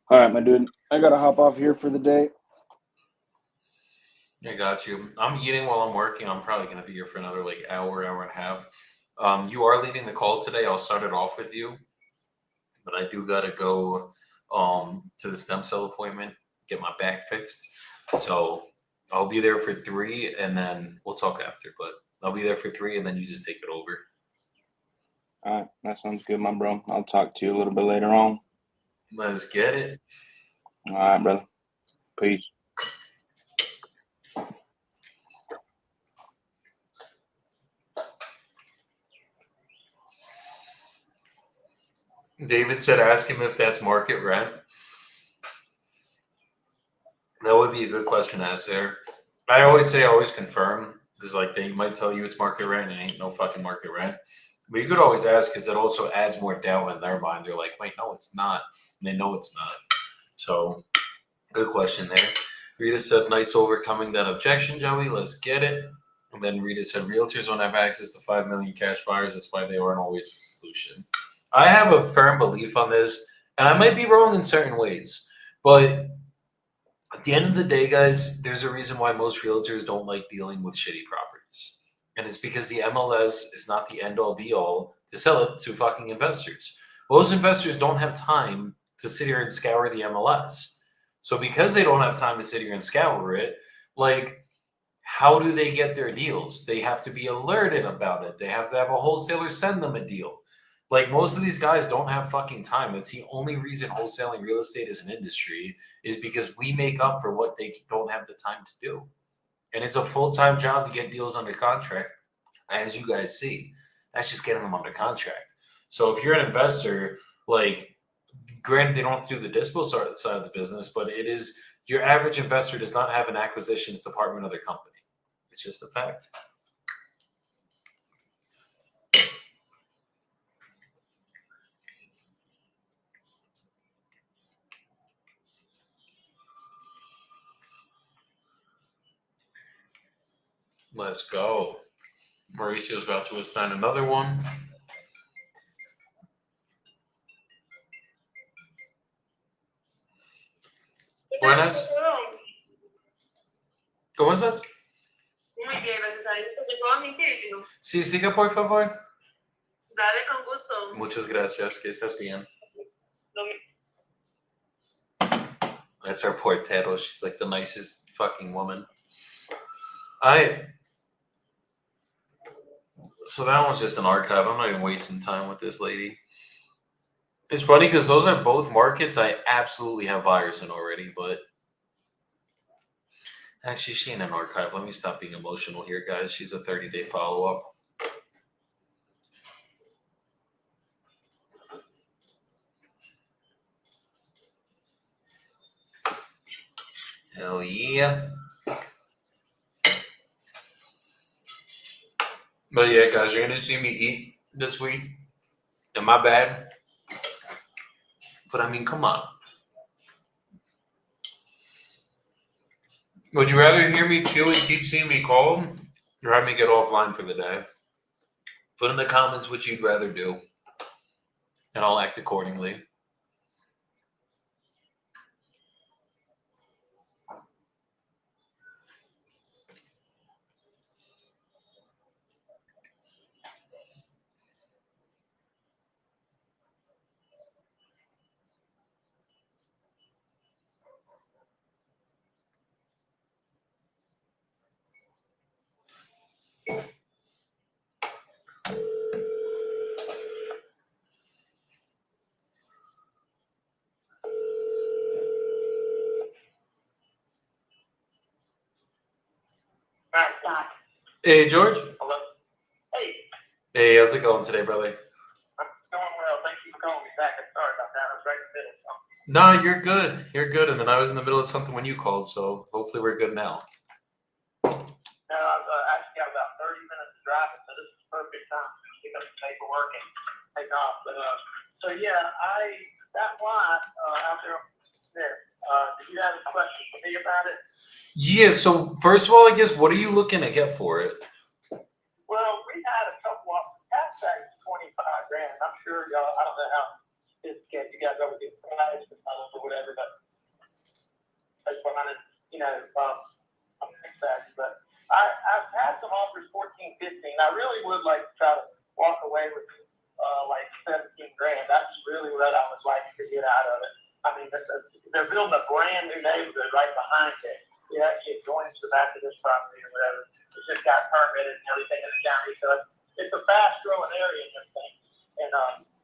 All right, my dude. I gotta hop off here for the day. I got you. I'm eating while I'm working. I'm probably gonna be here for another hour and a half. You are leading the call today. I'll start it off with you, but I do gotta go to the stem cell appointment, get my back fixed. So I'll be there for 3, and then we'll talk after. But I'll be there for 3, and then you just take it over. All right, that sounds good, my bro. I'll talk to you a little bit later on. Let's get it. All right, brother. Peace. David said, ask him if that's market rent. That would be a good question to ask there. I always say, always confirm, because they might tell you it's market rent and it ain't no fucking market rent. But you could always ask, because it also adds more doubt in their mind. They're like, wait, no, it's not. And they know it's not. So, good question there. Rita said, nice overcoming that objection, Joey. Let's get it. And then Rita said, realtors don't have access to 5 million cash buyers. That's why they aren't always the solution. I have a firm belief on this, and I might be wrong in certain ways. But at the end of the day, guys, there's a reason why most realtors don't like dealing with shitty properties. And it's because the MLS is not the end-all be-all to sell it to fucking investors. Most investors don't have time to sit here and scour the MLS. So because they don't have time to sit here and scour it, How do they get their deals? They have to be alerted about it. They have to have a wholesaler send them a deal. Like most of these guys don't have fucking time. That's the only reason wholesaling real estate is an industry, is because we make up for what they don't have the time to do. And it's a full-time job to get deals under contract, as you guys see. That's just getting them under contract. So if you're an investor, like, granted, they don't do the dispo side of the business, but it is, your average investor does not have an acquisitions department of their company. It's just a fact. Let's go. Mauricio's about to assign another one. Buenas. ¿Cómo estás? Muy bien, gracias a Dios. ¿Te puedo admitir? Sí, siga, por favor. Dale con gusto. Muchas gracias. Que estés bien. Lo mi- That's our portero. She's like the nicest fucking woman. So that one's just an archive. I'm not even wasting time with this lady. It's funny because those are both markets I absolutely have buyers in already, but actually she ain't an archive. Let me stop being emotional here, guys. She's a 30-day follow-up. Hell yeah. But yeah, guys, you're gonna see me eat this week. And my bad. But I mean, come on. Would you rather hear me chew and keep seeing me cold, or have me get offline for the day? Put in the comments what you'd rather do, and I'll act accordingly. Hey, George. Hello? Hey, Hey, how's it going today, brother? I'm doing well. Thank you for calling me back. I'm sorry about that. I was right in the middle of something. No, you're good. You're good. And then I was in the middle of something when you called, so hopefully we're good now. No, I've actually got about 30 minutes to drive it, so this is perfect time to pick up the paperwork and take off. But so yeah, that lot out there. Did you have a question for me about it? Yeah, so first of all, I guess, what are you looking to get for it? Well, we had a couple of tax tags, $25,000. I'm sure y'all. I don't know how sophisticated you guys ever get price or whatever, but that's behind it. I'm tax. But I've had some offers 14, 15. I really would like to try to walk away with like $17,000. That's really what I would like to get out of it. I mean, they're building a brand new neighborhood right behind it. It actually joins the back of this property or whatever. It's just got permitted and everything in the county, so it's a fast growing area and everything. And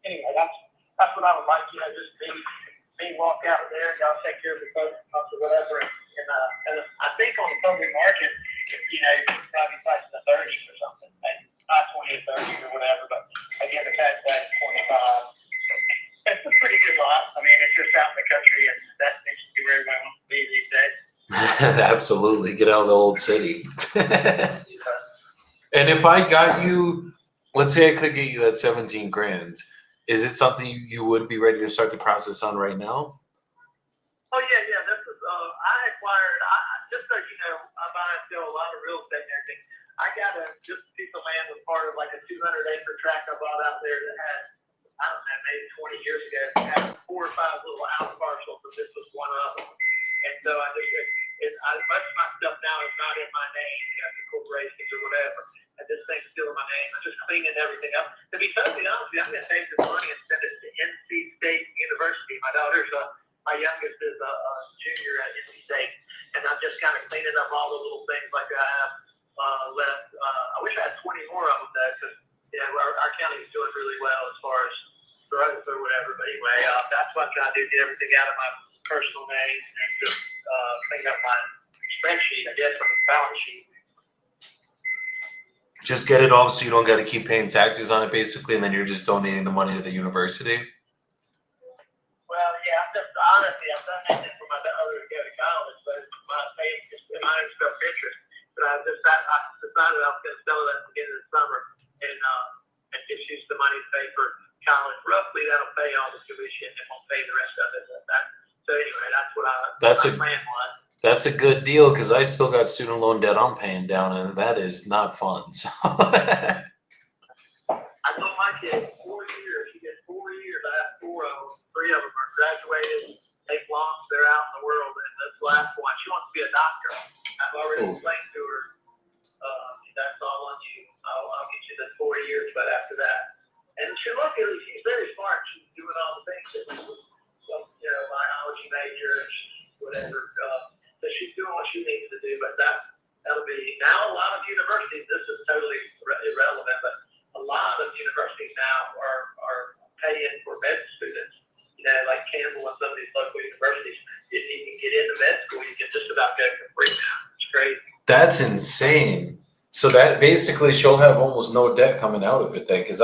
anyway, that's what I would like. Just me walk out there, y'all take care of the folks or whatever. And I think on the public market, you could probably price in the 30s or something, maybe not 20 or 30 or whatever. But again, the tax tag is 25. It's a pretty good lot. I mean, it's just out in the country, and that seems to be where everyone wants to be these days. Absolutely. Get out of the old city. And if I got you, let's say I could get you that $17,000, is it something you would be ready to start the process on right now? Oh yeah. This is I acquired. Just so you know, I buy and sell a lot of real estate and everything. I got just a piece of land was part of like a 200-acre tract I bought out there that had, I don't know, maybe 20 years ago, it had 4 or 5 little out parcels, but this was one of them. And so I just, much of my stuff now is not in my name, the corporations or whatever. And this thing's still in my name. I'm just cleaning everything up. To be totally honest with you, I'm going to take this money and send it to NC State University. My daughter's, my youngest is a junior at NC State. And I'm just kind of cleaning up all the little things like that I have left. I wish I had 20 more of them though, because our county is doing really well as far as growth or whatever. But anyway, that's what I'm trying to do: get everything out of my personal name and just clean up my spreadsheet, I guess, on the balance sheet. Just get it off so you don't got to keep paying taxes on it, basically, and then you're just donating the money to the university. Well, yeah, honestly, I've done that for my other to go to college, but my pay just my own self-interest. But I decided I was going to sell it at the beginning of the summer and just use the money to pay for college. Roughly, that'll pay all the tuition and won't pay the rest of it. So anyway, that's what my plan was. That's a good deal because I still got student loan debt I'm paying down, and that is not fun. So. I told my kids 4 years. You get 4 years. I have 4 of them. 3 of them are graduated. They've launched. They're out in the world. And this last one, she wants to be a doctor. I've already explained to her. That's all on you. I'll get you the 4 years, but after that, and she's very smart. She's doing all the things that biology major, whatever. So she's doing what she needs to do, but that'll be now a lot of universities. This is totally irrelevant, but a lot of universities now are paying for med students. Like Campbell and some of these local universities. If you can get into med school, you can just about go for free now. It's crazy. That's insane. So that basically she'll have almost no debt coming out of it then. Because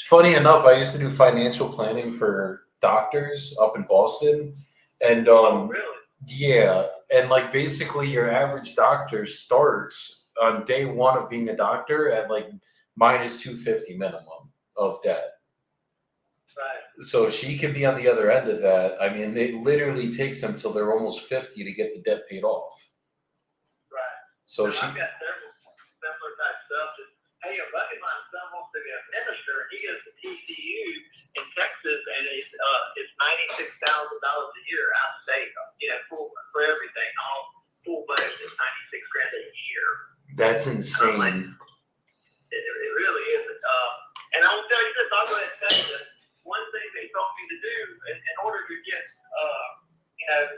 funny enough, I used to do financial planning for doctors up in Boston. And Really? yeah, and like basically your average doctor starts on day one of being a doctor at like minus 250 minimum of debt. Right. So she can be on the other end of that. I mean, it literally takes them till they're almost 50 to get the debt paid off. Right. So I've got several similar type stuff. Hey, a buddy of mine's son wants to be a minister. He goes to TCU in Texas, and it's $96,000 a year out of state. Full for everything. All full budget is $96,000 a year. That's insane. It really is. And I will tell you this. I'll go ahead and tell you this. One thing they told me to do in order to get,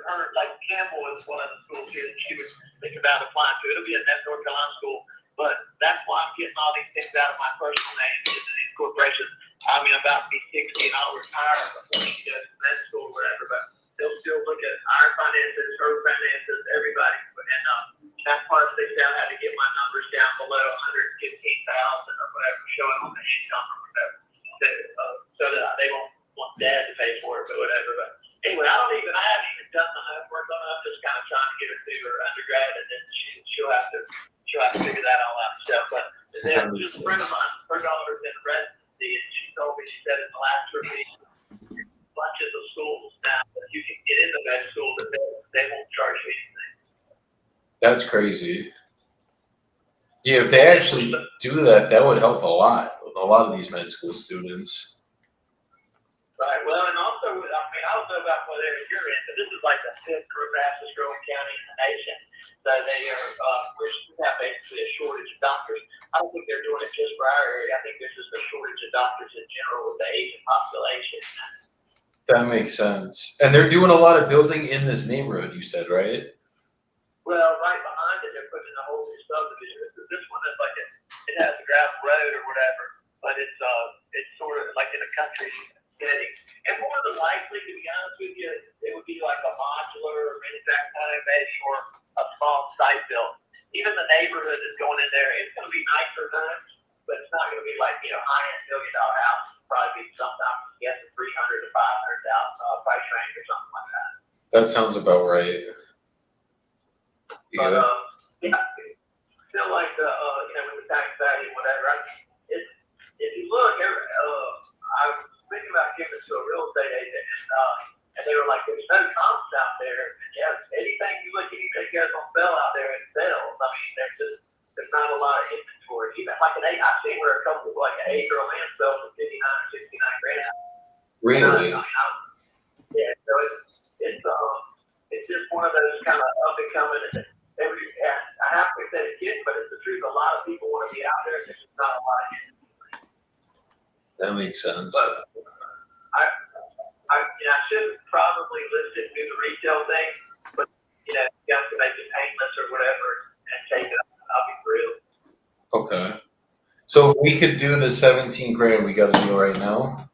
her, like Campbell is one of the schools here that she was thinking about applying to. It'll be a North Carolina school. But that's why I'm getting all these things out of my personal name into these corporations. I mean, I'm about to be 60 and I'll retire before she goes to med school or whatever. But they'll still look at our finances, her finances, everybody. And that part, they found how to get my numbers down below 115,000 or whatever, showing on the income or whatever. So that they won't want dad to pay for it or whatever. But anyway, I haven't even done the homework on it. I'm just kind of trying to get her through her undergrad, and then she'll have to figure that all out herself. But then just a friend of mine, her daughter's in residency, and she told me, she said in the last 2 weeks, bunches of schools now that you can get into med school, but they won't charge you anything. That's crazy. Yeah, if they actually do that, that would help a lot with a lot of these med school students. Right. Well, and also, I don't know about what area you're in, but this is like the 5th fastest growing county in the nation. So we have basically a shortage of doctors. I don't think they're doing it just for our area. I think there's just a shortage of doctors in general with the Asian population. That makes sense. And they're doing a lot of building in this neighborhood, you said, right? Well, right behind it, they're putting in a whole new subdivision. This one is like it has a gravel road or whatever, but it's sort of like in a country setting. And more than likely, to be honest with you, it would be like a modular or manufacturing maybe, or a small site built. Even the neighborhood is going in there. It's going to be nicer homes, but it's not going to be like high-end $1 million house. It'll probably be something I'm guessing $300,000 to $500,000 price range or something like that. That sounds about right. But still like with the tax value, whatever. If you look, I was thinking about giving it to a real estate agent, and they were like, "There's no comps out there. And yeah, anything goes on sale out there, it sells. I mean, there's not a lot of inventory. Even like I've seen where a couple of like an acre of land sells for $59 or $69,000. Really? Yeah. So it's just one of those kind of up and coming. I have to say it again, but it's the truth. A lot of people want to be out there, and there's just not a lot of it. That makes sense. But I should probably list it and do the retail thing, but you have to make it painless or whatever and take Okay. So if we could do the 17 grand, we got to do right now.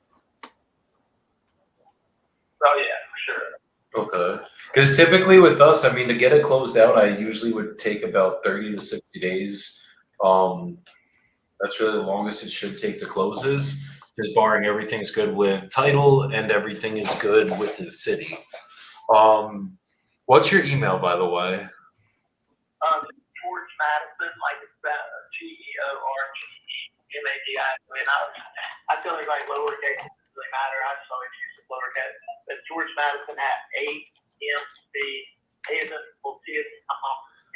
Oh yeah, for sure. Okay. Because typically with us, I mean, to get it closed out, I usually would take about 30 to 60 days. That's really the longest it should take to closes, just barring everything's good with title and everything is good with the city. What's your email, by the way? George Madison, like it's GeorgeMadison. I feel like lowercase doesn't really matter. I just always use the lowercase. It's George Madison at AMC, A as in well, T as in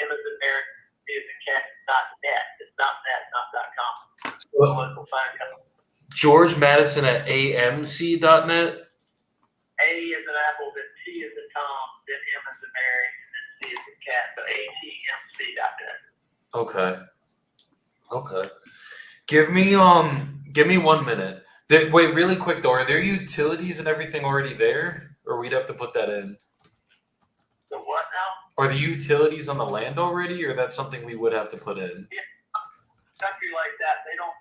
M as in Eric, C as in cat, .net. It's .net, not .com. The local phone company. George Madison at amc.net. A as in apple, then T as in Tom, then M as in Mary, and then C as in cat. So ATMC.net. Okay. Okay. Give me 1 minute. Wait, really quick though, are there utilities and everything already there? Or we'd have to put that in? So what now? Are the utilities on the land already, or that's something we would have to put in? Country like that, they don't,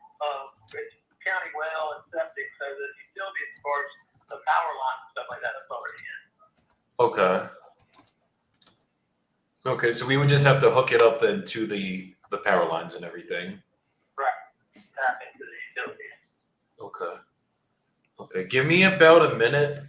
it's county well and septic, so the utilities, as far as the power lines and stuff like that, it's already in. Okay. Okay, so we would just have to hook it up then to the power lines and everything. Tap into the utilities. Okay. Okay, give me about a minute.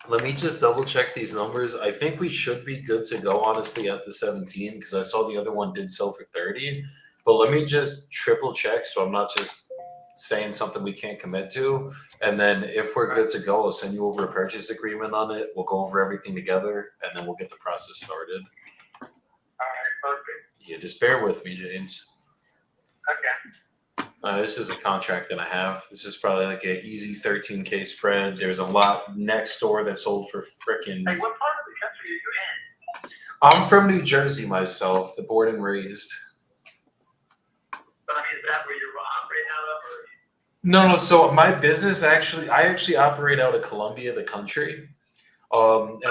Let me just double check these numbers. I think we should be good to go, honestly, at the 17, because I saw the other one did sell for 30. But let me just triple check so I'm not just saying something we can't commit to. And then if we're good to go, I'll send you over a purchase agreement on it. We'll go over everything together, and then we'll get the process started. All right, perfect. Yeah, just bear with me, James. Okay. This is a contract and a half. This is probably like an easy 13K spread. There's a lot next door that sold for frickin'. Hey, what part of the country are you in? I'm from New Jersey myself, the born and raised. But I mean, is that where you're operating out of, or? No. So my business I actually operate out of Columbia, the country. And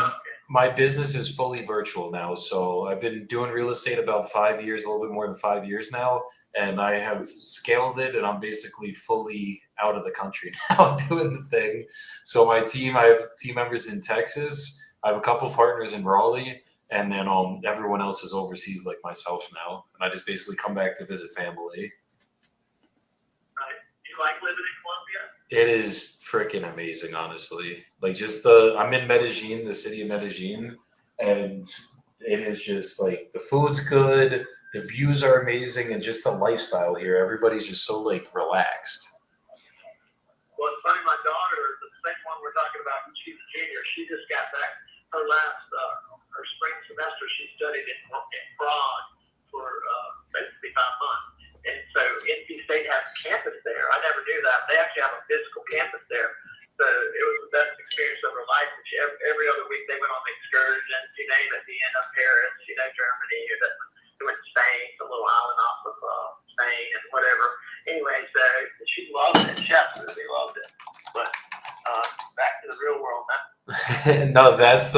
my business is fully virtual now. So I've been doing real estate about 5 years, a little bit more than 5 years now. And I have scaled it, and I'm basically fully out of the country now doing the thing. So I have team members in Texas. I have a couple partners in Raleigh, and then everyone else is overseas like myself now. And I just basically come back to visit family. Right. You like living in Columbia? It is freaking amazing, honestly. Like I'm in Medellin, the city of Medellin, and it is just like the food's good. The views are amazing, and just the lifestyle here. Everybody's just so like relaxed. Well, it's funny. My daughter, the same one we're talking about, she's a junior. She just got back her last her spring semester. She studied in Prague for basically 5 months, and so NC State has a campus there. I never knew that. They actually have a physical campus there. So it was the best experience of her life. And every other week they went on excursions. You name it, Vienna, Paris, Germany, or that. We went to Spain, a little island off of Spain, and whatever. Anyway, so she loved it. She absolutely loved it. But back to the real world now. No, that's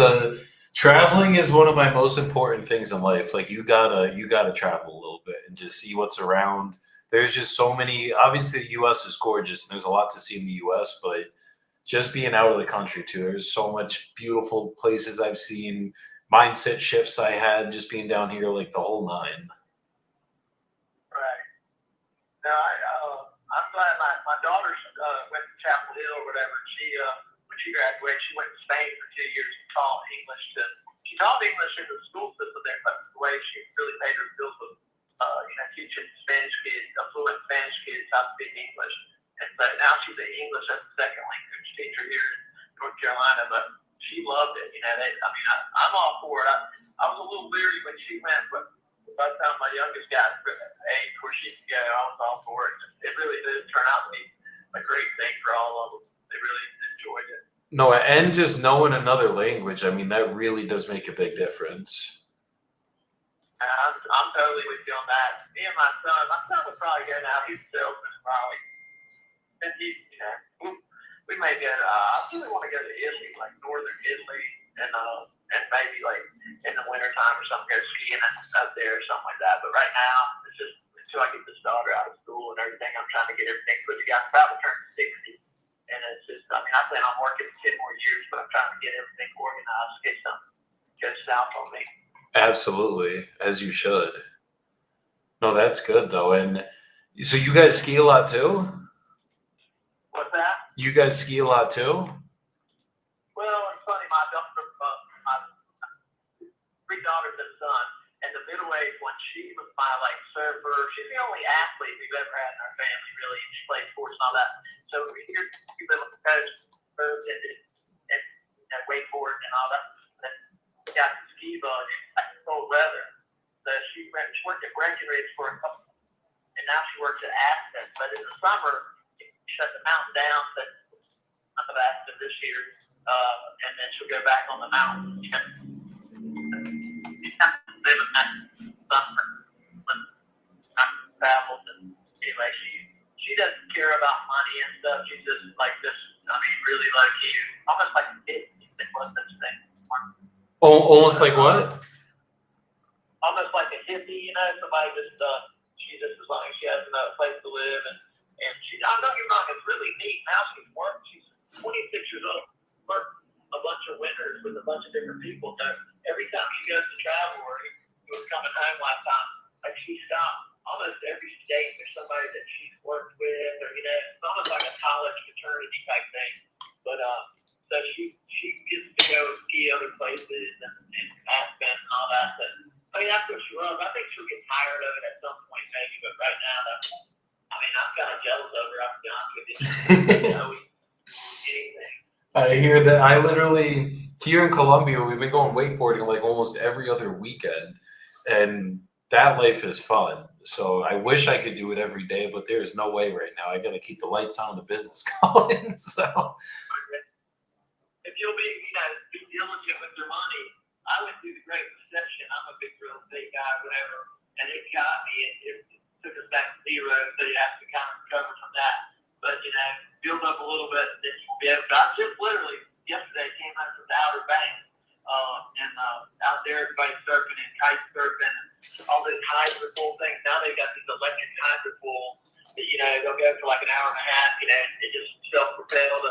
traveling is one of my most important things in life. Like you gotta travel a little bit and just see what's around. There's just so many. Obviously, the U.S. is gorgeous, and there's a lot to see in the U.S. But just being out of the country too, there's so much beautiful places I've seen. Mindset shifts I had just being down here, like the whole nine. Right. No, I'm glad my daughter went to Chapel Hill or whatever. She when she graduated, she went to Spain for 2 years and taught English. She taught English in the school system there, but the way she really paid her bills was teaching Spanish kids, affluent Spanish kids how to speak English. And so now she's an English as a second language teacher here in North Carolina, but she loved it. I'm all for it. I was a little leery when she went, but by the time my youngest got to the age where she could go, I was all for it. It really did turn out to be a great thing for all of them. They really enjoyed it. No, and just knowing another language, that really does make a big difference. I'm totally with you on that. Me and my son would probably go now. He's a salesman in Raleigh. And we may go I really want to go to Italy, like northern Italy, and maybe like in the wintertime or something, go skiing up there or something like that. But right now, it's until I get this daughter out of school and everything. I'm trying to get everything put together. I'm about to turn 60. And it's just, I mean, I plan on working 10 more years, but I'm trying to get everything organized in case something goes south on me. Absolutely, as you should. No, that's good though. And so you guys ski a lot too? What's that? You guys ski a lot too? Well, it's funny, my three daughters and son, and the middle-aged one, she was my like surfer. She's the only athlete we've ever had in our family, really. She played sports and all that. So we live on the coast, surfed and wakeboard and all that. And we got the ski bug, like cold weather. So she worked at Breckenridge for a couple, and now she works at Aspen. But in the summer, she shut the mountain down. But I'm of Aspen this year, and then she'll go back on the mountain. Living that summer when I traveled, and anyway, she doesn't care about money and stuff. She's just like this. I mean, really low key, almost like a kid. What's this thing? Oh, almost like what? Almost like a hippie, you know. Somebody just she just as long as she has another place to live, and she. I don't get me wrong, it's really neat. Now she's worked. She's 26 years old. Worked a bunch of winters with a bunch of different people. So every time she goes to travel, or she was coming home last time, like she stopped almost every state. There's somebody that she's worked with, or it's almost like a college fraternity type thing. But so she gets to go ski other places and Aspen and all that. But I mean, that's what she loves. I think she'll get tired of it at some point, maybe. But right now, I mean, I'm kind of jealous of her. I'll be honest with you. Anything. I hear that. I literally, here in Colombia, we've been going wakeboarding like almost every other weekend. And that life is fun. So I wish I could do it every day, but there's no way right now. I got to keep the lights on, the business going. So if you'll be diligent with your money, I went through the Great Recession. I'm a big real estate guy, whatever, and it got me. It took us back to zero, so you have to kind of recover from that. But build up a little bit, and then you'll be able to. I just literally yesterday came out from the Outer Banks, and out there everybody's surfing and kite surfing, all these hydro pool things. Now they've got these electric hydro pools that they'll go for like an hour and a half. It just self-propelled.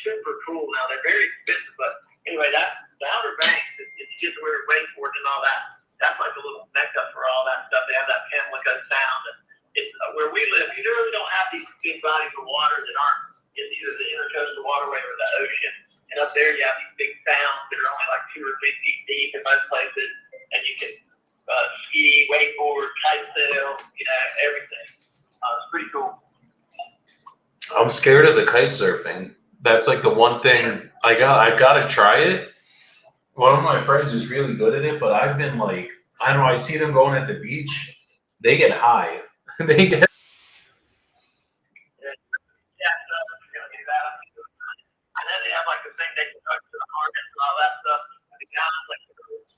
Super cool. Now they're very expensive, but anyway, that the Outer Banks it's just where wakeboard and all that. That's like a little mecca for all that stuff. They have that Pamlico sound, and it's where we live. You really don't have these big bodies of water that aren't in either the intercoastal waterway or the ocean. And up there, you have these big sounds that are only like 2 or 3 feet deep in most places, and you can ski, wakeboard, kite sail, everything. It's pretty cool. I'm scared of the kite surfing. That's like the one thing I got to try it. One of my friends is really good at it, but I've been like, I don't know, I see them going at the beach. They get high. They get. Yeah, so you're gonna do that. I know they have like the thing they can touch to the harness and all that stuff. And the guys like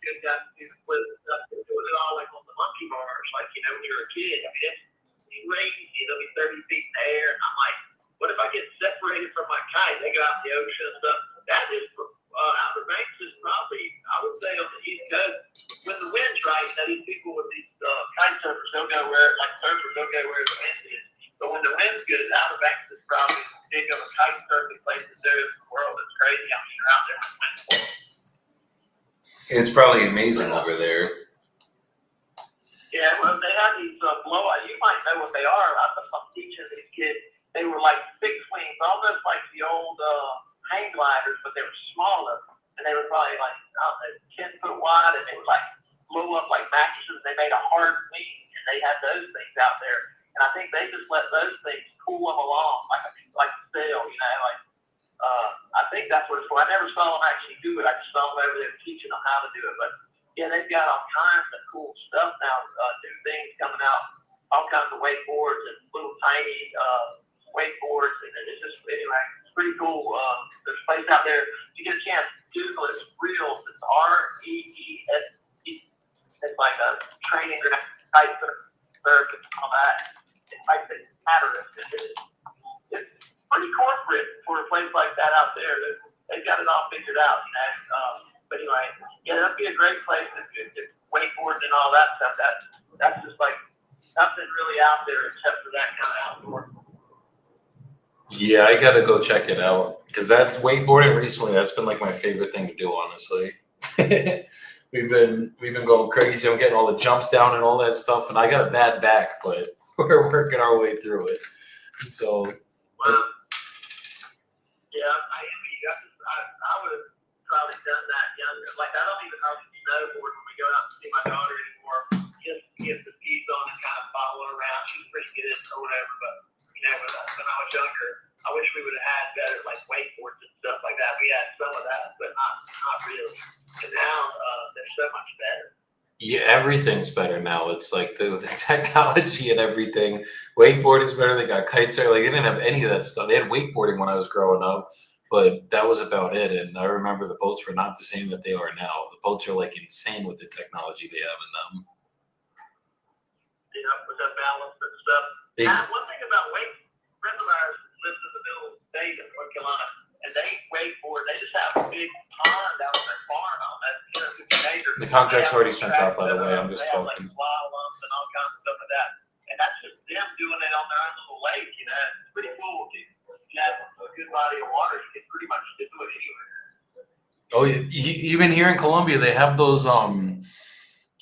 good guys do the split stuff. They do it all like on the monkey bars, like when you're a kid. I mean, it's crazy. They'll be 30 feet in the air, and I'm like, what if I get separated from my kite? They go out in the ocean and stuff. That is Outer Banks is probably, I would say, on the East Coast. When the wind's right, these people with these kite surfers, they'll go where, like surfers, they'll go where the wind is. But when the wind's good, Outer Banks is probably as big of a kite surfing place as there is in the world. It's crazy how many are out there with wind. It's probably amazing over there. Yeah, well, they have these blowouts. You might know what they are. I'm teaching these kids. They were like fixed wings, almost like the old hang gliders, but they were smaller. And they were probably like, 10 foot wide, and they would like blow up like mattresses. They made a hard wing, and they had those things out there. And I think they just let those things cool them along, like sail, I think that's what it's for. I never saw them actually do it. I just saw them over there teaching them how to do it. But yeah, they've got all kinds of cool stuff now, new things coming out, all kinds of wakeboards and little tiny wakeboards, and it's just, anyway, it's pretty cool. There's a place out there, if you get a chance, Google it, it's real. It's REESE. It's like a training ground, kite surf, and all that. It's like the Hatteras. It's pretty corporate for a place like that out there. They've got it all figured out, But anyway, yeah, that'd be a great place if wakeboarding and all that stuff. That's just like nothing really out there except for that kind of outdoor. Yeah, I gotta go check it out because that's wakeboarding recently. That's been like my favorite thing to do, honestly. we've been going crazy. I'm getting all the jumps down and all that stuff, and I got a bad back, but we're working our way through it. So, Well, yeah, I envy you. I would have probably done that younger. Like, I don't even hardly snowboard when we go out to see my daughter anymore. Just get the skis on and kind of follow her around. She's pretty good or whatever, but, you know, when I was younger, I wish we would have had better, like, wakeboards and stuff like that. We had some of that, but not really. And now, they're so much better. yeah, everything's better now. It's like the technology and everything. Wakeboarding's better. They got kites there. Like they didn't have any of that stuff. They had wakeboarding when I was growing up, but that was about it. And I remember the boats were not the same that they are now. The boats are like insane with the technology they have in them. You know, with the balance and stuff. Now, one thing about wake, friends of ours lives in the middle of the state of North Carolina, and they wakeboard. They just have a big pond out on their farm on that 250 acres. The contract's already sent out, by the way. I'm just they have, like, talking. slaloms and all kinds of stuff like that. And that's just them doing it on their own little lake, you know. It's pretty cool. If you have a good body of water, you can pretty much do it anywhere. Oh, yeah. Even here in Colombia, they have those.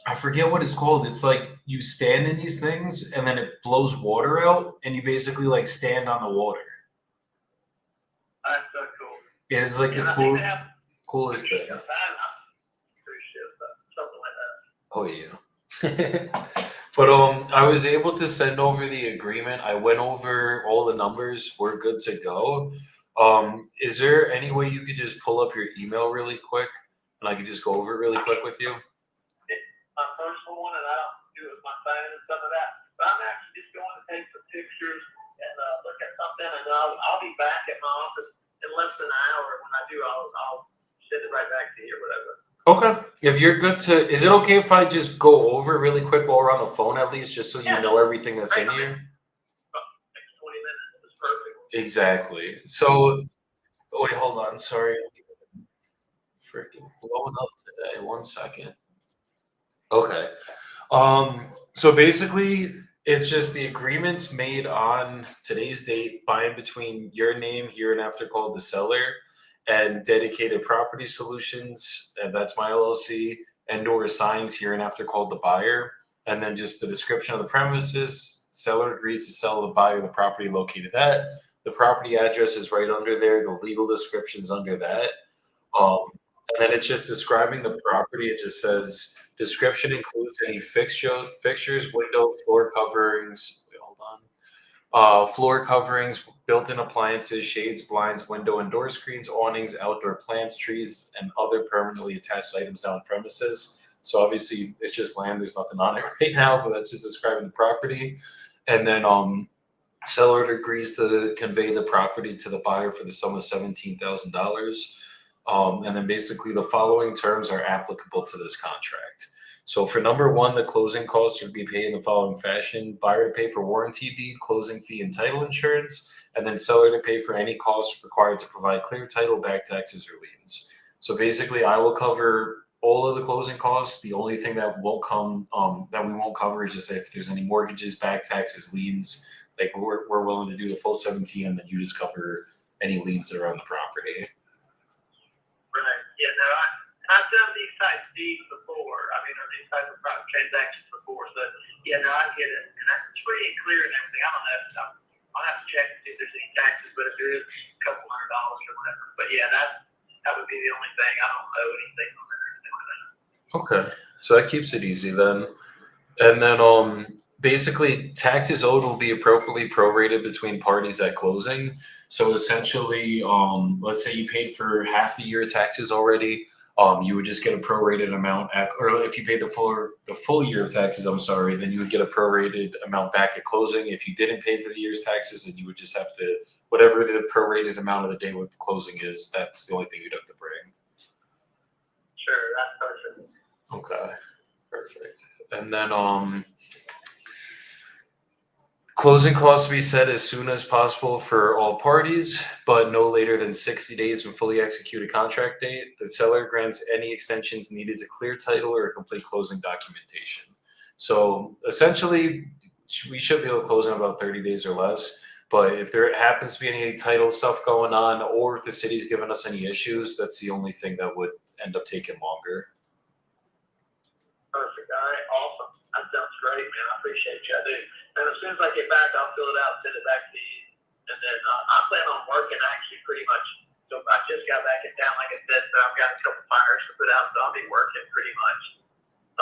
I forget what it's called. It's like you stand in these things, and then it blows water out, and you basically like stand on the water. That's so cool. It is like And the I think they have coolest thing. cruise ship, something like that. Oh yeah. But I was able to send over the agreement. I went over all the numbers. We're good to go. Is there any way you could just pull up your email really quick, and I could just go over it really quick with you? My personal one, and I don't do it with my phone and stuff like that. But I'm actually just going to take some pictures and look at something, and I'll be back at my office in less than an hour. When I do, I'll send it right back to you or whatever. Okay. If you're good to, is it okay if I just go over it really quick while we're on the phone at least, just so you know everything that's in here? Next 20 minutes is perfect. Exactly. So, wait, hold on. Sorry. Freaking blowing up today. 1 second. Okay. So basically, it's just the agreements made on today's date by and between your name here and after called the seller and Dedicated Property Solutions, and that's my LLC, and or signs here and after called the buyer, and then just the description of the premises. Seller agrees to sell the buyer the property located at. The property address is right under there. The legal description's under that. And then it's just describing the property. It just says description includes any fixtures, window, floor coverings. Wait, hold on. Floor coverings, built-in appliances, shades, blinds, window and door screens, awnings, outdoor plants, trees, and other permanently attached items now on premises. So obviously it's just land. There's nothing on it right now, but that's just describing the property. And then seller agrees to convey the property to the buyer for the sum of $17,000. And then basically the following terms are applicable to this contract. So for number one, the closing costs would be paid in the following fashion: buyer to pay for warranty deed, closing fee, and title insurance, and then seller to pay for any costs required to provide clear title, back taxes, or liens. So basically I will cover all of the closing costs. The only thing that won't come, that we won't cover is just if there's any mortgages, back taxes, liens. Like we're willing to do the full 17, and then you just cover any liens that are on the property. Right. Yeah, no, I've done these types of deeds before. I mean, or these types of transactions before. So, yeah, no, I get it. And that's free and clear and everything. I don't know. I'll have to check to see if there's any taxes, but if there is, a couple $100 or whatever. But yeah, that would be the only thing. I don't owe anything on there or anything like that. Okay, so that keeps it easy then. And then basically taxes owed will be appropriately prorated between parties at closing. So essentially, let's say you paid for half the year of taxes already, you would just get a prorated amount or if you paid the full year of taxes, I'm sorry, then you would get a prorated amount back at closing. If you didn't pay for the year's taxes, then you would just have to, whatever the prorated amount of the day with closing is, that's the only thing you'd have to bring. Sure, that's perfect. Okay, perfect. And then closing costs to be set as soon as possible for all parties, but no later than 60 days from fully executed contract date. The seller grants any extensions needed to clear title or complete closing documentation. So essentially, we should be able to close in about 30 days or less. But if there happens to be any title stuff going on, or if the city's giving us any issues, that's the only thing that would end up taking longer. Perfect. All right. Awesome. That sounds great, man. I appreciate you. I do. And as soon as I get back, I'll fill it out, send it back to you. And then I plan on working actually pretty much. So I just got back in town, like I said, so I've got a couple fires to put out, so I'll be working pretty much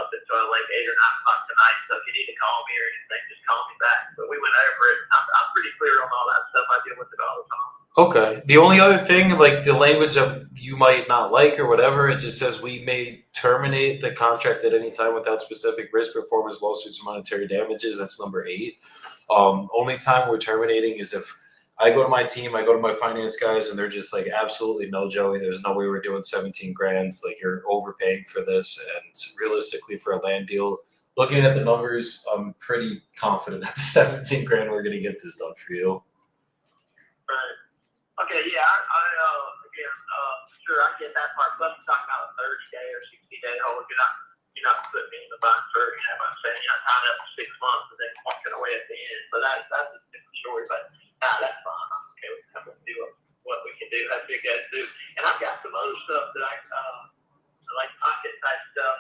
up until like 8 or 9 o'clock tonight. So if you need to call me or anything, just call me back. But we went over it. I'm pretty clear on all that stuff. I deal with it all the time. Okay. The only other thing, like the language that you might not like or whatever, it just says we may terminate the contract at any time without specific risk, performance, lawsuits, or monetary damages. That's number 8. Only time we're terminating is if I go to my team, I go to my finance guys, and they're just like, absolutely no, Joey. There's no way we're doing 17 grand. Like, you're overpaying for this. And realistically, for a land deal, looking at the numbers, I'm pretty confident at the 17 grand we're going to get this done for you. Right. Okay. Yeah. Sure. I get that part. Plus, you're talking about a 30-day or 60-day hold. You're not putting me in the bind for, you know what I'm saying? You're not tying up for 6 months and then walking away at the end. So that's a different story. But that's fine. I'm okay with that. We'll do what we can do. That's what you guys do. And I've got some other stuff that I like pocket type stuff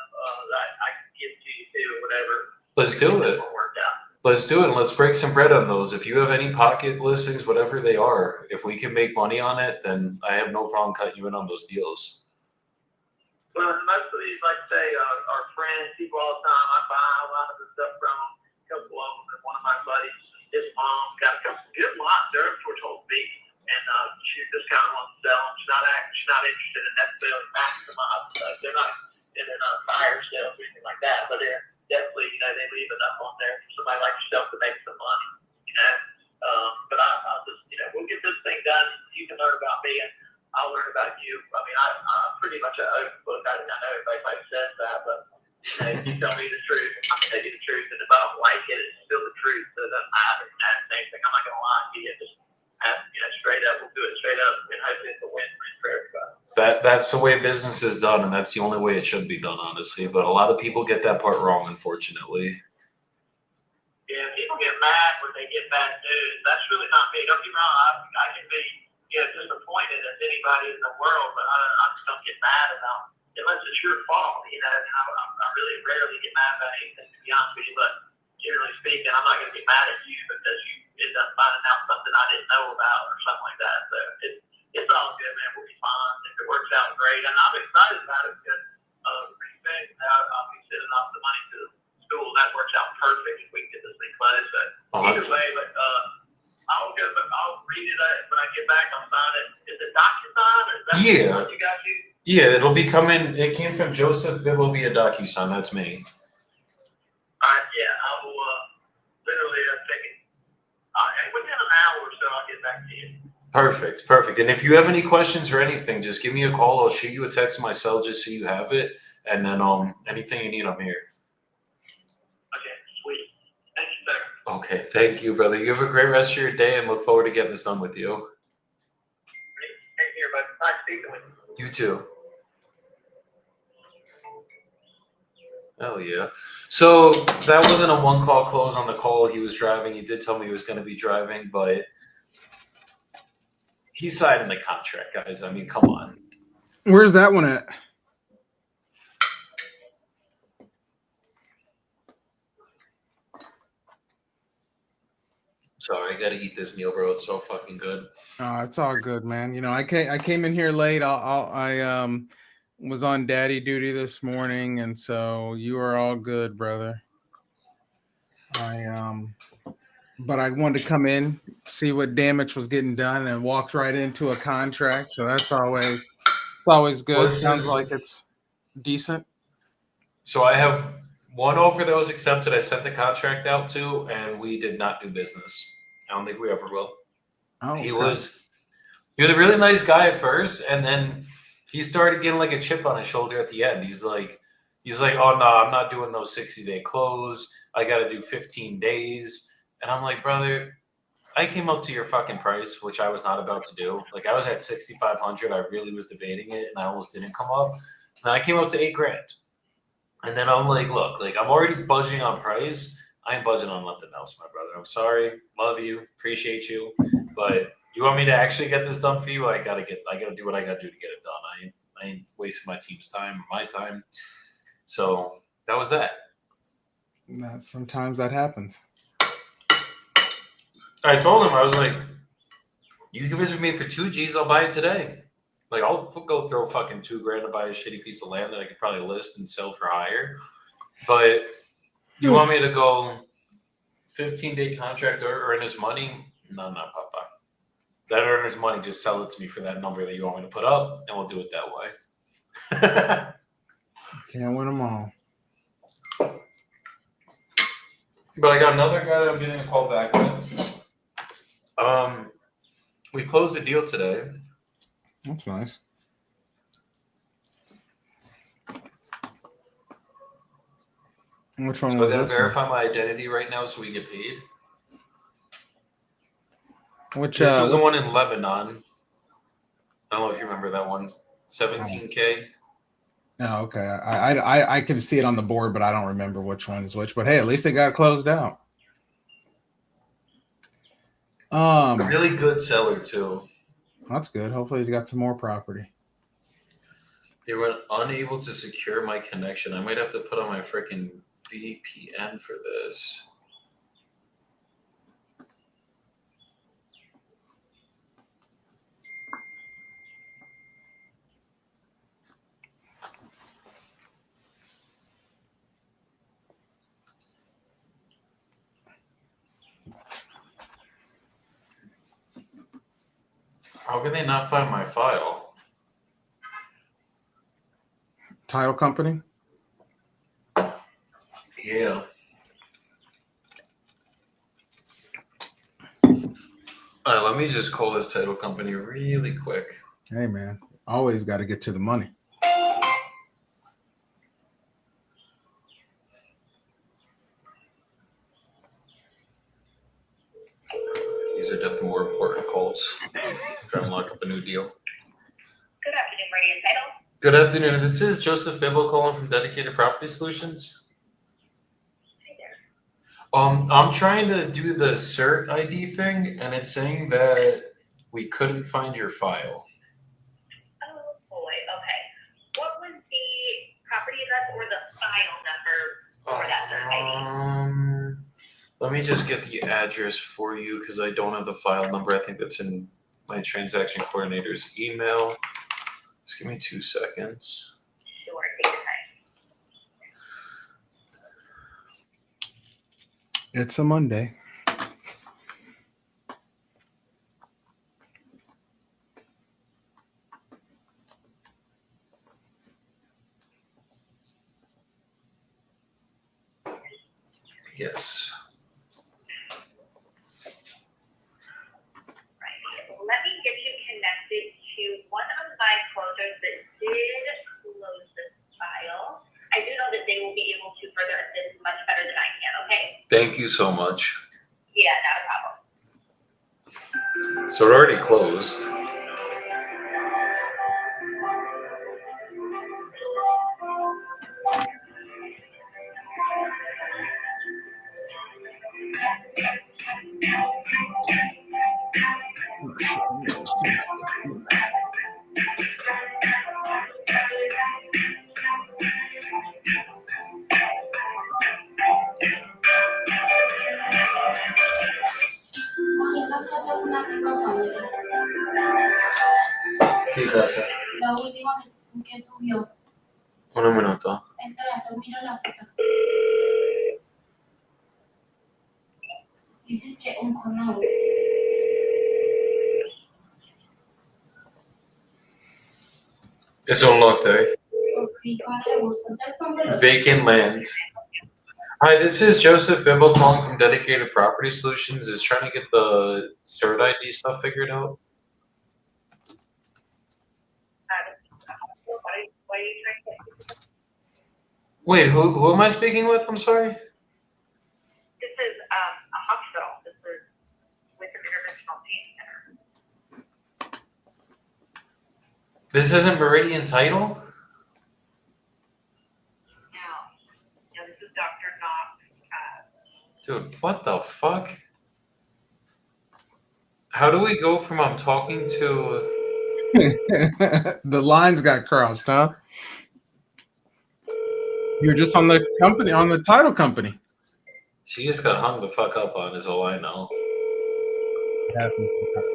that I can give to you too or whatever. Let's do it. Let's do it. And let's break some bread on those. If you have any pocket listings, whatever they are, if we can make money on it, then I have no problem cutting you in on those deals. Well, most of these, like I say, are friends, people all the time. I buy a lot of the stuff from them, a couple of them, and one of my buddies, his mom got a couple good lots there for told me, and she just kind of wants to sell them. She's not interested in necessarily maximize. They're not in a fire sale or anything like that, but they're definitely, they leave enough on there for somebody like yourself to make some money, But I'll just, we'll get this thing done. You can learn about me, and I'll learn about you. I mean, I'm pretty much an open book. I know everybody says that, but if you tell me the truth, I'm going to tell you the truth. And if I don't like it, it's still the truth. So it doesn't matter. And that's the same thing. I'm not going to lie to you. Just ask, straight up. We'll do it straight up, and hopefully it's a win-win for everybody. That's the way business is done, and that's the only way it should be done, honestly. But a lot of people get that part wrong, unfortunately. Yeah, people get mad when they get bad news. That's really not me. Don't get me wrong. I can be disappointed as anybody in the world, but I just don't get mad about it unless it's your fault. And I really rarely get mad about anything, to be honest with you. But generally speaking, I'm not going to be mad at you because you end up finding out something I didn't know about or something like that. So it's all good, man. We'll be fine. If it works out, great. And I'm excited about it because pretty soon I'll be sending off the money to the school. That works out perfect if we can get this thing closed. So either way, but I'll read it when I get back. I'll sign it. Is it DocuSign? Or is that what you guys use? Yeah, it'll be coming. It came from Joseph Bibble via DocuSign. That's me. All right, yeah, I will literally take it. And within an hour or so, I'll get back to you. Perfect. And if you have any questions or anything, just give me a call. I'll shoot you a text on my cell just so you have it. And then anything you need, I'm here. Okay, sweet. Thank you, sir. Okay, thank you, brother. You have a great rest of your day, and look forward to getting this done with you. Thank you, buddy. Nice speaking with you. You too. Hell yeah. So that wasn't a one-call close on the call. He was driving. He did tell me he was going to be driving, but he signed the contract, guys. I mean, come on. Where's that one at? Sorry, I got to eat this meal, bro. It's so fucking good. Oh, it's all good, man. I came in here late. I was on daddy duty this morning, and so you are all good, brother. But I wanted to come in, see what damage was getting done, and walked right into a contract. So that's always good. Well, Sounds like it's decent. So I have one offer that was accepted. I sent the contract out to, and we did not do business. I don't think we ever will. Oh, He was a really nice guy at first, and then he started getting like a chip on his shoulder at the end. He's like, oh no, I'm not doing no 60-day close. I got to do 15 days. And I'm like, brother, I came up to your fucking price, which I was not about to do. Like, I was at 6,500. I really was debating it, and I almost didn't come up. And then I came up to $8,000. And then I'm like, look, like, I'm already budgeting on price. I ain't budging on nothing else, my brother. I'm sorry. Love you. Appreciate you. But you want me to actually get this done for you? I gotta do what I gotta do to get it done. I ain't wasting my team's time, my time. So that was that. Sometimes that happens. I told him, I was like, you give it to me for 2 G's, I'll buy it today. Like, I'll go throw fucking $2,000 to buy a shitty piece of land that I could probably list and sell for higher. But you want me to go 15-day contract or earn his money? No, Papa. That earner's money, just sell it to me for that number that you want me to put up, and we'll do it that way. Can't win them all. But I got another guy that I'm getting a call back with. We closed the deal today. That's nice. Which one So I was gotta this? verify my identity right now so we get paid. Which This was the one in Lebanon. I don't know if you remember that one. 17K. Oh, okay. I can see it on the board, but I don't remember which one is which. But hey, at least it got closed out. Really good seller too. That's good. Hopefully he's got some more property. They were unable to secure my connection. I might have to put on my freaking VPN for this. How can they not find my file? Title company? Yeah. All right, let me just call this title company really quick. Hey, man. Always got to get to the money. These are definitely more important calls. Trying to lock up a new deal. Good afternoon, Meridian Title. Good afternoon. This is Joseph Fibble calling from Dedicated Property Solutions. Hi there. I'm trying to do the CERT ID thing, and it's saying that we couldn't find your file. Oh boy, okay. What was the property address or the file number for that third ID? Let me just get the address for you because I don't have the file number. I think that's in my transaction coordinator's email. Just give me 2 seconds. Sure, take your time. It's a Monday. Yes. Let me get you connected to one of my closers that did close this file. I do know that they will be able to further assist much better than I can, okay? Thank you so much. Yeah, not a problem. So it already closed. Oye, esa casa es una cinco familias. ¿Qué casa? La última que subió. Un minuto. Entra, mira la foto. Dices que un cono. Es un lote. Ok, ¿cuál le gusta? Entonces, póngalo. Vacant land. Hi, this is Joseph Bibble calling from Dedicated Property Solutions. Is trying to get the CERT ID stuff figured out. What are you trying to? Wait, who am I speaking with? I'm sorry. This is a hospital. This is with an interventional pain center. This isn't Meridian Title? No, this is Dr. Knox. Dude, what the fuck? How do we go from I'm talking to... The lines got crossed, huh? You're just on the company, on the title company. She just got hung the fuck up on is all I know. It happens sometimes.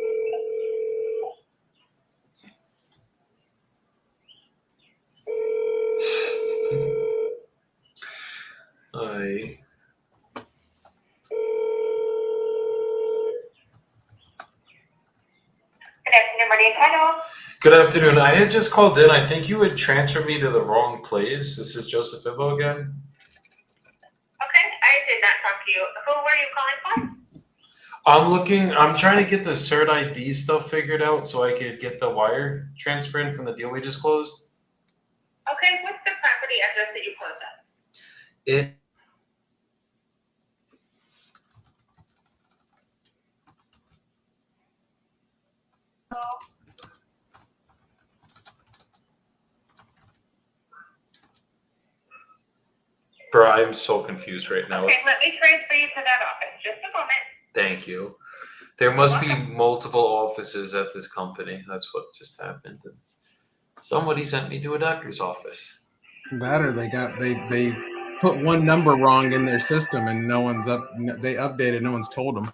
I... Good afternoon, Meridian Title. Good afternoon. I had just called in. I think you had transferred me to the wrong place. This is Joseph Ibo again. Okay, I did not talk to you. Who were you calling for? I'm trying to get the cert ID stuff figured out so I could get the wire transfer in from the deal we just closed. Okay, what's the property address that you closed on? It Bro, I'm so confused right now. Okay, let me transfer you to that office. Just a moment. Thank you. There must be multiple offices at this company. That's what just happened. Somebody sent me to a doctor's office. That or they put one number wrong in their system and no one's they updated, no one's told them.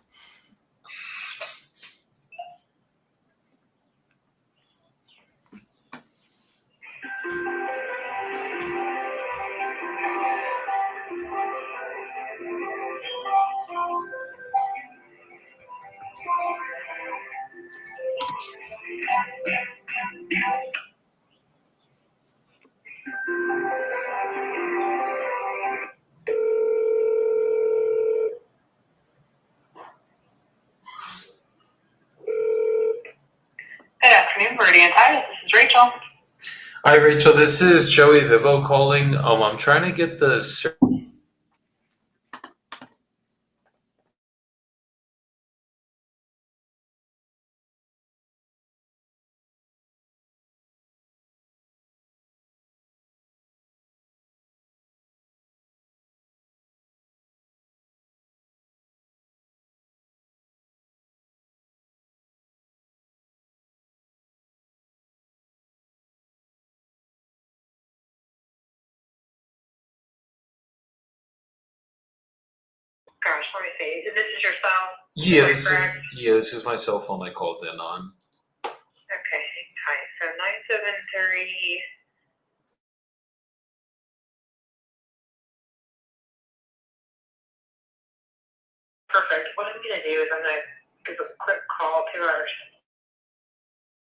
Good afternoon, Meridian Title. This is Rachel. Hi, Rachel. This is Joey Vivo calling. I'm trying to get the Gosh, let me see. This is your cell? this is my cell phone I called in on. Okay, hi. So 973. Perfect. What I'm going to do is I'm going to give a quick call to our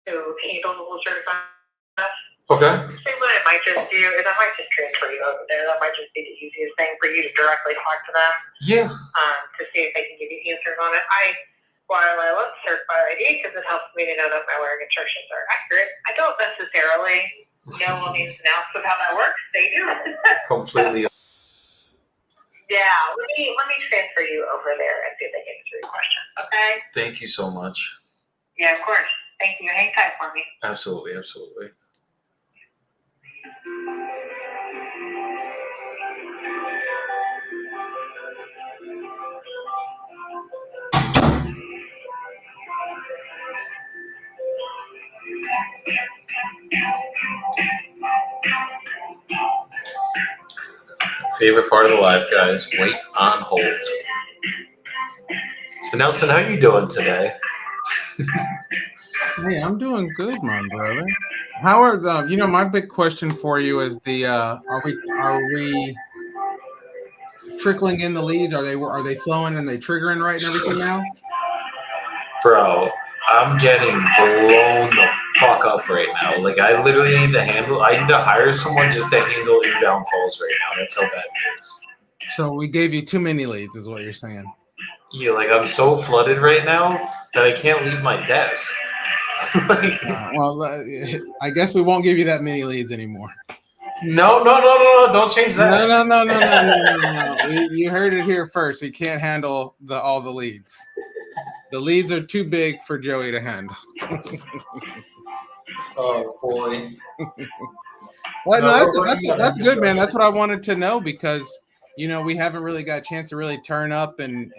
to handle the whole certified stuff. Okay. So what I might just do is I might just transfer you over there. That might just be the easiest thing for you to directly talk to them. Yeah. To see if they can give you answers on it. While I love certified ID because it helps me to know that my wiring instructions are accurate, I don't necessarily know all the ins and outs of how that works. They do. Completely. Yeah, let me transfer you over there and see if they can answer your question. Okay? Thank you so much. Yeah, of course. Thank you. Hang tight for me. Absolutely, absolutely. Favorite part of the live, guys. Wait on hold. So Nelson, how are you doing today? Hey, I'm doing good, my brother. How are my big question for you is are we trickling in the leads? Are they flowing and they triggering right and everything now? Bro, I'm getting blown the fuck up right now. Like I literally need to hire someone just to handle inbound calls right now. That's how bad it is. So we gave you too many leads, is what you're saying. Yeah, like I'm so flooded right now that I can't leave my desk. I guess we won't give you that many leads anymore. No, don't change that. No. You heard it here first. He can't handle all the leads. The leads are too big for Joey to handle. Oh boy. Well, no, that's good, man. That's what I wanted to know because we haven't really got a chance to really turn up and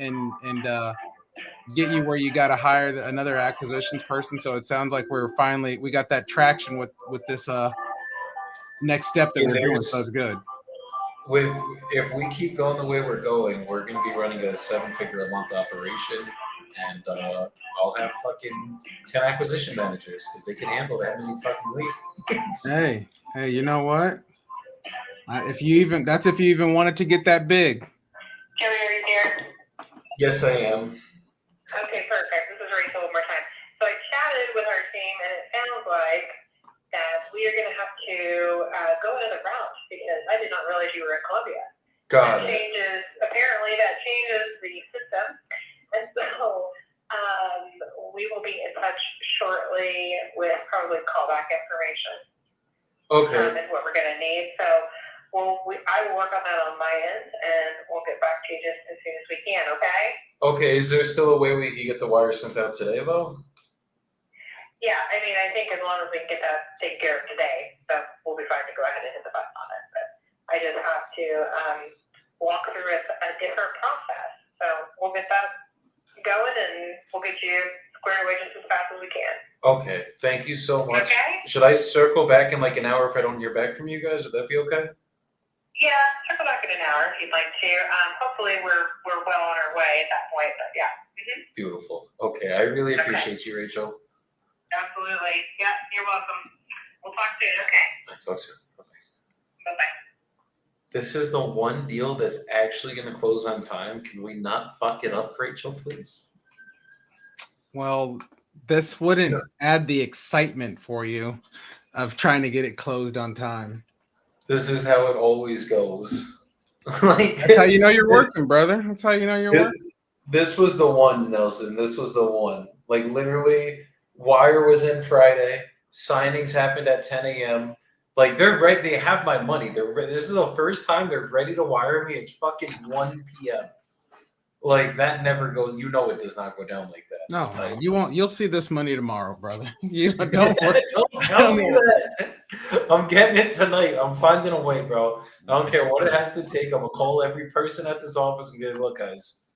get you where you got to hire another acquisitions person. So it sounds like we got that traction with this next step that Yeah, we're doing. there's- So it's good. If we keep going the way we're going, we're going to be running a 7-figure a month operation, and I'll have fucking 10 acquisition managers because they can handle that many fucking leads. Hey, you know what? If you even wanted to get that big. Joey, are you there? Yes, I am. Okay, perfect. This is Rachel one more time. So I chatted with our team, and it sounds like that we are going to have to go another route because I did not realize you were in Columbia. Got it. Apparently that changes the system. And so we will be in touch shortly with probably callback information. Okay. Is what we're going to need. So I will work on that on my end, and we'll get back to you just as soon as we can, okay? Okay, is there still a way we can get the wire sent out today, though? Yeah, I mean, I think as long as we can get that taken care of today, that we'll be fine to go ahead and hit the button on it. But I just have to walk through a different process. So we'll get that going, and we'll get you squared away just as fast as we can. Okay, thank you so much. Okay? Should I circle back in like an hour if I don't hear back from you guys? Would that be okay? Yeah, circle back in an hour if you'd like to. Hopefully we're well on our way at that point, but yeah. Mm-hmm. Beautiful. Okay, I really Okay. appreciate you, Rachel. Absolutely. Yeah, you're welcome. We'll talk soon, okay? I talk soon. Bye-bye. Bye-bye. This is the one deal that's actually going to close on time. Can we not fuck it up, Rachel, please? Well, this wouldn't add the excitement for you of trying to get it closed on time. This is how it always goes. Like That's how you know you're working, brother. That's how you know you're working. This was the one, Nelson. This was the one. Like literally, wire was in Friday. Signings happened at 10 a.m. Like they're ready. They have my money. This is the first time they're ready to wire me. It's fucking 1 p.m. Like that never goes. You know it does not go down like that. No, Like, you won't. You'll see this money tomorrow, brother. You don't worry. Don't tell me that. I'm getting it tonight. I'm finding a way, bro. I don't care what it has to take. I'm gonna call every person at this office and get, look, guys.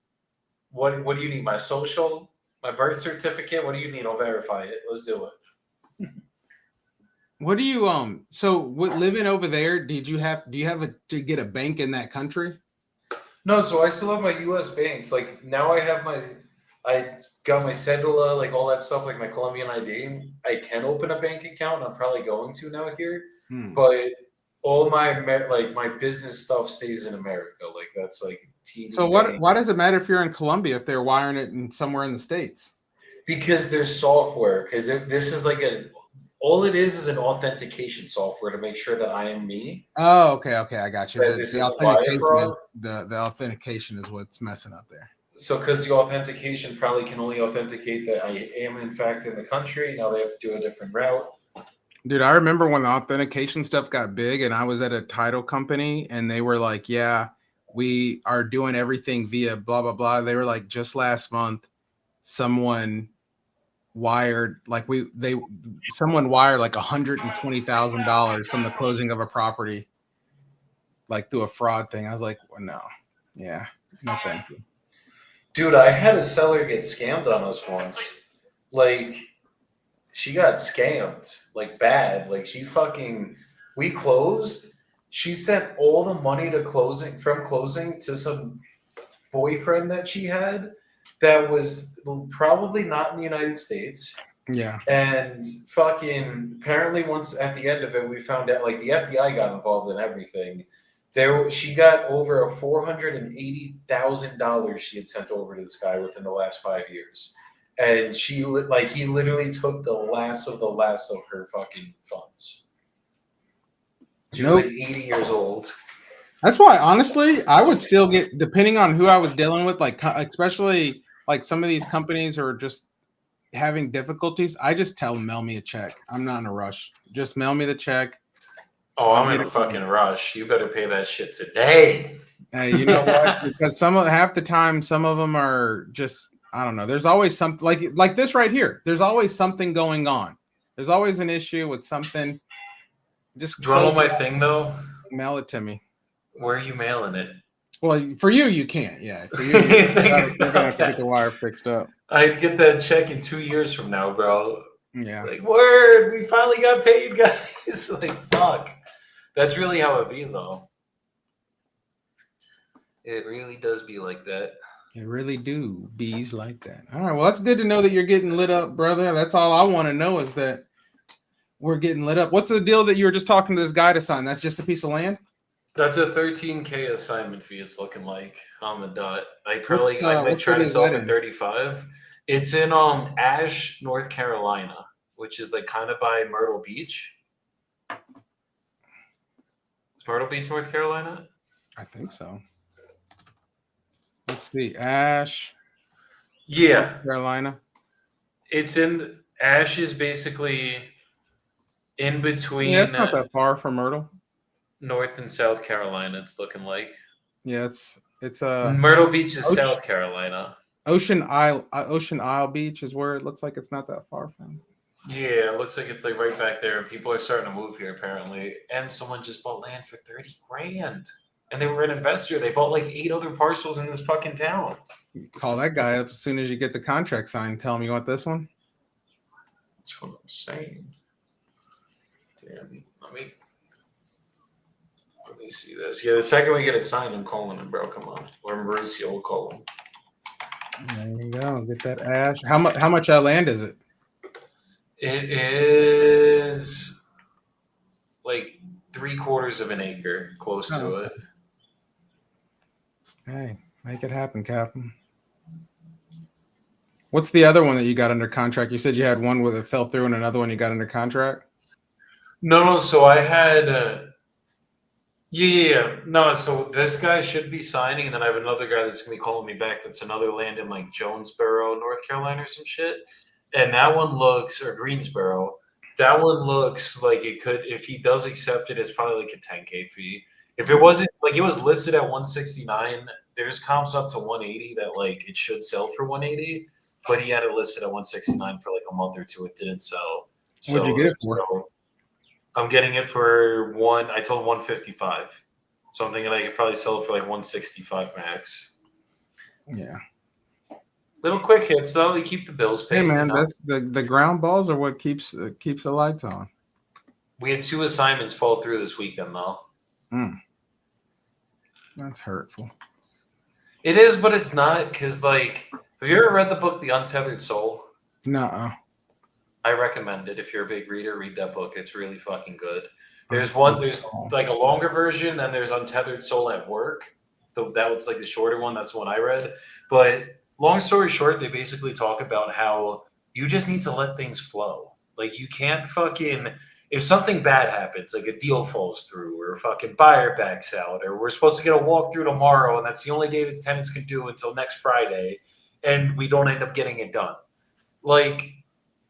What do you need? My social, my birth certificate. What do you need? I'll verify it. Let's do it. What do you living over there? Do you have to get a bank in that country? No, so I still have my U.S. banks. Like now, I got my cedula, like all that stuff, like my Colombian ID. I can open a bank account. I'm probably going to now here, but all my my business stuff stays in America. Like that's like TD So Bank. why does it matter if you're in Colombia if they're wiring it somewhere in the States? Because there's software. Because this is like all it is an authentication software to make sure that I am me. Oh, okay, I got you. That this is a wire fraud? The authentication is what's messing up there. So because the authentication probably can only authenticate that I am in fact in the country. Now they have to do a different route. Dude, I remember when the authentication stuff got big and I was at a title company and they were like, yeah, we are doing everything via blah, blah, blah. They were like, just last month, someone wired like $120,000 from the closing of a property, like through a fraud thing. I was like, well, no, yeah, no, thank you. Dude, I had a seller get scammed on us once. Like, she got scammed, like bad. Like we closed. She sent all the money from closing to some boyfriend that she had that was probably not in the United States. Yeah. And fucking apparently once at the end of it, we found out like the FBI got involved in everything. She got over $480,000 she had sent over to this guy within the last 5 years. And he literally took the last of her fucking funds. She was like 80 years old. That's why, honestly, I would still get, depending on who I was dealing with, like especially like some of these companies are just having difficulties. I just tell them, mail me a check. I'm not in a rush. Just mail me the check. Oh, I'm in a fucking rush. You better pay that shit today. Hey, you know what? Because half the time, some of them are just, I don't know. There's always something like this right here. There's always something going on. There's always an issue with something. Just Do you want my thing though? Mail it to me. Where are you mailing it? Well, for you, you can't. Yeah, for you, you're gonna have to get the wire fixed up. I'd get that check in 2 years from now, bro. Yeah. Like, word, we finally got paid, guys. Like, fuck. That's really how it be, though. It really does be like that. It really do. Bees like that. All right. Well, that's good to know that you're getting lit up, brother. That's all I want to know is that we're getting lit up. What's the deal that you were just talking to this guy to sign? That's just a piece of land? That's a $13K assignment fee. It's looking like on the dot. I might What try city to is sell that for in? 35. It's in Ash, North Carolina, which is like kind of by Myrtle Beach. Is Myrtle Beach, North Carolina? I think so. Let's see. Ash, Yeah, North Carolina. it's in Ash is basically in between Yeah, it's not that far from Myrtle. North and South Carolina. It's looking like Yeah, it's Myrtle Beach is Ocean- South Carolina. Ocean Isle Beach is where it looks like it's not that far from. Yeah, it looks like it's like right back there, and people are starting to move here apparently. And someone just bought land for 30 grand, and they were an investor. They bought like 8 other parcels in this fucking town. Call that guy up as soon as you get the contract signed. Tell him you want this one. That's what I'm saying. Damn, let me see this. Yeah, the second we get it signed, I'm calling him, bro. Come on, or Mauricio will call him. There you go. Get that Ash. How much land is it? It is like 3/4 of an acre, close to Oh, it. Hey, make it happen, Captain. What's the other one that you got under contract? You said you had one where it fell through and another one you got under contract? No. So I had, yeah. No, so this guy should be signing, and then I have another guy that's gonna be calling me back. That's another land in like Jonesboro, North Carolina, or some shit. And that one looks, or Greensboro. That one looks like it could, if he does accept it, it's probably like a 10K fee. If it wasn't like it was listed at 169, there's comps up to 180 that like it should sell for 180, but he had it listed at 169 for like a month or two. It didn't sell. So, What'd you get it for? so I'm getting it for I told him 155. So I'm thinking I could probably sell it for like 165 max. Yeah. Little quick hits though. You keep the bills paid. Hey man, you know? that's the ground balls are what keeps the lights on. We had 2 assignments fall through this weekend though. That's hurtful. It is, but it's not, because like, have you ever read the book The Untethered Soul? No. I recommend it. If you're a big reader, read that book. It's really fucking good. There's like a longer version, and there's Untethered Soul at Work. That was like the shorter one. That's the one I read. But long story short, they basically talk about how you just need to let things flow. Like you can't fucking, if something bad happens, like a deal falls through or a fucking buyer backs out, or we're supposed to get a walkthrough tomorrow and that's the only day that the tenants can do until next Friday, and we don't end up getting it done. Like,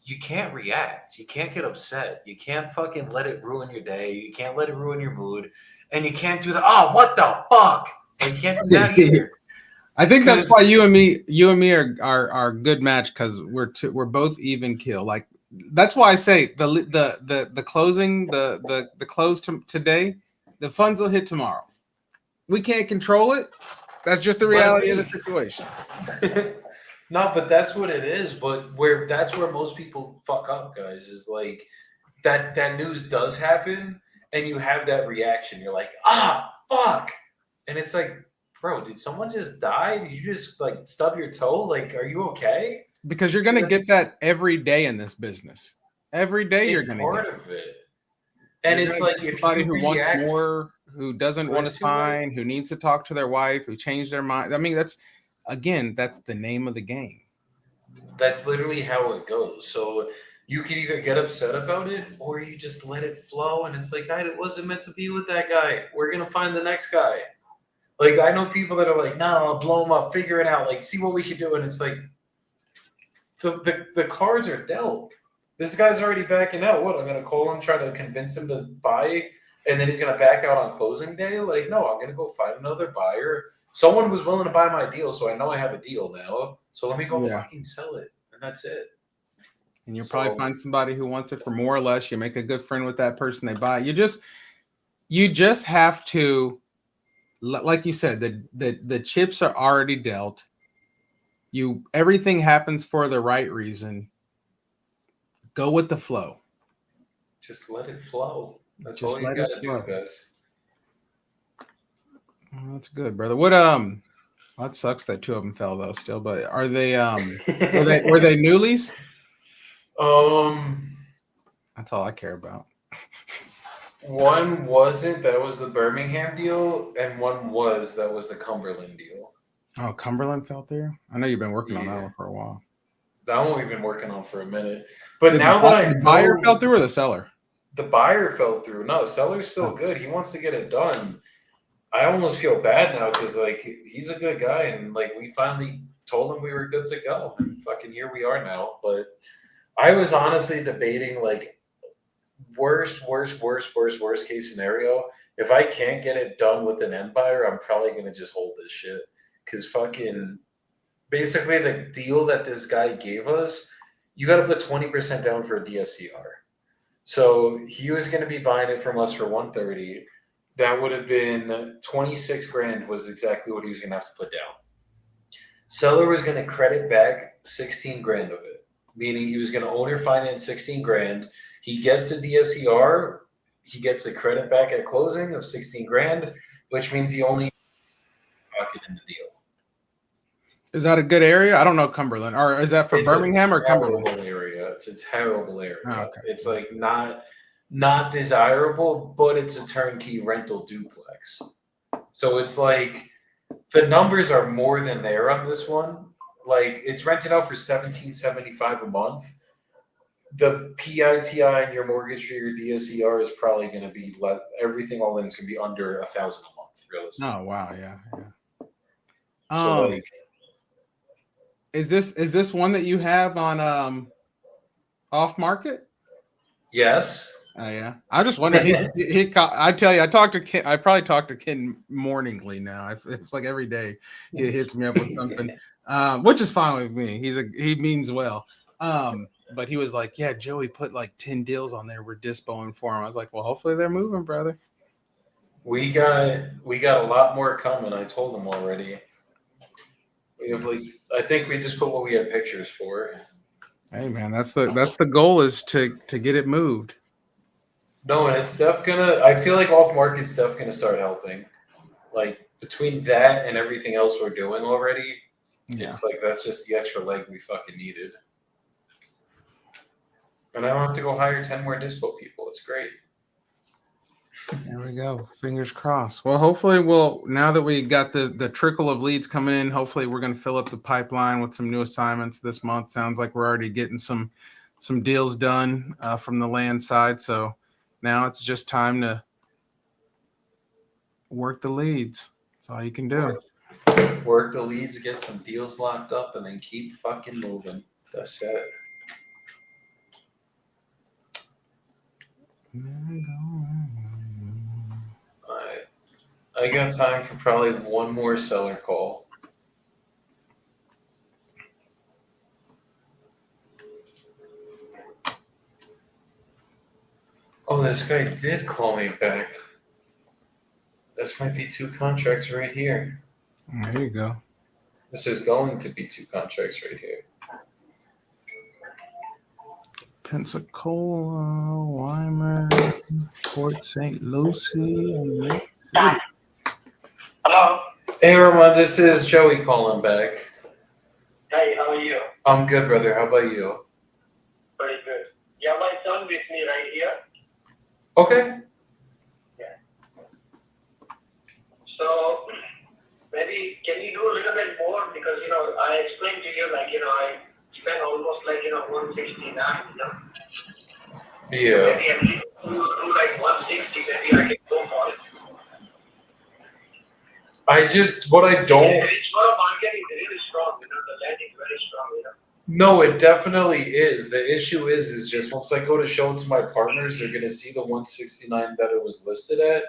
you can't react. You can't get upset. You can't fucking let it ruin your day. You can't let it ruin your mood. And you can't do the, oh, what the fuck? And you can't do that either. I think that's why you and me are good match, because we're both even kill. Like that's why I say the closing the close today, the funds will hit tomorrow. We can't control it. That's just the reality of the situation. No, but that's what it is. But that's where most people fuck up, guys, is like that news does happen and you have that reaction. You're like, fuck. And it's like, bro, did someone just die? Did you just like stub your toe? Like, are you okay? Because you're gonna get that every day in this business. Every day you're gonna part get of it. And it's like if somebody you who react, wants more, who doesn't want to sign, who needs to talk to their wife, who changed their mind. I mean, that's the name of the game. that's literally how it goes. So you can either get upset about it or you just let it flow. And it's like, guy, it wasn't meant to be with that guy. We're gonna find the next guy. Like I know people that are like, no, I'll blow him up, figure it out, like see what we can do. And it's like the cards are dealt. This guy's already backing out. What? I'm gonna call him, try to convince him to buy, and then he's gonna back out on closing day. Like, no, I'm gonna go find another buyer. Someone was willing to buy my deal, so I know I have a deal now. So let me go fucking sell it, and that's it. And you'll probably find somebody who wants it for more or less. You make a good friend with that person, they buy it. You just have to like you said, the chips are already dealt. Everything happens for the right reason. Go with the flow. Just let it flow. That's Just all you let it gotta do, flow. guys. Oh, that's good, brother. What that sucks that two of them fell though still, but are they were they newlies? That's all I care about. One wasn't. That was the Birmingham deal, and one was. That was the Cumberland deal. Oh, Cumberland fell through? I know you've been working on that Yeah. one for a while. That one we've been working on for a minute. But Did now that I the buyer know- fell through or the seller? The buyer fell through. No, the seller's still Oh. good. He wants to get it done. I almost feel bad now because like he's a good guy, and like we finally told him we were good to go, and fucking here we are now. But I was honestly debating like worst case scenario. If I can't get it done with an end buyer, I'm probably gonna just hold this shit because fucking basically the deal that this guy gave us, you got to put 20% down for a DSCR. So he was going to be buying it from us for 130. That would have been 26 grand was exactly what he was going to have to put down. Seller was going to credit back 16 grand of it, meaning he was going to owner finance 16 grand. He gets a DSCR, he gets a credit back at closing of 16 grand, which means he only pocket in the deal. Is that a good area? I don't know Cumberland. Or is that for It's Birmingham a or Cumberland? terrible area. It's a terrible area. Oh, okay. It's like not desirable, but it's a turnkey rental duplex. So it's like the numbers are more than there on this one. Like it's rented out for $1,775 a month. The PITI and your mortgage for your DSCR is probably going to be everything all in is going to be under $1,000 a month, realistically. Oh wow, yeah. So like, Is this one that you have on off market? yes. Oh yeah. I just wondered. I tell you, I talked to Ken. I probably talk to Ken morningly now. It's like every day he hits me up with something, which is fine with me. He means well. But he was like, "Yeah, Joey put like 10 deals on there. We're dispoing for him." I was like, "Well, hopefully they're moving, brother." We got a lot more coming. I told him already. We have like I think we just put what we had pictures for. Hey man, that's the goal is to get it moved. No, and it's I feel like off market's gonna start helping. Like between that and everything else we're doing already, Yeah. it's like that's just the extra leg we fucking needed. And I don't have to go hire 10 more dispo people. It's great. There we go. Fingers crossed. Well, hopefully now that we got the trickle of leads coming in, hopefully we're going to fill up the pipeline with some new assignments this month. Sounds like we're already getting some deals done from the land side. So now it's just time to work the leads. That's all you can do. Work the leads, get some deals locked up, and then keep fucking moving. That's it. I got time for probably one more seller call. Oh, this guy did call me back. This might be 2 contracts right here. There you go. This is going to be 2 contracts right here. Pensacola, Weimar, Port St. Lucie, and Lake City. Hello. Hey, Roman, this is Joey calling back. Hey, how are you? I'm good, brother. How about you? Very good. Yeah, my son with me right here. Okay. So maybe can you do a little bit more because I explained to you I spent almost 169. Yeah. Maybe I need to do like 160. Maybe I can go for it. What I don't. It's for a market is really strong. The land is very strong. No, it definitely is. The issue is just once I go to show it to my partners, they're gonna see the 169 that it was listed at,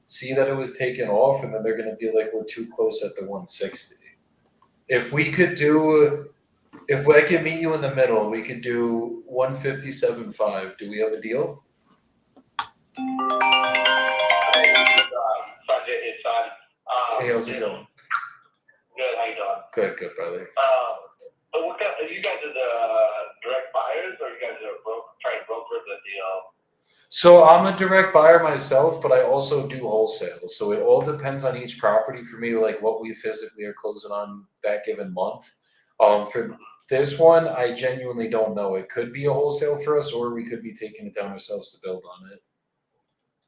see that it was taken off, and then they're gonna be like, we're too close at the 160. If I can meet you in the middle, we could do 157.5. Do we have a deal? Budget is on. Paulie, how's it going? Good, how you doing? Good, good, brother. So what kind, are you guys are the direct buyers, or you guys are trying to broker the deal? So I'm a direct buyer myself, but I also do wholesale. So it all depends on each property for me, like what we physically are closing on that given month. For this one, I genuinely don't know. It could be a wholesale for us, or we could be taking it down ourselves to build on it.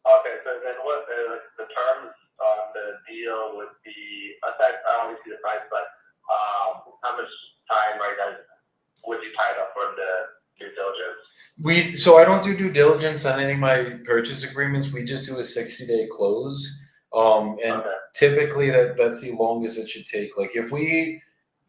Okay, so then what the terms on the deal would be, aside, I don't see the price, but how much time are you guys, would you tie up for the due diligence? So I don't do due diligence on any of my purchase agreements. We just do a 60-day close. And Okay. typically that's the longest it should take. Like if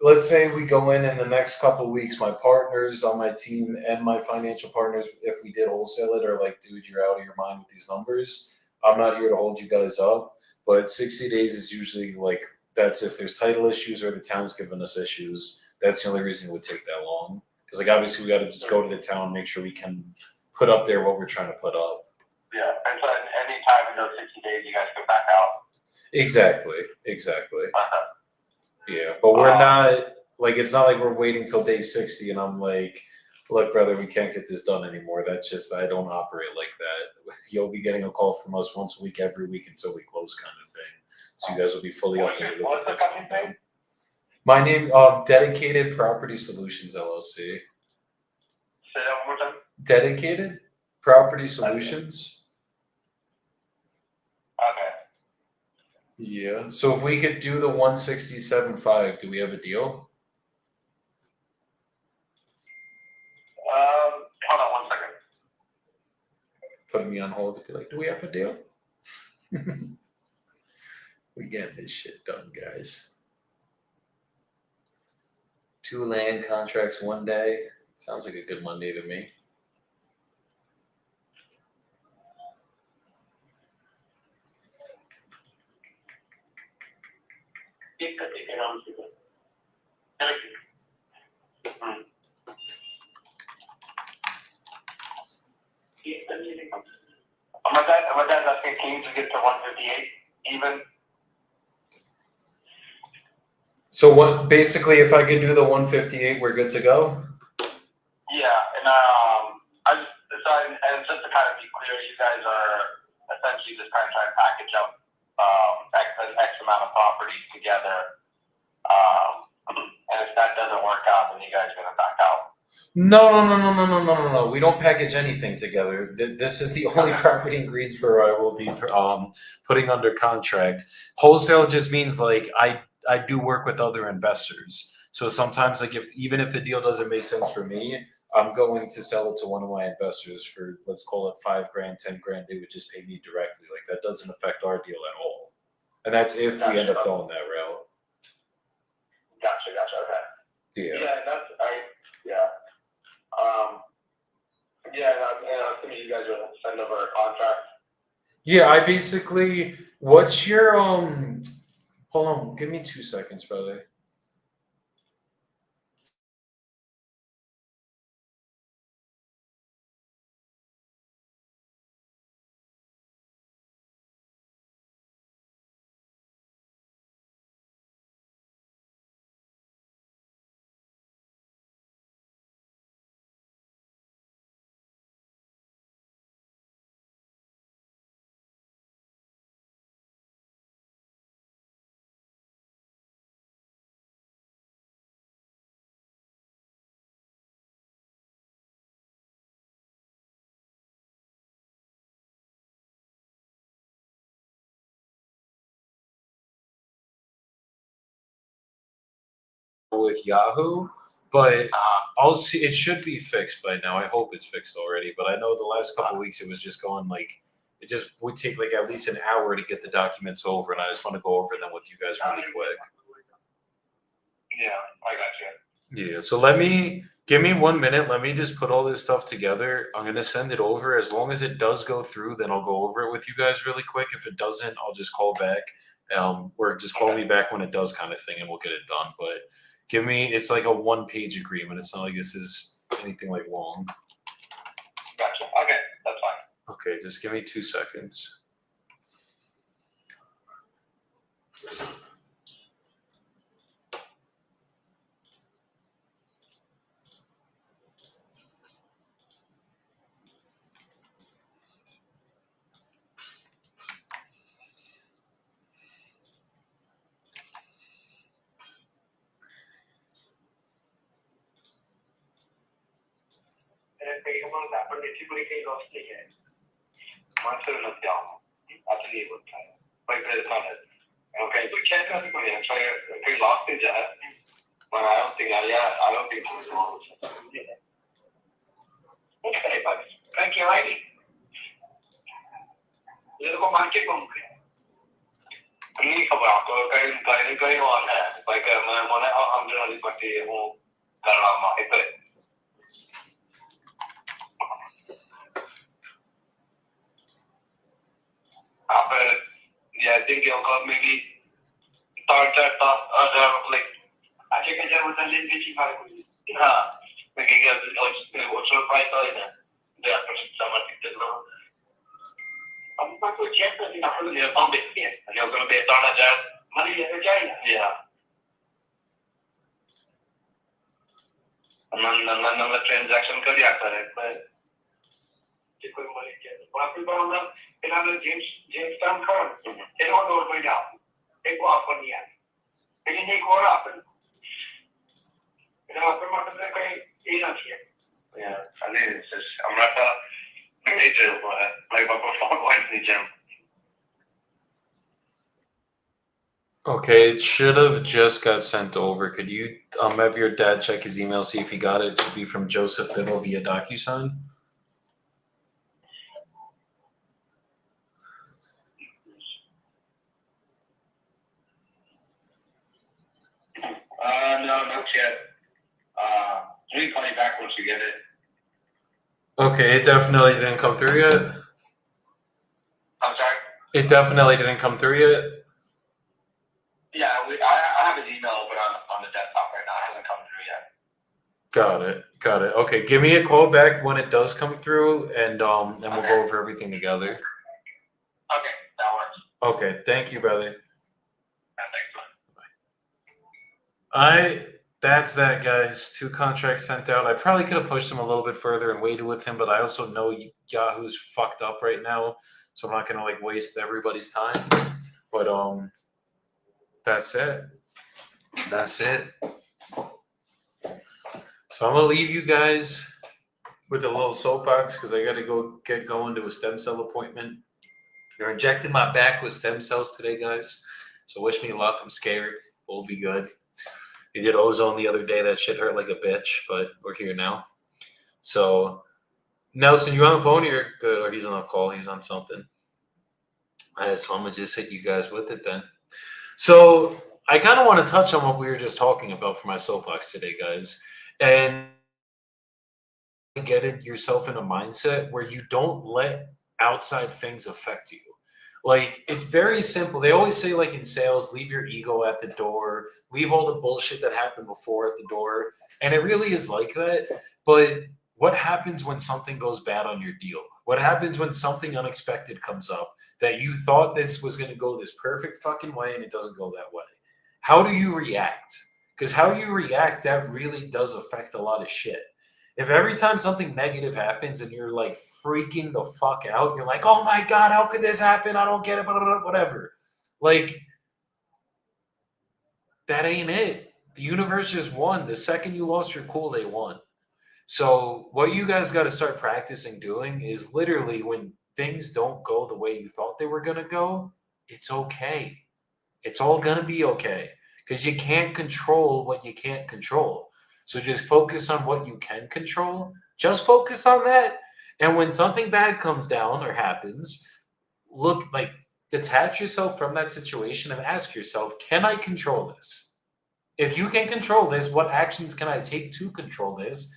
let's say we go in the next couple of weeks, my partners on my team and my financial partners, if we did wholesale it, are like, dude, you're out of your mind with these numbers. I'm not here to hold you guys up. But 60 days is usually like, that's if there's title issues or the town's giving us issues. That's the only reason it would take that long. Because like obviously we got to just go to the town, make sure we can put up there what we're trying to put up. Yeah, and so any time in those 60 days, you guys come back out. Exactly. Yeah, but we're not like, it's not like we're waiting till day 60 and I'm like, look, brother, we can't get this done anymore. That's just, I don't operate like that. You'll be getting a call from us once a week, every week until we close, kind of thing. So you guys will be fully up in the What's the company name? My name, Dedicated Property Solutions LLC. Say that one more time. Dedicated Property Solutions. Okay. Yeah. So if we could do the 167.5, do we have a deal? Hold on 1 second. Putting me on hold to be like, do we have a deal? We getting this shit done, guys. 2 land contracts 1 day. Sounds like a good Monday to me. My dad's asking, can you just get to 158 even? So what? Basically, if I could do the 158, we're good to go. Yeah, and and just to kind of be clear, you guys are essentially just kind of trying to package up X amount of properties together. And if that doesn't work out, then you guys are gonna back out. No. We don't package anything together. This is the only property in Greensboro I will be putting under contract. Wholesale just means like I do work with other investors. So sometimes like even if the deal doesn't make sense for me, I'm going to sell it to one of my investors for, let's call it $5,000, $10,000. They would just pay me directly. Like that doesn't affect our deal at all. And that's if we end up going that route. Gotcha, okay. Yeah. Yeah, and I'm assuming you guys will send over a contract. Yeah, I basically, what's your, hold on, give me 2 seconds, brother. With Yahoo, but I'll see. It should be fixed by now. I hope it's fixed already. But I know the last couple of weeks it was just going like it just would take like at least an hour to get the documents over, and I just want to go over them with you guys really quick. Yeah, I got you. Yeah. So give me 1 minute. Let me just put all this stuff together. I'm gonna send it over. As long as it does go through, then I'll go over it with you guys really quick. If it doesn't, I'll just call back. Or just call me back when it does, kind of thing, and we'll get it done. But it's like a 1-page agreement. It's not like this is anything like long. Gotcha. Okay, that's fine. Okay, just give me 2 seconds. काही म्हणत आपण त्याची पण काही loss नाही आहे माणसं नसते असं नाही होत पैसे चालत okay we can't cut the money I'm sorry if we lost it but I don't think it's wrong okay but thank you Heidi ये को मार्केट कौन है नहीं खबर आपको कहीं और है भाई का मैं हम जो वाली पार्टी हूँ करना माँ इधर आप yeah I think you'll go maybe start other like I think I would have lived in Chicago हाँ मैं क्या वो surprise था इधर दे आप समझ सकते हो I'm not going to check that in a full year on it, and you're going to be a ton of that money in the China. Yeah. And then the transaction could be after it, but you couldn't money get. But people on the Jamestown current, they don't go way down. They go up on the end. They can take more up. You know, I'm not going to say enough here. Yeah, I mean, it's just, I'm not they do, like my performance in the gym. Okay, it should have just got sent over. Could you have your dad check his email, see if he got it? It should be from Joseph Biddle via DocuSign. No, not yet. We can call you back once you get it. Okay, it definitely didn't come through yet. I'm sorry? It definitely didn't come through yet. Yeah, I have his email, but on the desktop right now. It hasn't come through yet. Got it. Okay, give me a call back when it does come through, and we'll go over everything together. Okay, that works. Okay, thank you, brother. Thanks, man. That's that, guys. 2 contracts sent out. I probably could have pushed him a little bit further and waited with him, but I also know Yahoo's fucked up right now, so I'm not gonna like waste everybody's time. But that's it. So I'm gonna leave you guys with a little soapbox because I gotta go get going to a stem cell appointment. They're injecting my back with stem cells today, guys. So wish me luck. I'm scared. We'll be good. He did ozone the other day. That shit hurt like a bitch, but we're here now. So, Nelson, you on the phone here? Good. Or he's on a call. He's on something. So I'm going to just hit you guys with it then. So I kind of want to touch on what we were just talking about for my soapbox today, guys. And get yourself in a mindset where you don't let outside things affect you. Like, it's very simple. They always say, like, in sales, leave your ego at the door, leave all the bullshit that happened before at the door. And it really is like that. But what happens when something goes bad on your deal? What happens when something unexpected comes up that you thought this was going to go this perfect fucking way and it doesn't go that way? How do you react? Because how you react, that really does affect a lot of shit. If every time something negative happens and you're like freaking the fuck out, you're like, oh my God, how could this happen? I don't get it, whatever. Like, that ain't it. The universe just won. The second you lost your cool, they won. So what you guys got to start practicing doing is literally when things don't go the way you thought they were going to go, it's okay. It's all going to be okay because you can't control what you can't control. So just focus on what you can control. Just focus on that. And when something bad comes down or happens, detach yourself from that situation and ask yourself, can I control this? If you can control this, what actions can I take to control this?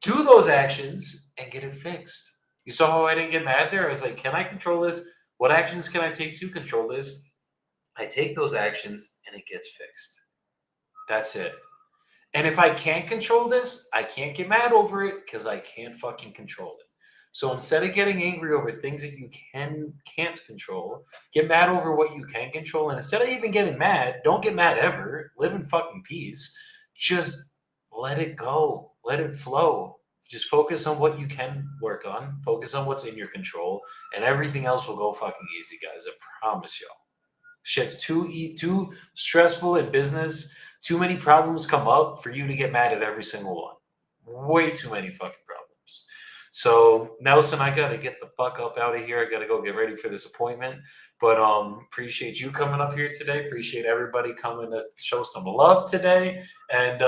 Do those actions and get it fixed. You saw how I didn't get mad there? I was like, can I control this? What actions can I take to control this? I take those actions and it gets fixed. That's it. And if I can't control this, I can't get mad over it because I can't fucking control it. So instead of getting angry over things that you can't control, get mad over what you can control. And instead of even getting mad, don't get mad ever. Live in fucking peace. Just let it go. Let it flow. Just focus on what you can work on. Focus on what's in your control. And everything else will go fucking easy, guys. I promise y'all. Shit's too stressful in business. Too many problems come up for you to get mad at every single one. Way too many fucking problems. So Nelson, I gotta get the fuck up out of here. I gotta go get ready for this appointment. But appreciate you coming up here today. Appreciate everybody coming to show some love today. And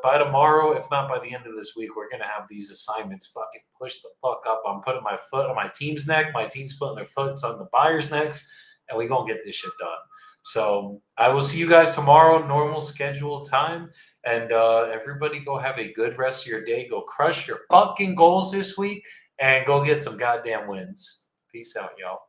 by tomorrow, if not by the end of this week, we're gonna have these assignments fucking push the fuck up. I'm putting my foot on my team's neck. My team's putting their foot on the buyer's necks, and we gonna get this shit done. So I will see you guys tomorrow, normal scheduled time. And everybody go have a good rest of your day. Go crush your fucking goals this week and go get some goddamn wins. Peace out, y'all.